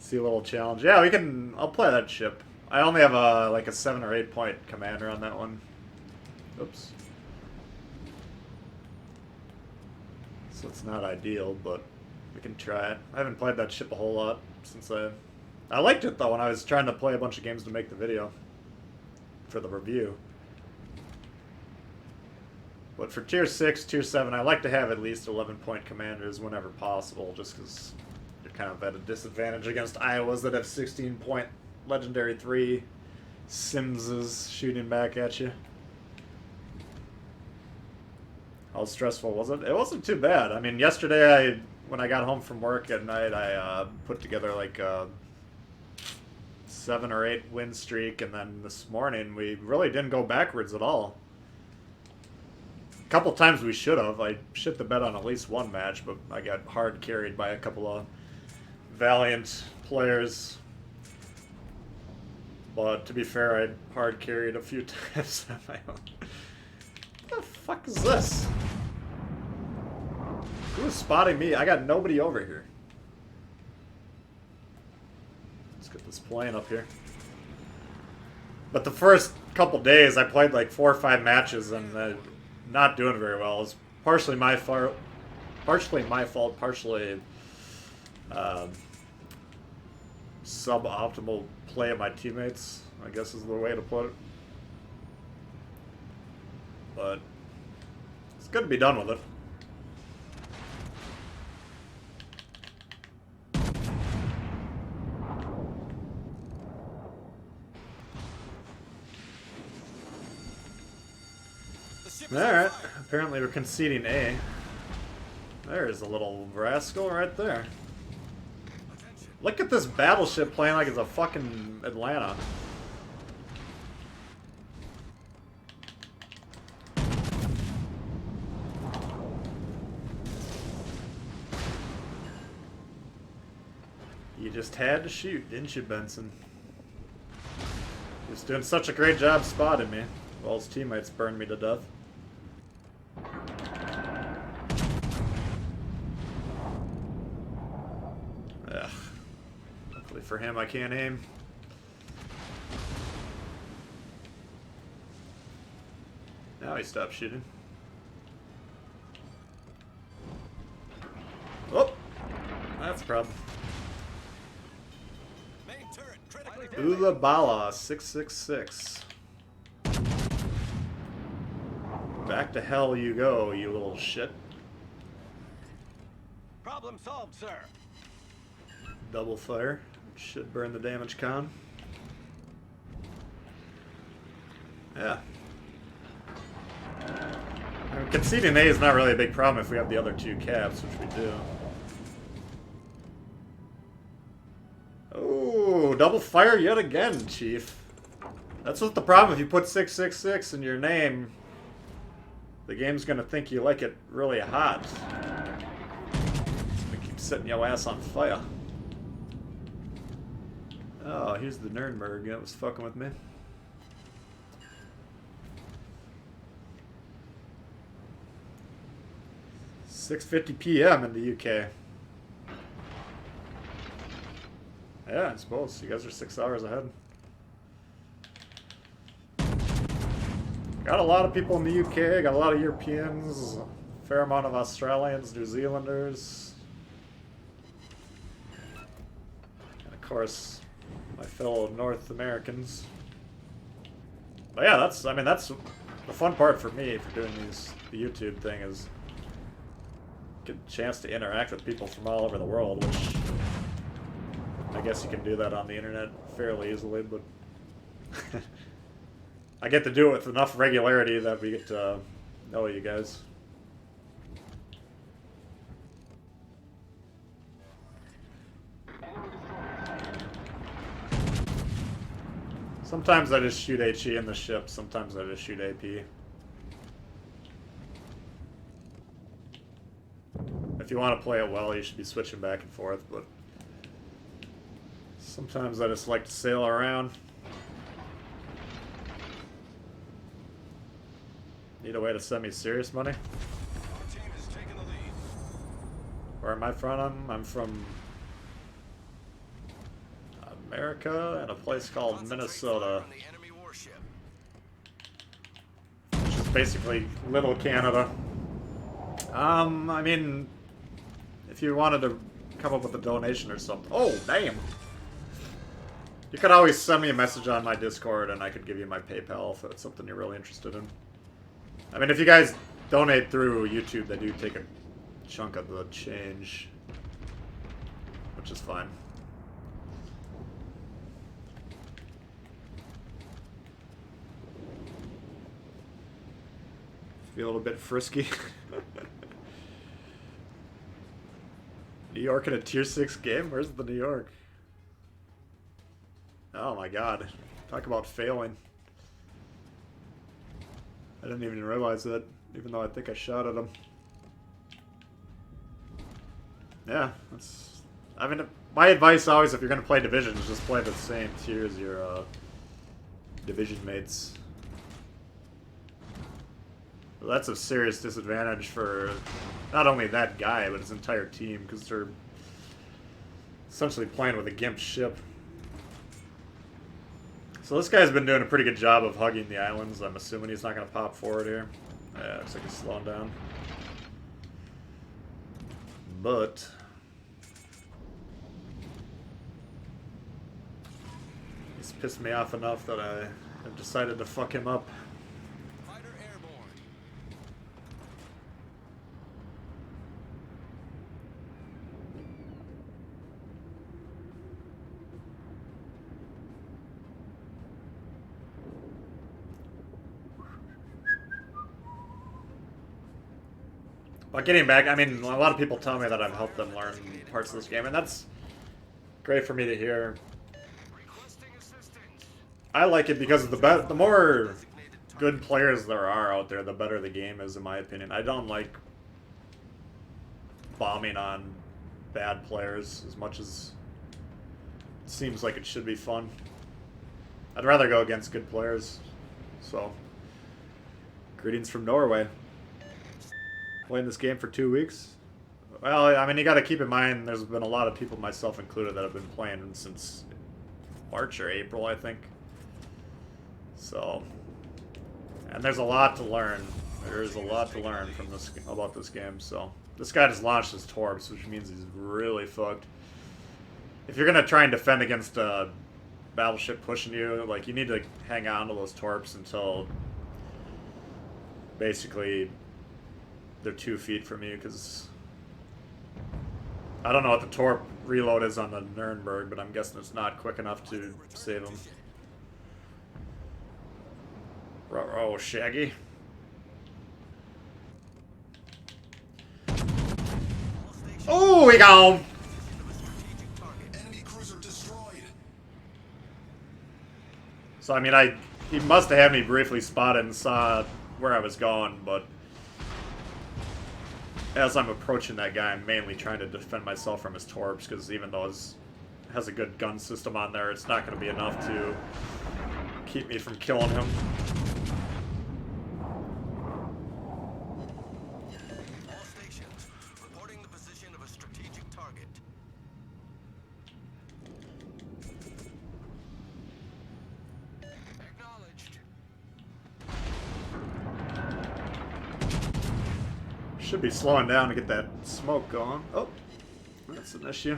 See a little challenge. Yeah, we can. I'll play that ship. I only have a like a 7 or 8 point commander on that one. Oops. So it's not ideal, but we can try it. I haven't played that ship a whole lot since I liked it though when I was trying to play a bunch of games to make the video for the review. But for Tier 6, Tier 7, I like to have at least 11 point commanders whenever possible, just because you're kind of at a disadvantage against Iowas that have 16 point Legendary 3 Simses shooting back at you. How stressful was it? It wasn't too bad. I mean, yesterday, when I got home from work at night, I put together like a 7 or 8 win streak, and then this morning we really didn't go backwards at all. A couple times we should have. I shit the bed on at least one match, but I got hard carried by a couple of valiant players. But to be fair, I hard carried a few times on my own. What the fuck is this? Who is spotting me? I got nobody over here. Let's get this plane up here. But the first couple days, I played like 4 or 5 matches and not doing very well. It's partially my fault, partially suboptimal play of my teammates, I guess is the way to put it. But it's good to be done with it. Alright, apparently we're conceding A. There's a little rascal right there. Look at this battleship playing like it's a fucking Atlanta. You just had to shoot, didn't you, Benson? He was doing such a great job spotting me, while his teammates burned me to death. Ugh. Hopefully for him I can't aim. Now he stopped shooting. Oh! That's a problem. Ulabala 666. Back to hell you go, you little shit. Problem solved, sir. Double fire. Should burn the damage con. Yeah. I mean, conceding A is not really a big problem if we have the other 2 caps, which we do. Oh, double fire yet again, Chief. That's what the problem. If you put 666 in your name, the game's gonna think you like it really hot. It's gonna keep setting your ass on fire. Oh, here's the Nuremberg. That was fucking with me. $6:50 p.m. in the UK. Yeah, I suppose. You guys are 6 hours ahead. Got a lot of people in the UK, got a lot of Europeans, a fair amount of Australians, New Zealanders. And of course, my fellow North Americans. But yeah, that's the fun part for me for doing the YouTube thing is get a chance to interact with people from all over the world, which I guess you can do that on the internet fairly easily, but I get to do it with enough regularity that we get to know you guys. Sometimes I just shoot HE in the ship, sometimes I just shoot AP. If you want to play it well, you should be switching back and forth, but sometimes I just like to sail around. Need a way to send me serious money? Our team is taking the lead. Where am I from? I'm from America and a place called Concentrate Minnesota, fire on the enemy warship. which is basically Little Canada. I mean, if you wanted to come up with a donation or something. Oh, damn! You could always send me a message on my Discord and I could give you my PayPal if it's something you're really interested in. I mean, if you guys donate through YouTube, they do take a chunk of the change, which is fine. Feel a little bit frisky. New York in a tier 6 game? Where's the New York? Oh my god. Talk about failing. I didn't even realize that, even though I think I shot at him. Yeah, that's... I mean, my advice always, if you're going to play Division, is just play the same tier as your Division mates. Well, that's a serious disadvantage for not only that guy, but his entire team, because they're essentially playing with a GIMP ship. So this guy's been doing a pretty good job of hugging the islands. I'm assuming he's not going to pop forward here. Yeah, looks like he's slowing down. But he's pissed me off enough that I have decided to fuck him up. Fighter airborne. But getting back, I mean, a lot of people tell me that I've helped them learn parts of this game, and that's great for me to hear. Requesting assistance. I like it because the more good players there are out there, the better the game is, in my opinion. I don't like bombing on bad players as much as it seems like it should be fun. I'd rather go against good players. So, greetings from Norway. Playing this game for 2 weeks. Well, I mean, you got to keep in mind there's been a lot of people, myself included, that have been playing since March or April, I think. So, and there's a lot to learn. There is a lot to learn from this about this game. So, this guy just launched his torps, which means he's really fucked. If you're gonna try and defend against a battleship pushing you, like, you need to hang on to those torps until basically they're 2 feet from you, because I don't know what the torp reload is on the Nuremberg, but I'm guessing it's not quick enough to save him. Oh, Shaggy. Oh, we go! Enemy cruiser destroyed. So, I mean, he must have had me briefly spotted and saw where I was going, but as I'm approaching that guy, I'm mainly trying to defend myself from his torps, because even though it has a good gun system on there, it's not going to be enough to keep me from killing him. All stations reporting the position of a strategic target. Acknowledged. Should be slowing down to get that smoke going. Oh, that's an issue.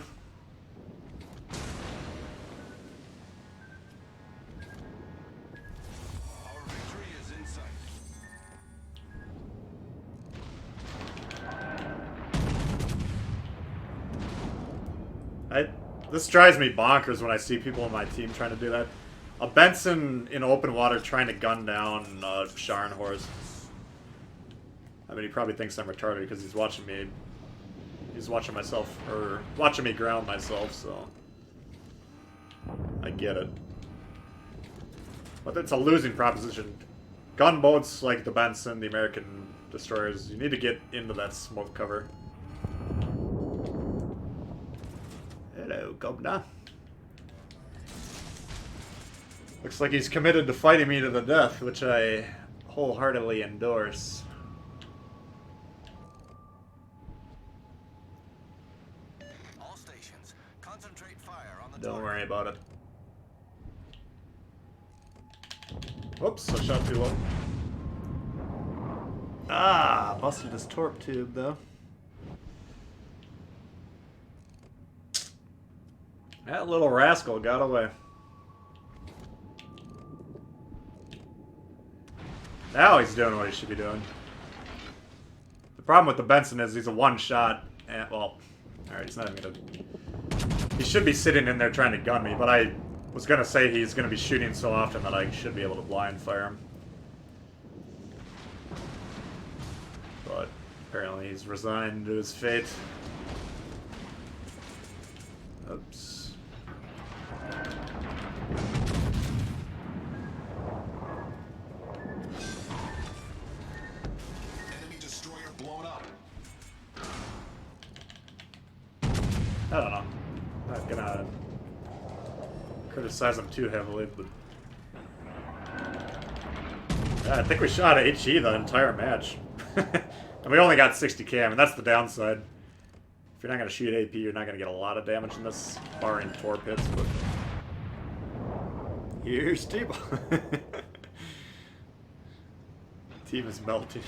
Our victory is in sight. This drives me bonkers when I see people in my team trying to do that. A Benson in open water trying to gun down Scharnhorst. I mean, he probably thinks I'm retarded because he's watching me. He's watching myself, or watching me ground myself, so I get it. But it's a losing proposition. Gunboats like the Benson, the American destroyers, you need to get into that smoke cover. Hello, Governor. Looks like he's committed to fighting me to the death, which I wholeheartedly endorse. All stations, concentrate fire on the Don't target. worry about it. Whoops, I shot too low. Ah, busted his torp tube though. That little rascal got away. Now he's doing what he should be doing. The problem with the Benson is he's a one-shot, and well, alright, he's not even gonna... He should be sitting in there trying to gun me, but I was gonna say he's gonna be shooting so often that I should be able to blind fire him. But apparently he's resigned to his fate. Oops. Enemy destroyer blown up. I don't know. I'm not gonna criticize him too heavily, but yeah, I think we shot HE the entire match. And we only got 60 cam, and that's the downside. If you're not gonna shoot AP, you're not gonna get a lot of damage in this, barring torp hits, but here's T-Ball. Team is melting.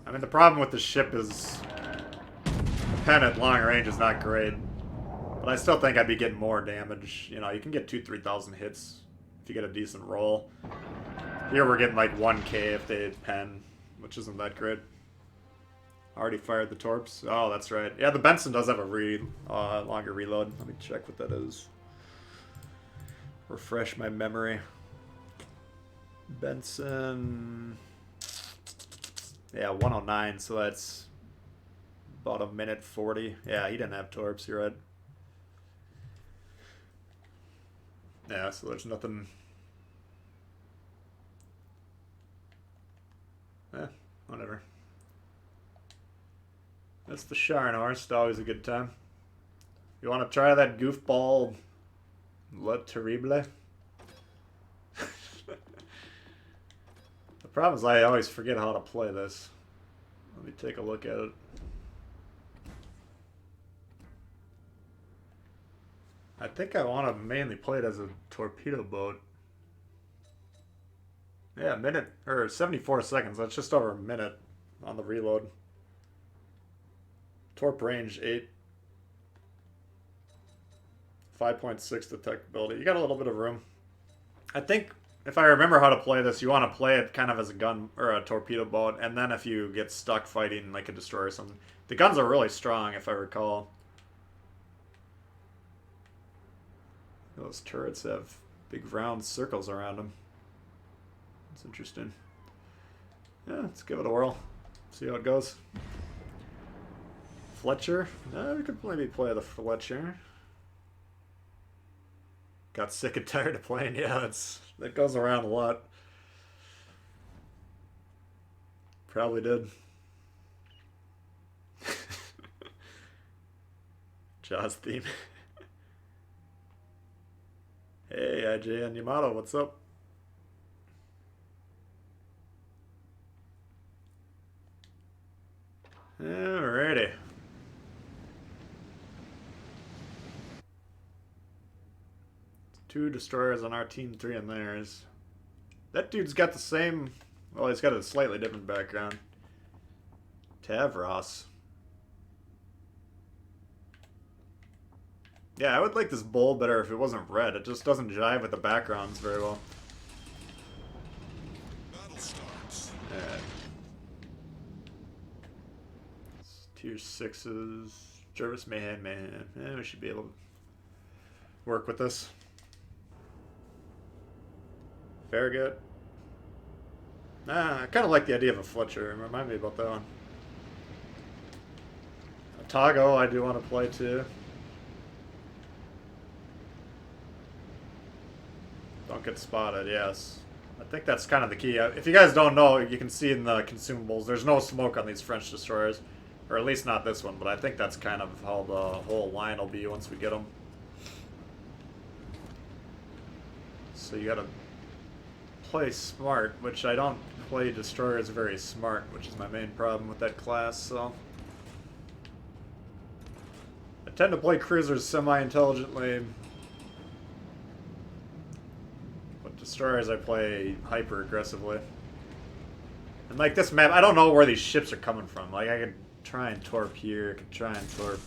I mean, the problem with the ship is the pen at long range is not great. But I still think I'd be getting more damage. You know, you can get 2,000-3,000 hits if you get a decent roll. Here we're getting like 1k if they pen, which isn't that great. Already fired the torps. Oh, that's right. Yeah, the Benson does have a longer reload. Let me check what that is. Refresh my memory. Benson... Yeah, 109, so that's about a minute 40. Yeah, he didn't have torps, you're right. Yeah, so there's nothing... Whatever. That's the Scharnhorst, always a good time. You want to try that goofball Le Terrible? The problem is I always forget how to play this. Let me take a look at it. I think I want to mainly play it as a torpedo boat. Yeah, a minute, or 74 seconds. That's just over a minute on the reload. Torp range 8. 5.6 detectability. You got a little bit of room. I think if I remember how to play this, you want to play it kind of as a gun or a torpedo boat, and then if you get stuck fighting like a destroyer or something. The guns are really strong, if I recall. Those turrets have big round circles around them. That's interesting. Yeah, let's give it a whirl. See how it goes. Fletcher? No, we could maybe play the Fletcher. Got sick and tired of playing. Yeah, that goes around a lot. Probably did. Jaws theme. Hey, IJ and Yamato, what's up? Alrighty. Two destroyers on our team, 3 on theirs. That dude's got the same... Well, he's got a slightly different background. Tavros. Yeah, I would like this bowl better if it wasn't red. It just doesn't jive with the backgrounds very well. Battle starts. Yeah. Tier 6s. Jervis Mayhem. Yeah, we should be able to work with this. Farragut. Nah, I kind of like the idea of a Fletcher. Remind me about that one. Tago I do want to play too. Don't get spotted, yes. I think that's kind of the key. If you guys don't know, you can see in the consumables, there's no smoke on these French destroyers. Or at least not this one, but I think that's kind of how the whole line will be once we get them. So you gotta play smart, which I don't play destroyers very smart, which is my main problem with that class, so... I tend to play cruisers semi-intelligently. But destroyers I play hyper-aggressively. And like this map, I don't know where these ships are coming from. Like I could try and torp here, I could try and torp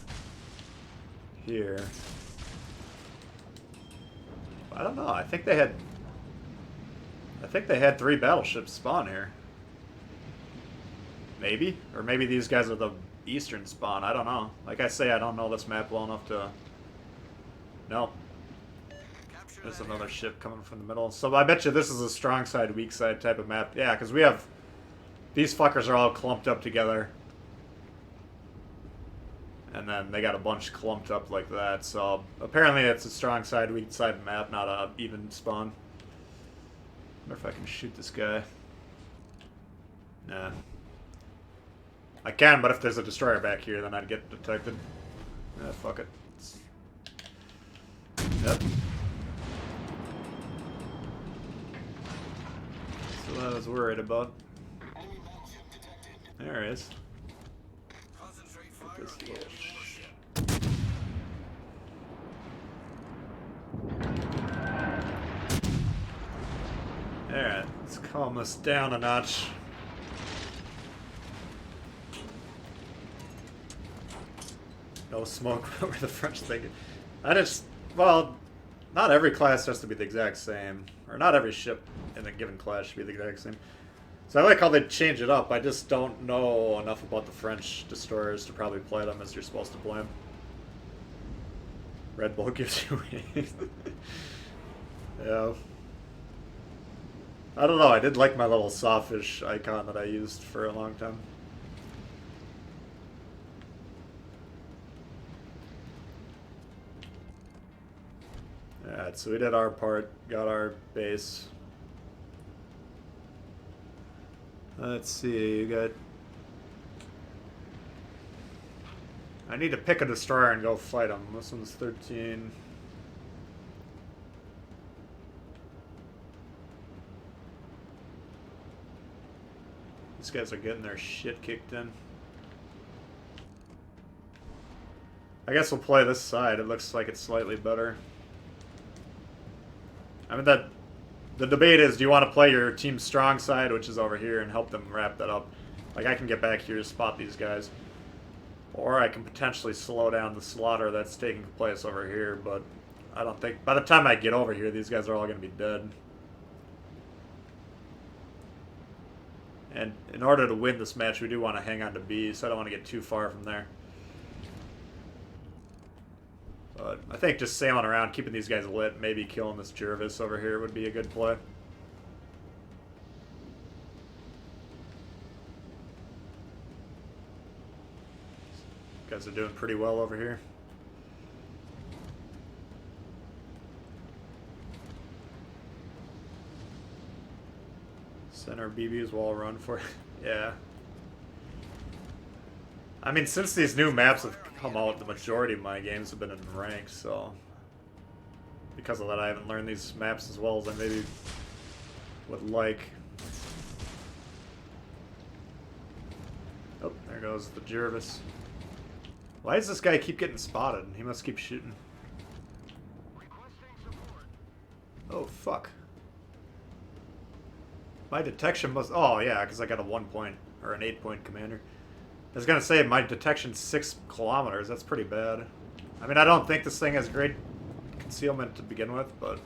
here. I don't know, I think they had 3 battleships spawn here. Maybe? Or maybe these guys are the eastern spawn, I don't know. Like I say, I don't know this map well enough to... No. There's another ship coming from the middle. So I bet you this is a strong side, weak side type of map. Yeah, because we have... These fuckers are all clumped up together. And then they got a bunch clumped up like that. So apparently it's a strong side, weak side map, not a even spawn. I wonder if I can shoot this guy. Nah. I can, but if there's a destroyer back here, then I'd get detected. Ah, fuck it. Yep. That's what I was worried about. There he is. This little Alright, let's calm this down a notch. No smoke over the French thing. Well, not every class has to be the exact same. Or not every ship in a given class should be the exact same. So I like how they change it up. I just don't know enough about the French destroyers to probably play them as you're supposed to play them. Red Bull gives you wings. Yeah. I don't know, I did like my little sawfish icon that I used for a long time. Alright, so we did our part, got our base. Let's see, you got... I need to pick a destroyer and go fight them. This one's 13. These guys are getting their shit kicked in. I guess we'll play this side. It looks like it's slightly better. I mean, the debate is, do you want to play your team's strong side, which is over here, and help them wrap that up? Like, I can get back here to spot these guys. Or I can potentially slow down the slaughter that's taking place over here, but I don't think... By the time I get over here, these guys are all going to be dead. And in order to win this match, we do want to hang on to B, so I don't want to get too far from there. But I think just sailing around, keeping these guys lit, maybe killing this Jervis over here would be a good play. Guys are doing pretty well over here. Center BB's wall run for it. Yeah. I mean, since these new maps have come out, the majority of my games have been in ranked, so... Because of that, I haven't learned these maps as well as I maybe would like. Oh, there goes the Jervis. Why does this guy keep getting spotted? He must keep shooting. Oh, fuck. My detection must... Oh, yeah, because I got a 1 point, or an 8-point commander. I was going to say, my detection's 6 kilometers. That's pretty bad. I mean, I don't think this thing has great concealment to begin with, but...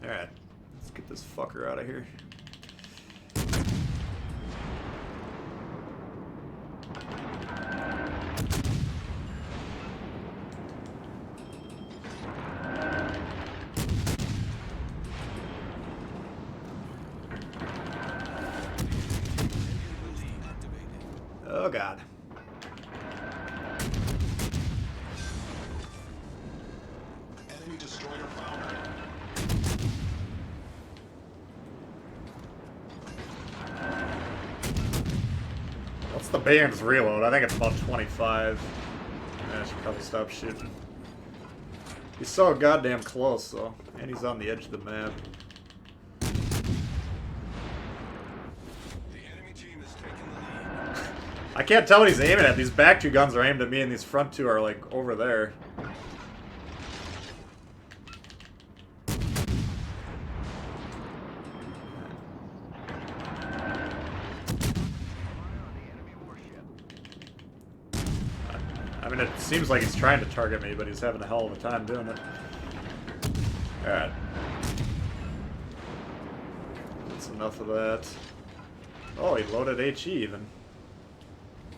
Alright, let's get this fucker out of here. God. Enemy destroyer found. What's the band's reload? I think it's about 25. Yeah, I should probably stop shooting. He's so goddamn close, though. And he's on the edge of the map. The enemy team is taking the lead. I can't tell what he's aiming at. These back two guns are aimed at me, and these front two are, like, over there. I mean, it seems like he's trying to target me, but he's having a hell of a time doing it. Alright. That's enough of that. Oh, he loaded HE even.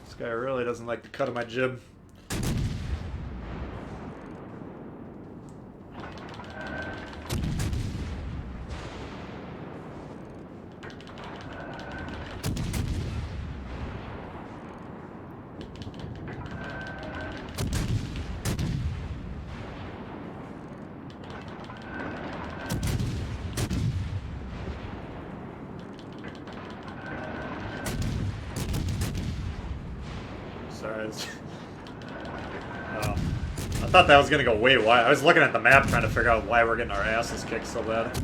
This guy really doesn't like the cut of my jib. Sorry. Oh. I thought that was gonna go way wide. I was looking at the map trying to figure out why we're getting our asses kicked so bad.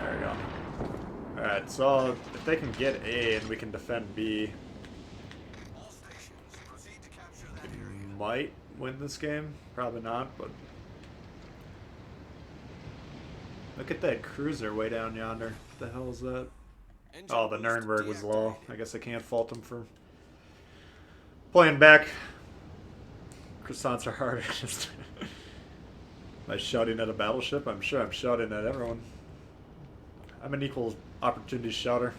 There we go. Alright, so if they can get A and we can defend B, All stations, proceed to capture that we area. might win this game. Probably not, but look at that cruiser way down yonder. What the hell is that? Engine Oh, the boost Nuremberg was low. deactivated. I guess I can't fault him for playing back. Croissants are hard. Am I shouting at a battleship? I'm sure I'm shouting at everyone. I'm an equal opportunity shouter.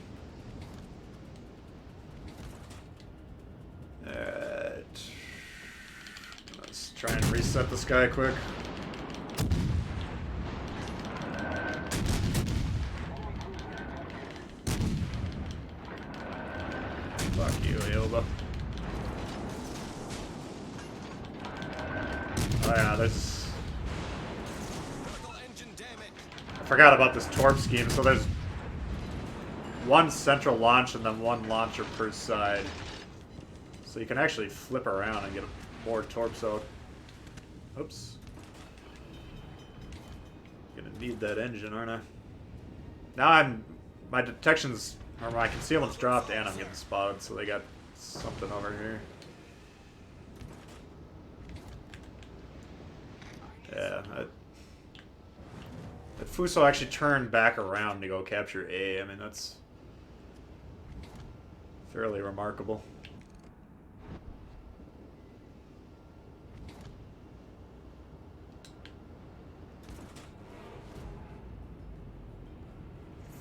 Let's try and reset this guy quick. Fuck you, Ilba. Oh yeah, there's... Critical engine damage. I forgot about this torp scheme. So there's one central launch and then one launcher per side. So you can actually flip around and get more torps out. Oops. Gonna need that engine, aren't I? Now my detection's, or my concealment's dropped and I'm getting spotted, so they got something over here. Yeah, that Fuso actually turned back around to go capture A. I mean, that's fairly remarkable.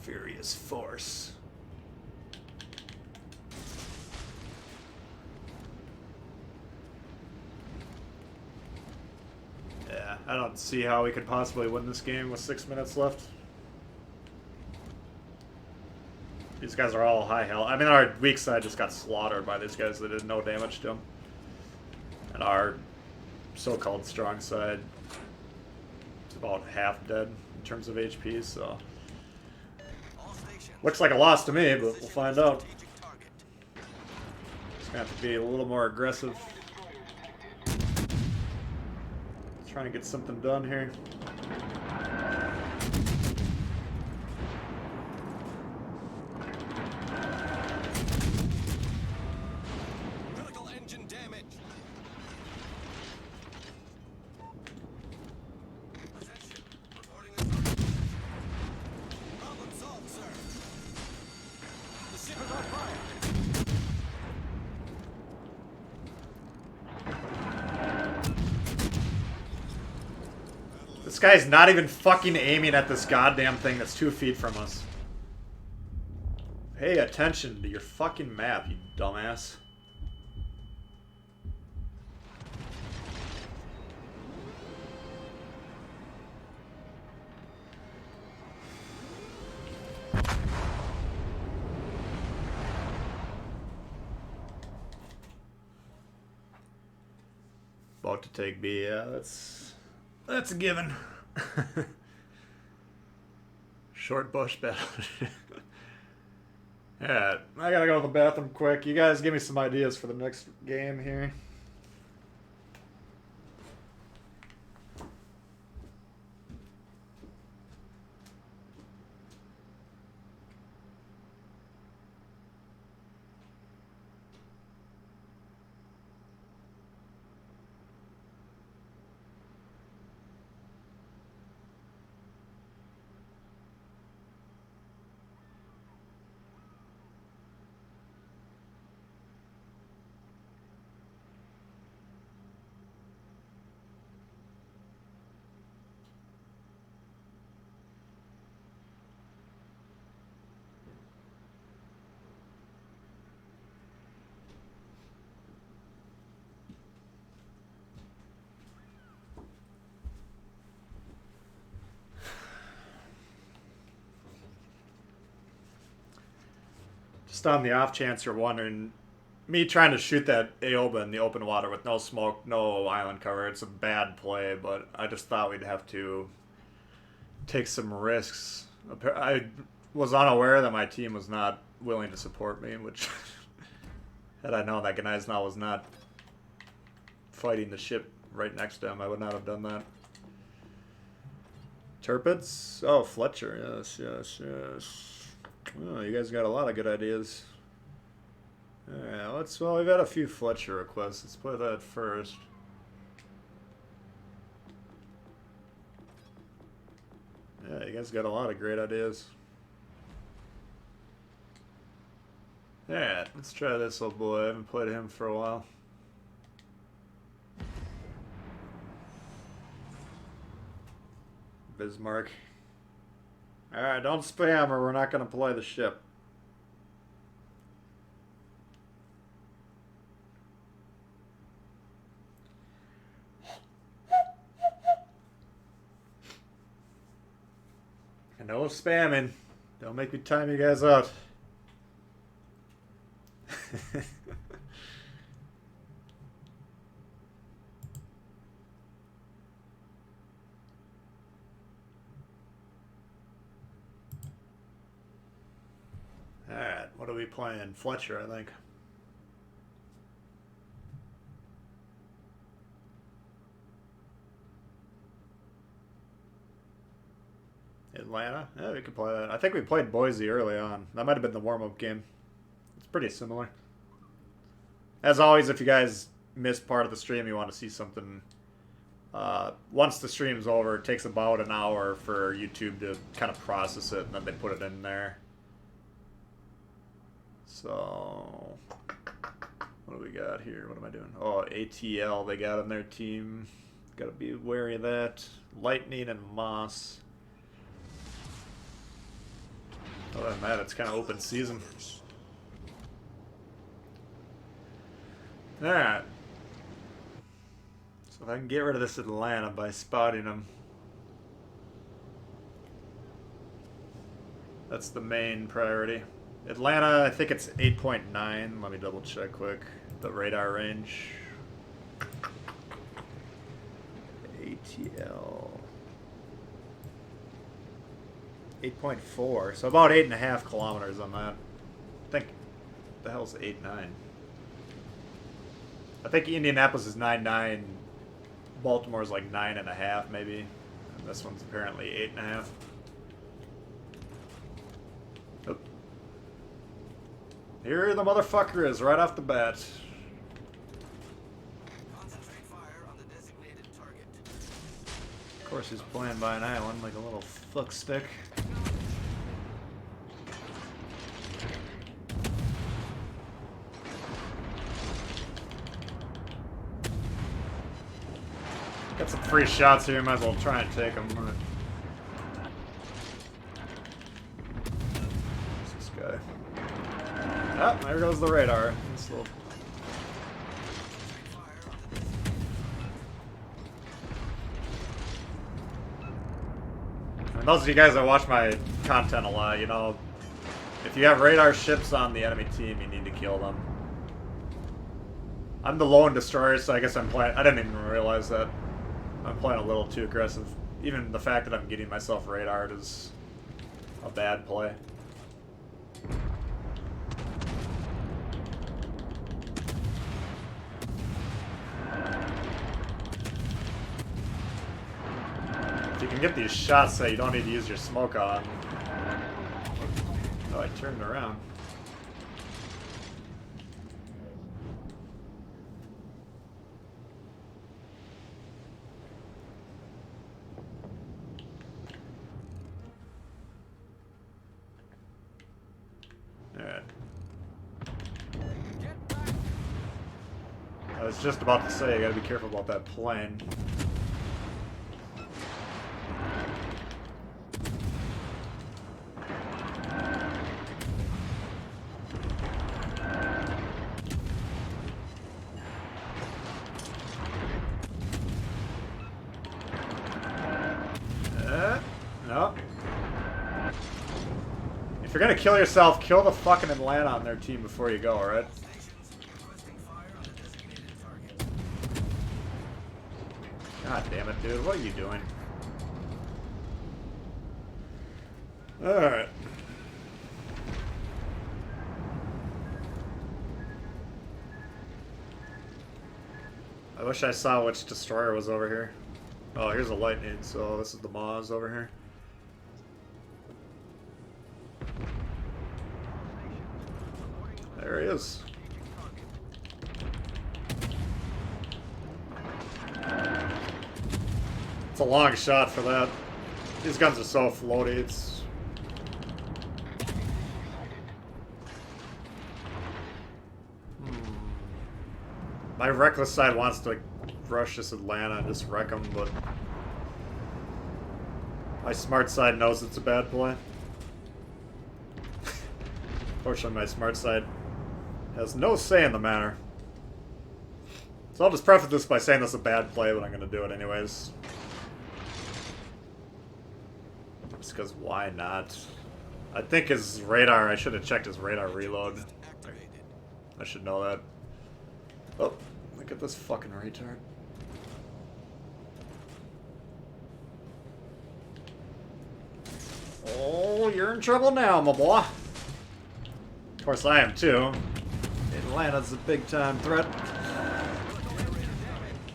Furious Force. Yeah, I don't see how we could possibly win this game with 6 minutes left. These guys are all high health. I mean, our weak side just got slaughtered by these guys that did no damage to them. And our so-called strong side is about half dead in terms of HP, so... All stations. Looks like a loss to me, but we'll Position find the out. strategic target. Just gonna have to be a little more aggressive. Trying to get something done here. Critical engine damage. Attention. Reporting the target position. Problem solved, sir. The ship is on fire. This guy's not even fucking aiming at this goddamn thing that's 2 feet from us. Pay attention to your fucking map, you dumbass. what to take B. Yeah, that's a given. Short bush battle. Yeah, I gotta go to the bathroom quick. You guys give me some ideas for the next game here. Just on the off chance you're wondering, me trying to shoot that Aoba in the open water with no smoke, no island cover, it's a bad play, but I just thought we'd have to take some risks. I was unaware that my team was not willing to support me, which, had I known that Gnaizna was not fighting the ship right next to him, I would not have done that. Turpids? Oh, Fletcher, yes, yes, yes. Oh, you guys got a lot of good ideas. Alright, well, we've had a few Fletcher requests. Let's play that first. Yeah, you guys got a lot of great ideas. Alright, let's try this old boy. I haven't played him for a while. Bismarck. Alright, don't spam or we're not going to play the ship. And no spamming. Don't make me time you guys out. Alright, what are we playing? Fletcher, I think. Atlanta? Yeah, we could play that. I think we played Boise early on. That might have been the warm-up game. It's pretty similar. As always, if you guys missed part of the stream, you want to see something... once the stream's over, it takes about an hour for YouTube to kind of process it, and then they put it in there. So, what do we got here? What am I doing? Oh, ATL they got on their team. Got to be wary of that. Lightning and Moss. Other than that, it's kind of open season. Alright. So if I can get rid of this Atlanta by spotting them. That's the main priority. Atlanta, I think it's 8.9. Let me double check quick. The radar range. ATL. 8.4. So about 8.5 kilometers on that. I think, the hell's 8.9? I think Indianapolis is 9.9. Baltimore's like 9.5 maybe. And this one's apparently 8.5. Here the motherfucker is, right off the bat. Concentrate fire on the designated target. Of course he's playing by an island like a little fuckstick. Got some free shots here, might as well try and take them. Who's this guy? Ah, there goes the radar. This little... And those of you guys that watch my content a lot, you know, if you have radar ships on the enemy team, you need to kill them. I'm the lone destroyer, so I guess I'm playing. I didn't even realize that. I'm playing a little too aggressive. Even the fact that I'm getting myself radared is a bad play. If you can get these shots that you don't need to use your smoke on. Oh, I turned around. Alright. I was just about to say, you gotta be careful about that plane. No. If you're gonna kill yourself, kill the fucking Atlanta on their team before you go, alright? God damn it, dude. What are you doing? Alright. I wish I saw which destroyer was over here. Oh, here's a lightning, so this is the Maz over here. There he is. It's a long shot for that. These guns are so floaty, it's... My reckless side wants to rush this Atlanta and just wreck them, but... my smart side knows it's a bad play. Fortunately, my smart side has no say in the matter. So I'll just preface this by saying this is a bad play, but I'm going to do it anyways. Just because why not? I think his radar, I should have checked his radar reload. I should know that. Oh, look at this fucking retard. Oh, you're in trouble now, my boy. Of course I am too. Atlanta's a big time threat.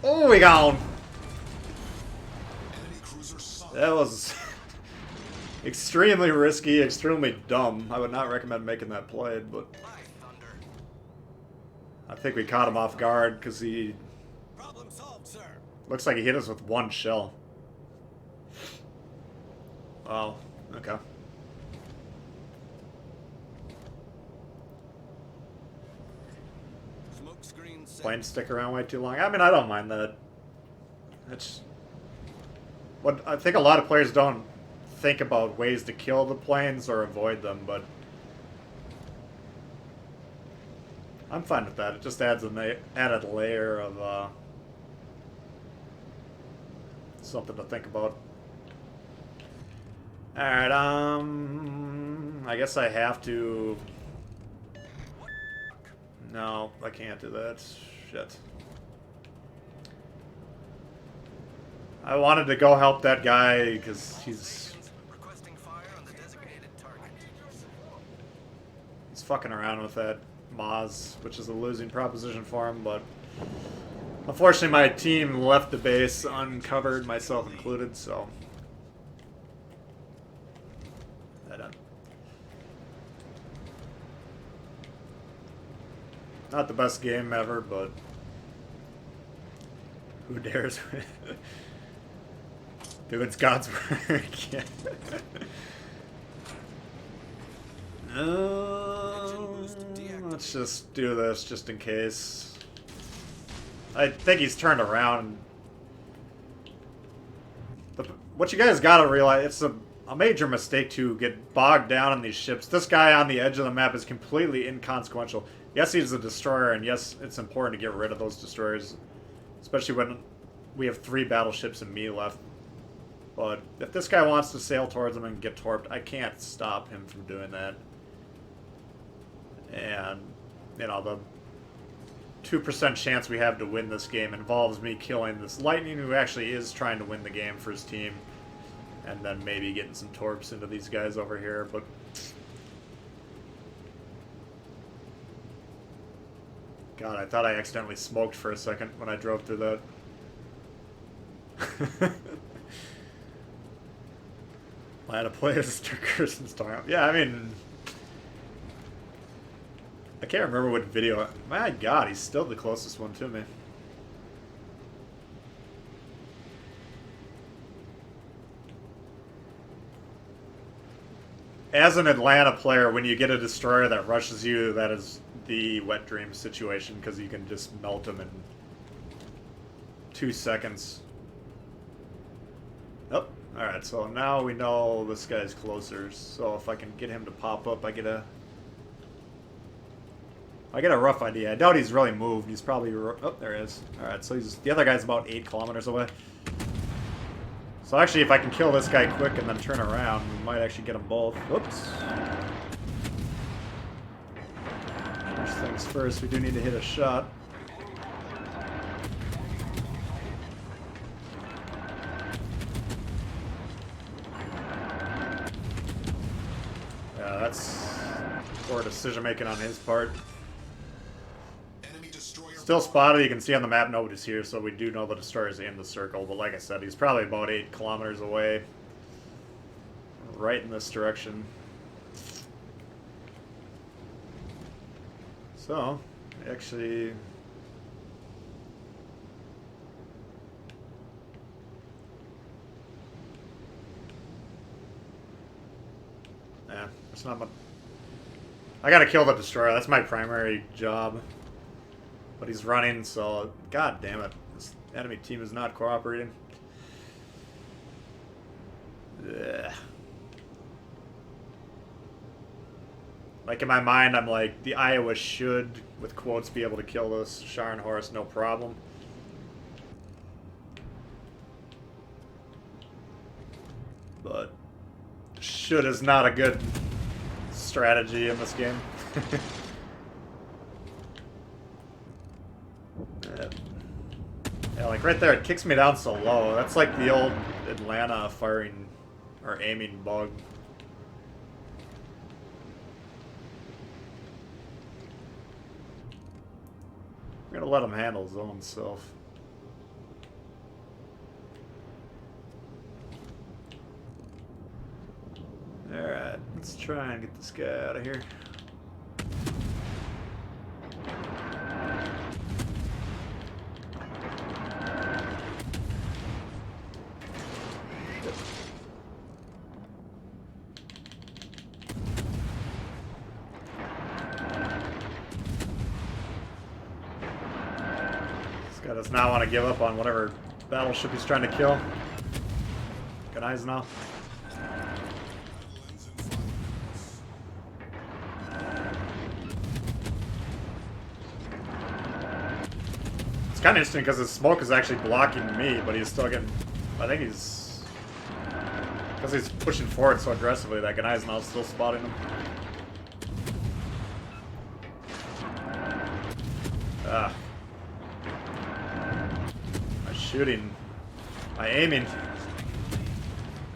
Oh, we gone. That was extremely risky, extremely dumb. I would not recommend making that play, but I think we caught him off guard because he looks like he hit us with one shell. Wow, okay. Planes stick around way too long. I mean, I don't mind that. It's what I think a lot of players don't think about ways to kill the planes or avoid them, but I'm fine with that. It just adds an added layer of something to think about. Alright, I guess I have to... No, I can't do that. Shit. I wanted to go help that guy because he's fucking around with that Maz, which is a losing proposition for him, but unfortunately my team left the base uncovered, myself included, so I don't. Not the best game ever, but who dares? Doing God's work. Yeah. Let's just do this just in case. I think he's turned around. What you guys gotta realize, it's a major mistake to get bogged down in these ships. This guy on the edge of the map is completely inconsequential. Yes, he's a destroyer, and yes, it's important to get rid of those destroyers. Especially when we have 3 battleships and me left. But if this guy wants to sail towards them and get torped, I can't stop him from doing that. And, you know, 2% chance we have to win this game involves me killing this Lightning, who actually is trying to win the game for his team, and then maybe getting some torps into these guys over here, but... God, I thought I accidentally smoked for a second when I drove through that. I had to play as Kirsten's talking. Yeah, I mean... I can't remember what video... My God, he's still the closest one to me. As an Atlanta player, when you get a destroyer that rushes you, that is the wet dream situation, because you can just melt them in 2 seconds. Oh, alright, so now we know this guy's closer, so if I can get him to pop up, I get a rough idea. I doubt he's really moved. He's probably... Oh, there he is. Alright, so the other guy's about 8 kilometers away. So actually, if I can kill this guy quick and then turn around, we might actually get them both. Whoops. First things first, we do need to hit a shot. Yeah, that's poor decision making on his part. Still spotted. You can see on the map nobody's here, so we do know the destroyer's in the circle. But like I said, he's probably about 8 kilometers away. Right in this direction. So, actually... Yeah, it's not much... I gotta kill the destroyer. That's my primary job. But he's running, so... God damn it. This enemy team is not cooperating. Ugh. Like, in my mind, I'm like, the Iowa should, with quotes, be able to kill this Scharnhorst, no problem. But should is not a good strategy in this game. Yeah, like right there, it kicks me down so low. That's like the old Atlanta firing or aiming bug. I'm gonna let him handle his own self. Alright, let's try and get this guy out of here. Guy does not want to give up on whatever battleship he's trying to kill. Good eyes now. It's kind of interesting because his smoke is actually blocking me, but he's still getting... I think he's... Because he's pushing forward so aggressively, that guy's now still spotting him. Ah. Shooting. My aiming.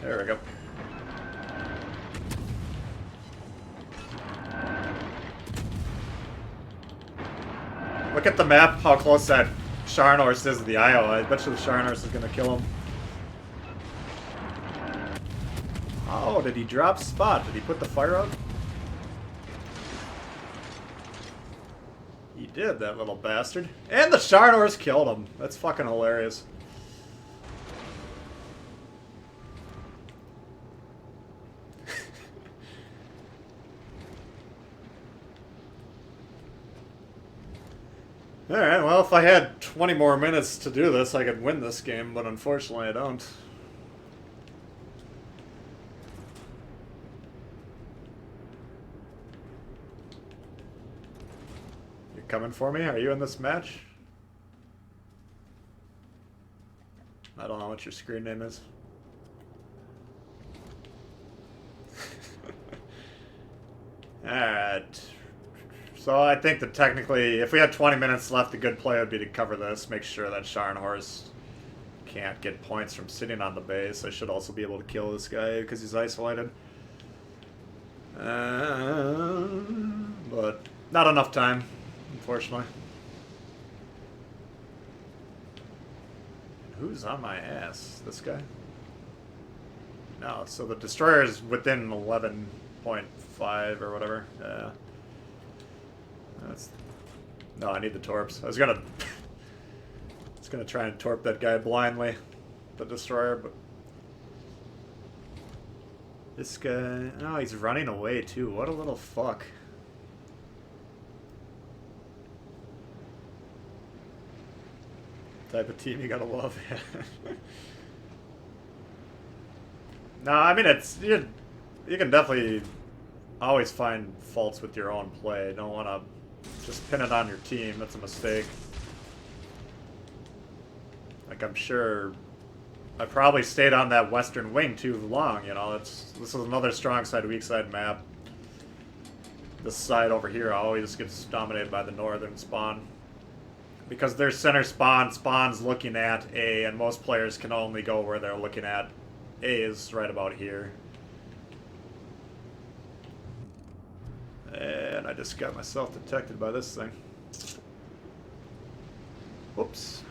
There we go. Look at the map, how close that Scharnhorst is to the Iowa. I bet you the Scharnhorst is going to kill him. Oh, did he drop spot? Did he put the fire out? He did, that little bastard. And the Scharnhorst killed him. That's fucking hilarious. Alright, well, if I had 20 more minutes to do this, I could win this game, but unfortunately I don't. You coming for me? Are you in this match? I don't know what your screen name is. Alright. So I think that technically, if we had 20 minutes left, the good play would be to cover this, make sure that Scharnhorst can't get points from sitting on the base. I should also be able to kill this guy because he's isolated. But not enough time, unfortunately. Who's on my ass? This guy? No, so the destroyer is within 11.5 or whatever. Yeah. That's... No, I need the torps. I was gonna try and torp that guy blindly, the destroyer, but this guy, oh, he's running away too. What a little fuck. Type of team you gotta love. No, I mean, it's you can definitely always find faults with your own play. Don't want to just pin it on your team. That's a mistake. Like, I'm sure I probably stayed on that western wing too long, you know. This is another strong side, weak side map. This side over here always gets dominated by the northern spawn. Because their center spawn's looking at A, and most players can only go where they're looking at. A is right about here. And I just got myself detected by this thing. Whoops.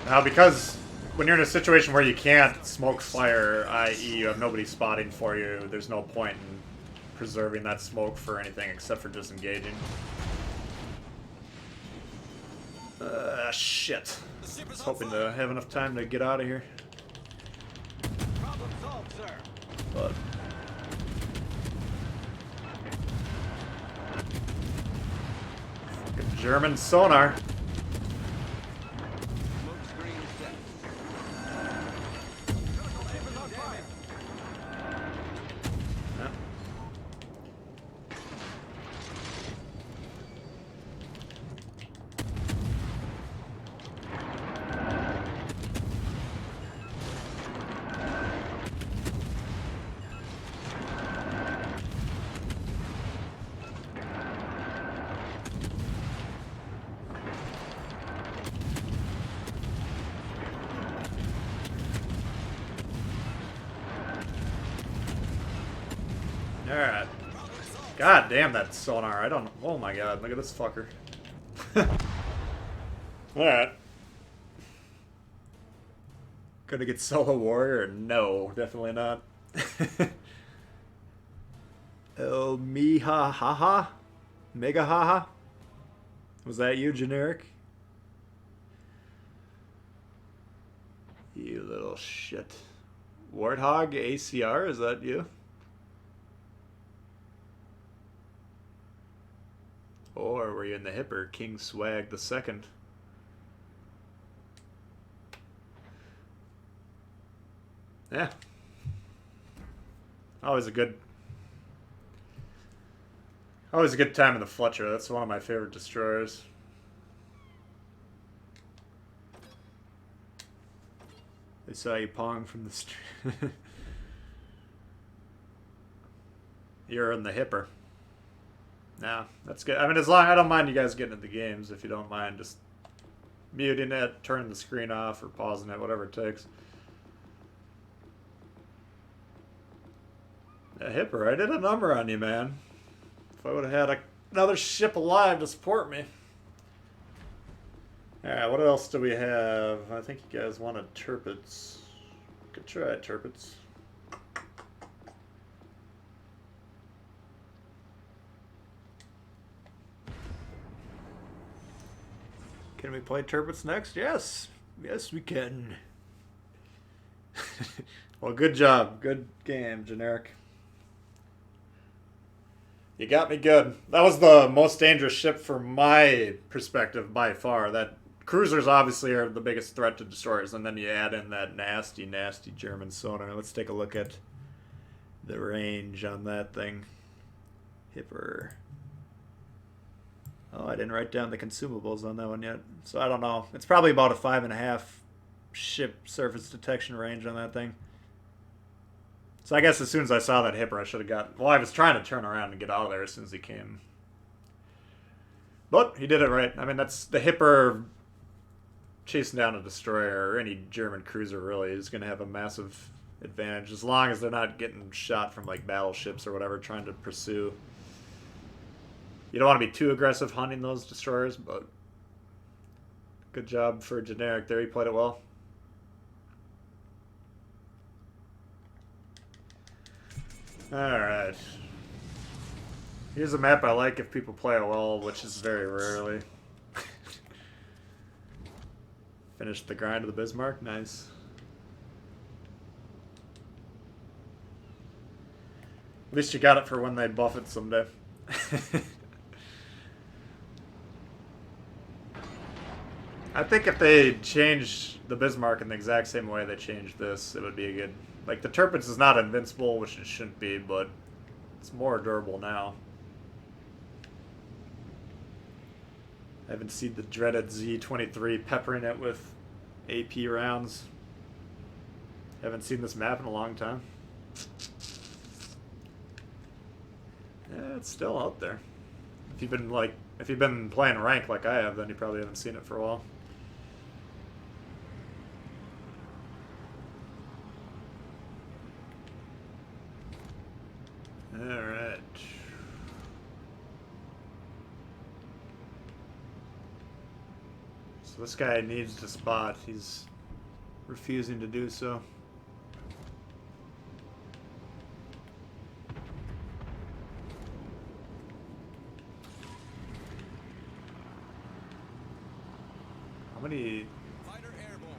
Now, because when you're in a situation where you can't smoke fire, i.e. you have nobody spotting for you, there's no point in preserving that smoke for anything except for disengaging. Shit. I was hoping to have enough time to get out of here. Problem solved, sir. But... fucking German sonar. Smoke screen set. Ship is on fire. Yeah. Alright. God damn that sonar. I don't... oh my god, look at this fucker. Alright. Gonna get solo warrior? No, definitely not. El Miha Haha? Mega Haha? Was that you, generic? You little shit. Warthog ACR, is that you? Or were you in the hipper, King Swag the Second? Yeah. Always a good time in the Fletcher. That's one of my favorite destroyers. They saw you pong from the street. You're in the hipper. No, that's good. I mean, as long I don't mind you guys getting into the games. If you don't mind, just muting it, turning the screen off, or pausing it, whatever it takes. Yeah, hipper, I did a number on you, man. If I would have had another ship alive to support me. Alright, what else do we have? I think you guys wanted turpits. Good try, turpits. Can we play turpits next? Yes. Yes, we can. Well, good job. Good game, generic. You got me good. That was the most dangerous ship from my perspective by far. That cruisers obviously are the biggest threat to destroyers, and then you add in that nasty, nasty German sonar. Let's take a look at the range on that thing. Hipper. Oh, I didn't write down the consumables on that one yet, so I don't know. It's probably about a 5.5 ship surface detection range on that thing. So I guess as soon as I saw that hipper, I should have got... Well, I was trying to turn around and get out of there as soon as he came. But he did it right. I mean, that's the hipper chasing down a destroyer, or any German cruiser really, is going to have a massive advantage as long as they're not getting shot from like battleships or whatever trying to pursue. You don't want to be too aggressive hunting those destroyers, but good job for Generic there. He played it well. Alright. Here's a map I like if people play it well, which is very rarely. Finished the grind of the Bismarck. Nice. At least you got it for when they buff it someday. I think if they changed the Bismarck in the exact same way they changed this, it would be a good... Like, the Tirpitz is not invincible, which it shouldn't be, but it's more durable now. I haven't seen the dreaded Z-23 peppering it with AP rounds. Haven't seen this map in a long time. Yeah, it's still out there. If you've been playing rank like I have, then you probably haven't seen it for a while. Alright. So this guy needs to spot. He's refusing to do so. How many... Fighter airborne.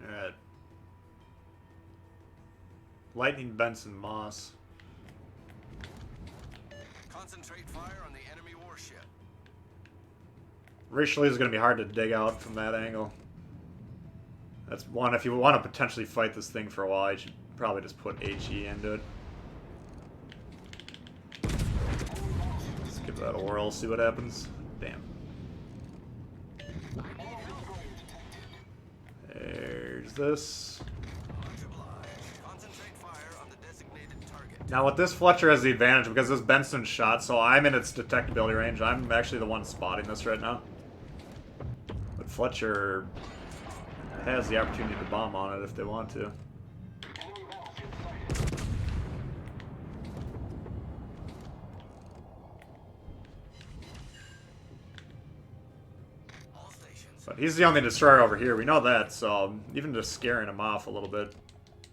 Alright. Lightning Benson Moss. Concentrate fire on the enemy warship. Richelieu is going to be hard to dig out from that angle. That's one. If you want to potentially fight this thing for a while, you should probably just put HE into it. Just give that a whirl, see what happens. Damn. There's this. Concentrate fire on the designated target. Now with this, Fletcher has the advantage because this Benson's shot, so I'm in its detectability range. I'm actually the one spotting this right now. But Fletcher has the opportunity to bomb on it if they want to. Enemy battleship sighted. All stations. But he's the only destroyer over here. We know that, so even just scaring him off a little bit,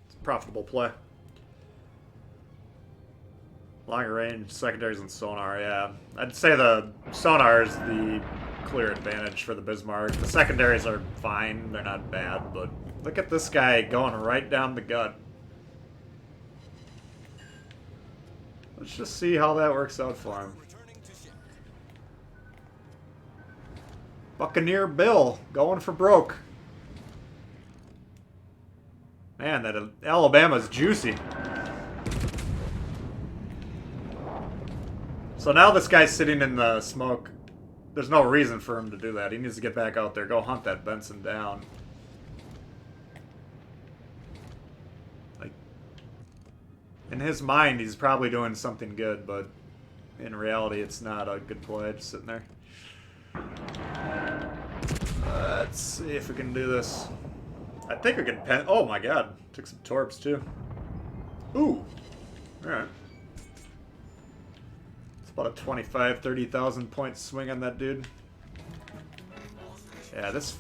it's a profitable play. Longer range, secondaries, and sonar, yeah. I'd say the sonar is the clear advantage for the Bismarck. The secondaries are fine, they're not bad, but look at this guy going right down the gut. Let's just see how that works out for him. Returning to ship. Buccaneer Bill, going for broke. Man, that Alabama's juicy. So now this guy's sitting in the smoke. There's no reason for him to do that. He needs to get back out there. Go hunt that Benson down. Like, in his mind, he's probably doing something good, but in reality, it's not a good play. Just sitting there. Let's see if we can do this. I think we can pen... Oh my god. Took some torps, too. Ooh. Alright. About a 25, 30,000 point swing on that dude. Yeah, this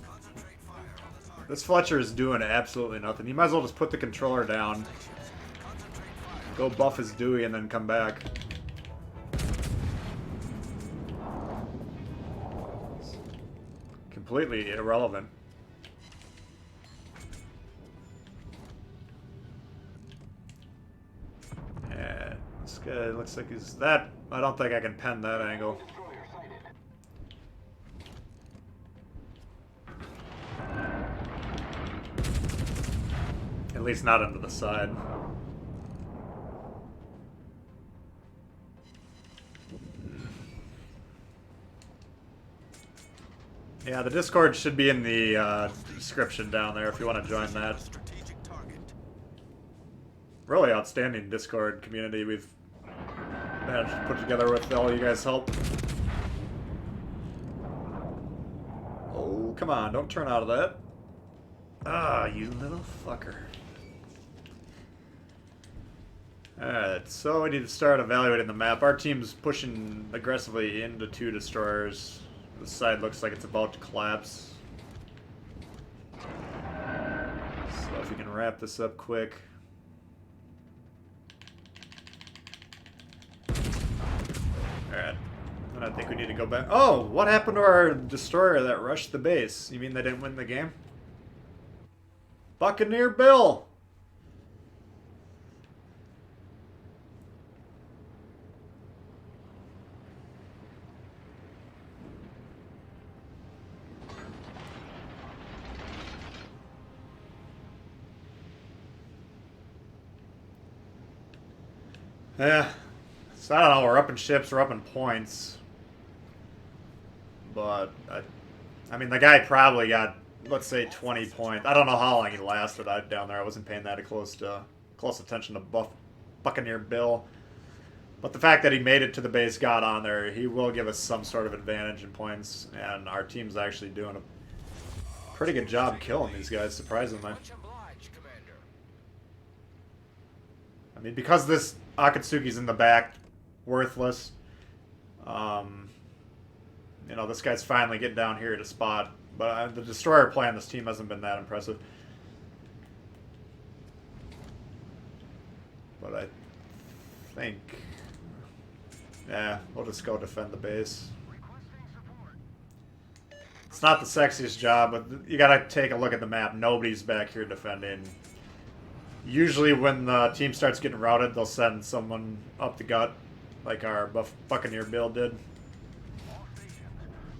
Fletcher is doing absolutely nothing. You might as well just put the controller down, go buff his Dewey, and then come back. Completely irrelevant. Yeah, this guy looks like he's that. I don't think I can pen that angle. Destroyer sighted. At least not into the side. Yeah, the Discord should be in the description down there if you want to join that. Strategic target. Really outstanding Discord community we've managed to put together with all you guys' help. Oh, come on, don't turn out of that. Ah, you little fucker. Alright, so we need to start evaluating the map. Our team's pushing aggressively into 2 destroyers. This side looks like it's about to collapse. So if we can wrap this up quick. Alright. Then I think we need to go back. Oh, what happened to our destroyer that rushed the base? You mean they didn't win the game? Buccaneer Bill! Yeah. So I don't know, we're up in ships, we're up in points. But, I mean, the guy probably got, let's say, 20 points. I don't know how long he lasted down there. I wasn't paying that close attention to Buccaneer Bill. But the fact that he made it to the base, got on there, he will give us some sort of advantage in points. And our team's actually doing a pretty good job killing these guys, surprisingly. Much obliged, Commander. I mean, because this Akatsuki's in the back, worthless. You know, this guy's finally getting down here to spot. But the destroyer play on this team hasn't been that impressive. But I think... yeah, we'll just go defend the base. It's not the sexiest job, but you gotta take a look at the map. Nobody's back here defending. Usually when the team starts getting routed, they'll send someone up the gut, like our Buccaneer Bill did. All stations,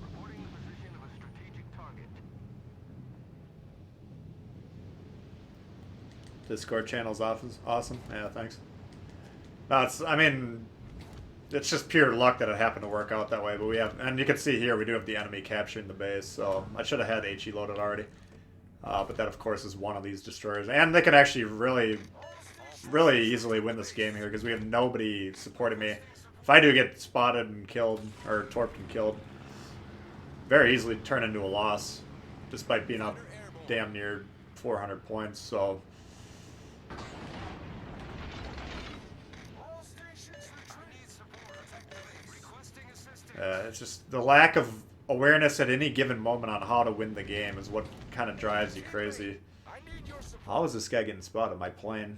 reporting the position of a strategic target. Discord channel's awesome. Yeah, thanks. No, I mean, it's just pure luck that it happened to work out that way. But we have, and you can see here, we do have the enemy capturing the base. So I should have had HE loaded already. But that, of course, is one of these destroyers. And they can actually really easily win this game here because we have nobody supporting me. If I do get spotted and killed, or torped and killed, very easily turn into a loss just by being up damn near 400 points. So All stations retrieve support effectively. Requesting assistance. it's just the lack of awareness at any given moment on how to win the game is what kind of drives you crazy. I need your support. How is this guy getting spotted? My plane.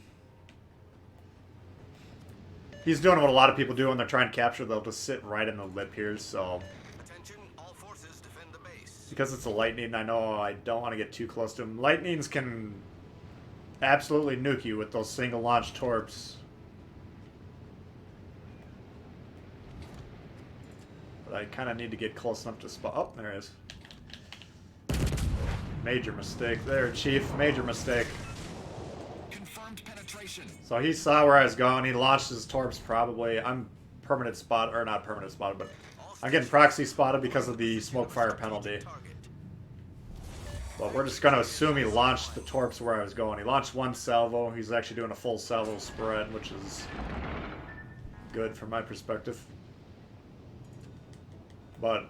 He's doing what a lot of people do when they're trying to capture. They'll just sit right in the lip here. So Attention, all forces defend the base. because it's a lightning, I know I don't want to get too close to him. Lightnings can absolutely nuke you with those single launch torps. But I kind of need to get close enough to spot. Oh, there it is. Major mistake there, Chief. Major mistake. Confirmed penetration. So he saw where I was going. He launched his torps probably. I'm permanent spot, or not permanent spotted, but I'm getting proxy spotted because of the smoke fire penalty. But we're just going to assume he launched the torps where I was going. He launched one salvo. He's actually doing a full salvo spread, which is good from my perspective. But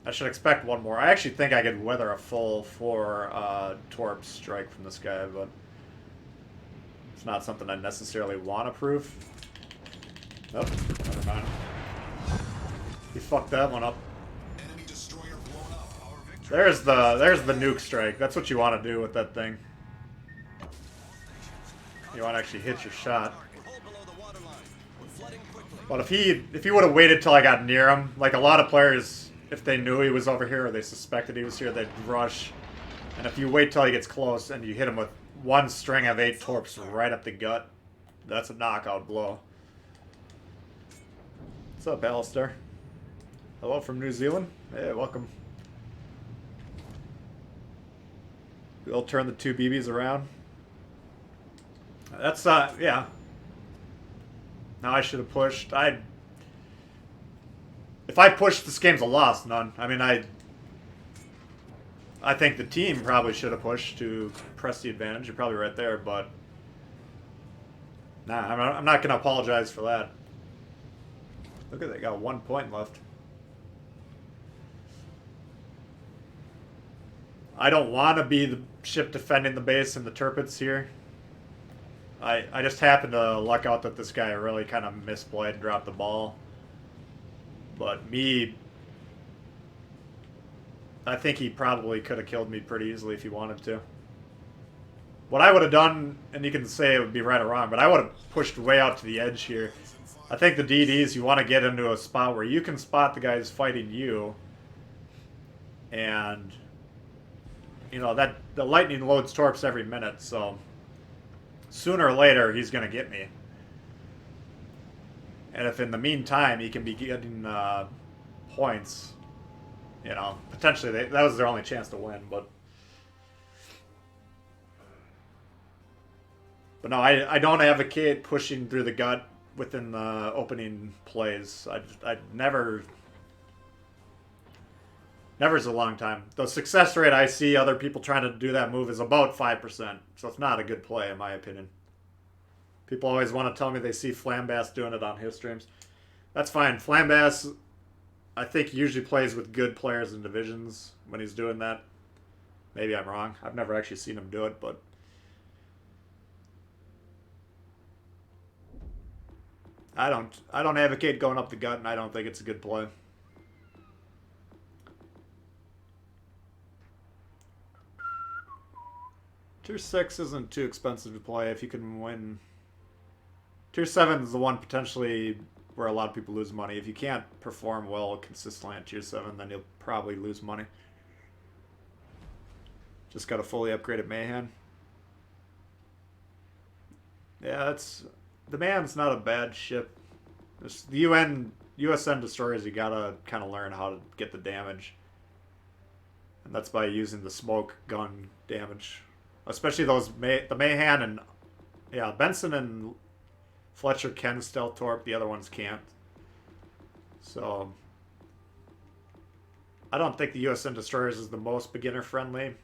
I should expect one more. I actually think I could weather a full 4 torp strike from this guy, but it's not something I necessarily want to prove. Nope, never mind. He fucked that one up. Enemy destroyer blown up. Our victory. There's the nuke strike. That's what you want to do with that thing. You want to actually hit your shot. Hold below the waterline. We're flooding quickly. But if he would have waited till I got near him, like a lot of players, if they knew he was over here or they suspected he was here, they'd rush. And if you wait till he gets close and you hit him with one string of 8 torps right up the gut, that's a knockout blow. What's up, Alistair? Hello from New Zealand. Hey, welcome. We'll turn the 2 BBs around. That's, yeah. Now I should have pushed. If I pushed, this game's a loss, none. I mean, I think the team probably should have pushed to press the advantage. You're probably right there, but nah, I'm not going to apologize for that. Look at that, got 1 point left. I don't want to be the ship defending the base and the turrets here. I just happened to luck out that this guy really kind of misplayed and dropped the ball. But me, I think he probably could have killed me pretty easily if he wanted to. What I would have done, and you can say it would be right or wrong, but I would have pushed way out to the edge here. I think the DDs, you want to get into a spot where you can spot the guys fighting you. And, you know, that the lightning loads torps every minute, so sooner or later he's going to get me. And if in the meantime he can be getting points, you know, potentially that was their only chance to win. But no, I don't advocate pushing through the gut within the opening plays. I never is a long time. The success rate I see other people trying to do that move is about 5%. So it's not a good play in my opinion. People always want to tell me they see Flambass doing it on his streams. That's fine. Flambass, I think, he usually plays with good players in divisions when he's doing that. Maybe I'm wrong. I've never actually seen him do it, but I don't advocate going up the gut, and I don't think it's a good play. Tier 6 isn't too expensive to play if you can win. Tier 7 is the one potentially where a lot of people lose money. If you can't perform well consistently at Tier 7, then you'll probably lose money. Just got a fully upgraded Mayhem. Yeah, the Mayhem's not a bad ship. It's the USN destroyers, you gotta kind of learn how to get the damage. And that's by using the smoke gun damage. Especially those, the Mayhem and, yeah, Benson and Fletcher can stealth torp, the other ones can't. So, I don't think the USN Destroyers is the most beginner-friendly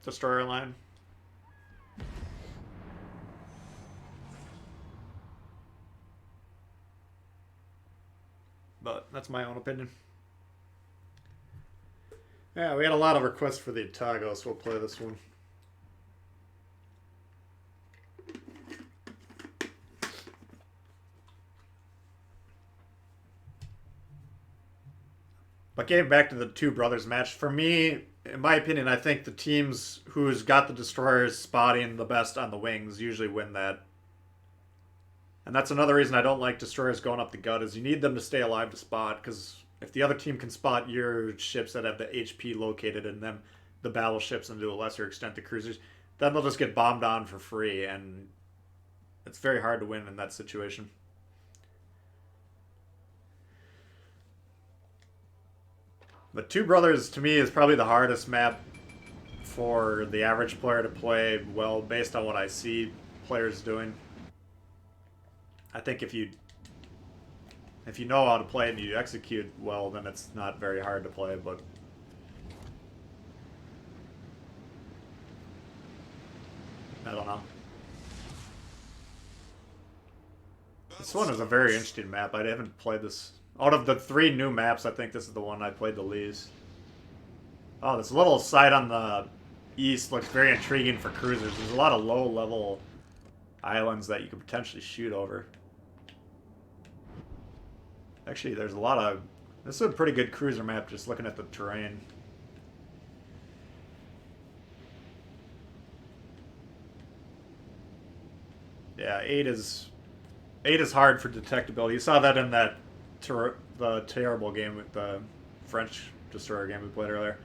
destroyer line. But that's my own opinion. Yeah, we had a lot of requests for the Otago, so we'll play this one. But getting back to the two brothers match, for me, in my opinion, I think the teams who's got the destroyers spotting the best on the wings usually win that. And that's another reason I don't like destroyers going up the gut, is you need them to stay alive to spot, because if the other team can spot your ships that have the HP located in them, the battleships, and to a lesser extent the cruisers, then they'll just get bombed on for free, and it's very hard to win in that situation. But Two Brothers, to me, is probably the hardest map for the average player to play well, based on what I see players doing. I think if you know how to play and you execute well, then it's not very hard to play, but I don't know. This one is a very interesting map. I haven't played this. Out of the 3 new maps, I think this is the one I played the least. Oh, this little site on the east looks very intriguing for cruisers. There's a lot of low-level islands that you could potentially shoot over. Actually, there's a lot of... This is a pretty good cruiser map, just looking at the terrain. Yeah, 8 is hard for detectability. You saw that in that the terrible game with the French destroyer game we played earlier.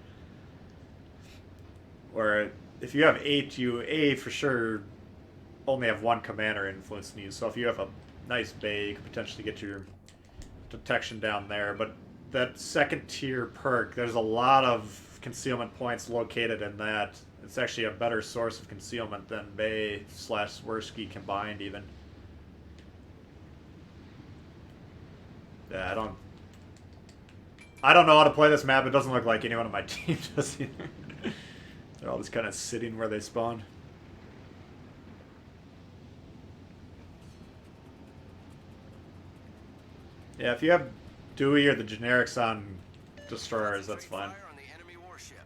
Where if you have 8, you for sure only have 1 commander influencing you. So if you have a nice bay, you could potentially get your detection down there. But that second tier perk, there's a lot of concealment points located in that. It's actually a better source of concealment than Bay / Swirsky combined even. Yeah, I don't know how to play this map. It doesn't look like anyone on my team does either. They're all just kind of sitting where they spawn. Yeah, if you have Dewey or the generics on destroyers, that's fine. Fire on the enemy warship.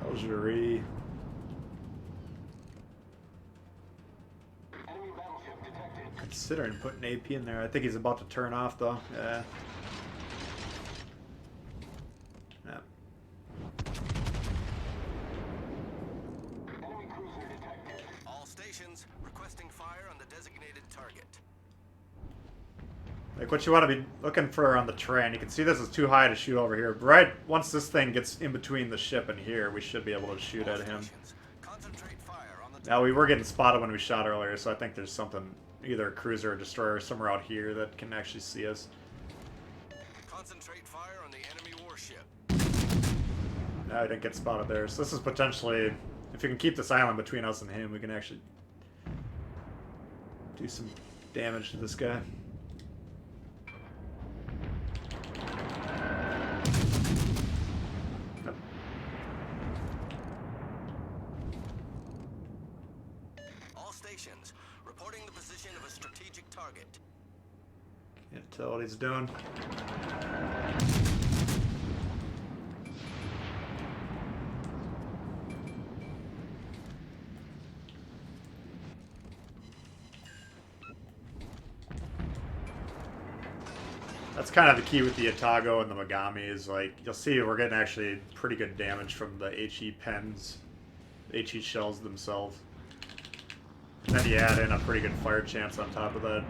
Algerie. Enemy battleship detected. Considering putting AP in there. I think he's about to turn off though. Yeah. Yeah. Enemy cruiser detected. All stations requesting fire on the designated target. Like what you want to be looking for on the terrain. You can see this is too high to shoot over here. But right once this thing gets in between the ship and here, we should be able to shoot at him. Concentrate fire on the Now we were getting spotted when we shot earlier, so I think there's something, either a cruiser or destroyer somewhere out here that can actually see us. Concentrate fire on the enemy warship. No, I didn't get spotted there. So this is potentially, if you can keep this island between us and him, we can actually do some damage to this guy. Yep. All stations reporting the position of a strategic target. Can't tell what he's doing. That's kind of the key with the Atago and the Megami is like, you'll see we're getting actually pretty good damage from the HE pens, HE shells themselves. And then you add in a pretty good fire chance on top of that.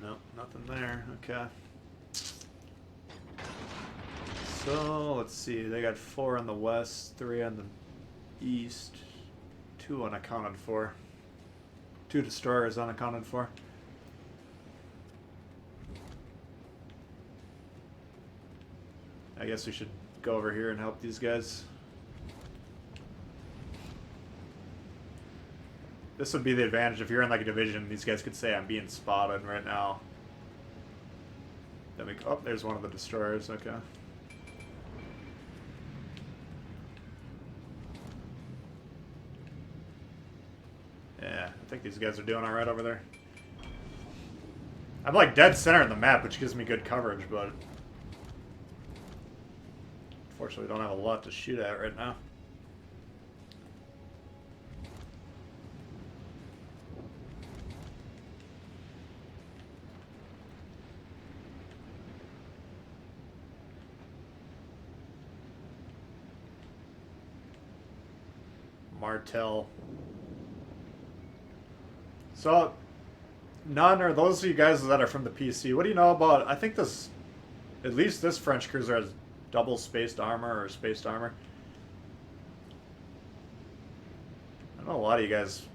Nope, nothing there. Okay. So, let's see. They got 4 on the west, 3 on the east, 2 unaccounted for. 2 destroyers unaccounted for. I guess we should go over here and help these guys. This would be the advantage if you're in like a division. These guys could say I'm being spotted right now. Then we, oh, there's one of the destroyers. Okay. Yeah, I think these guys are doing all right over there. I'm like dead center in the map, which gives me good coverage, but unfortunately, we don't have a lot to shoot at right now. Martel. So, none are those of you guys that are from the PC. What do you know about? I think this, at least this French cruiser has double spaced armor or spaced armor. I know a lot of you guys,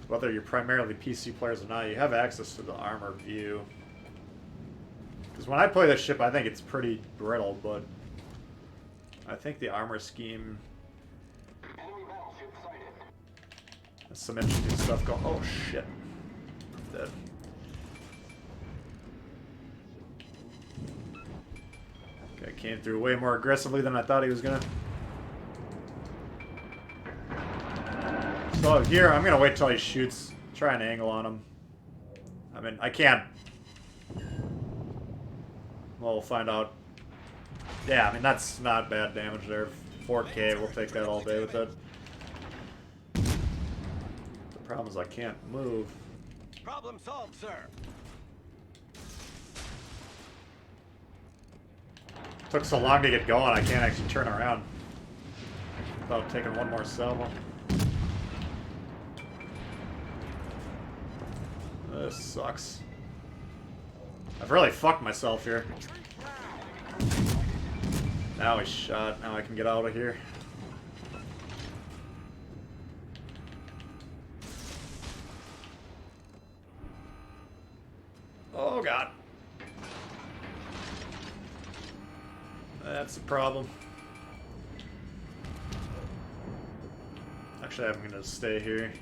whether you're primarily PC players or not, you have access to the armor view. Because when I play this ship, I think it's pretty brittle, but I think the armor scheme Enemy battleship sighted. has some interesting stuff going. Oh shit. I'm dead. Okay, came through way more aggressively than I thought he was gonna. So here, I'm gonna wait till he shoots, try an angle on him. I mean, I can't. Well, we'll find out. Yeah, I mean, that's not bad damage there. 4K, we'll take that all day with that. The problem is I can't move. Problem solved, sir. Took so long to get going, I can't actually turn around without taking one more salvo. This sucks. I've really fucked myself here. Now he's shot. Now I can get out of here. Oh god. That's the problem. Actually, I'm gonna stay here.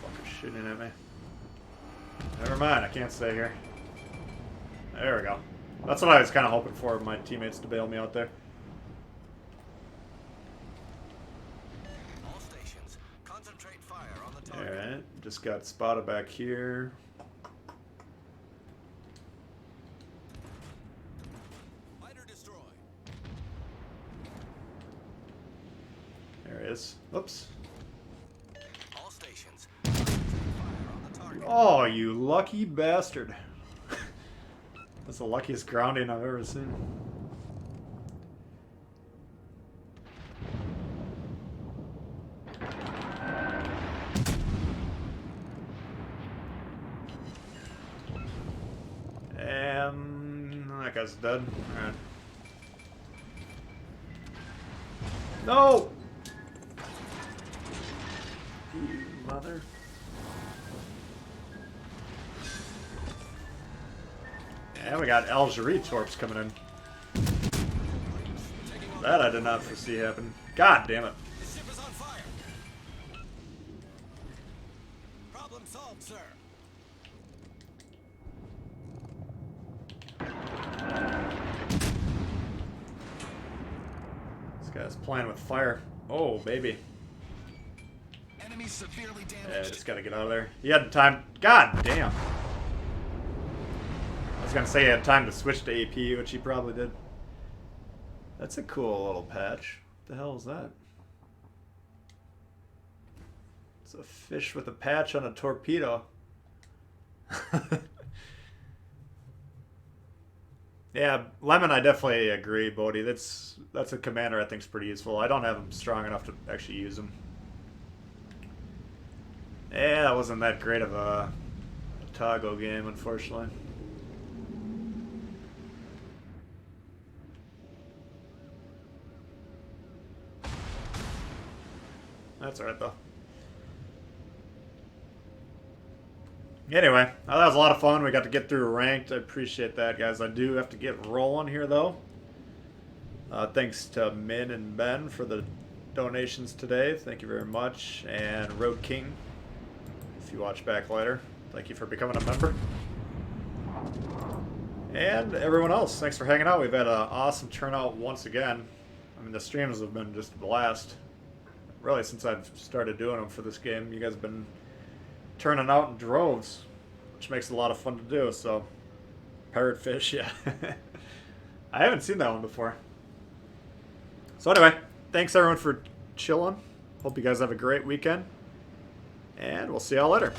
Fucker's shooting at me. Never mind, I can't stay here. There we go. That's what I was kind of hoping for, my teammates to bail me out there. All stations, concentrate fire on the target. Alright, just got spotted back here. Fighter destroyed. There he is. Oops. All stations, concentrate fire on the target. Oh, you lucky bastard. That's the luckiest grounding I've ever seen. And that guy's dead. Alright. No! You mother. And we got Algeria torps coming in. That I did not foresee happen. God damn it. The ship is on fire. Problem solved, sir. This guy's playing with fire. Oh, baby. Enemy severely Yeah, damaged. just gotta get out of there. He had time. God damn. I was gonna say he had time to switch to AP, which he probably did. That's a cool little patch. What the hell is that? It's a fish with a patch on a torpedo. Yeah, Lemon, I definitely agree, Bodhi. That's a commander I think is pretty useful. I don't have him strong enough to actually use him. Yeah, that wasn't that great of a Togo game, unfortunately. That's alright, though. Anyway, that was a lot of fun. We got to get through ranked. I appreciate that, guys. I do have to get rolling here, though. Thanks to Min and Ben for the donations today. Thank you very much. And Road King, if you watch back later, thank you for becoming a member. And everyone else, thanks for hanging out. We've had an awesome turnout once again. I mean, the streams have been just a blast. Really, since I've started doing them for this game, you guys have been turning out in droves, which makes it a lot of fun to do. So, parrotfish, yeah. I haven't seen that one before. So anyway, thanks everyone for chilling. Hope you guys have a great weekend, and we'll see y'all later.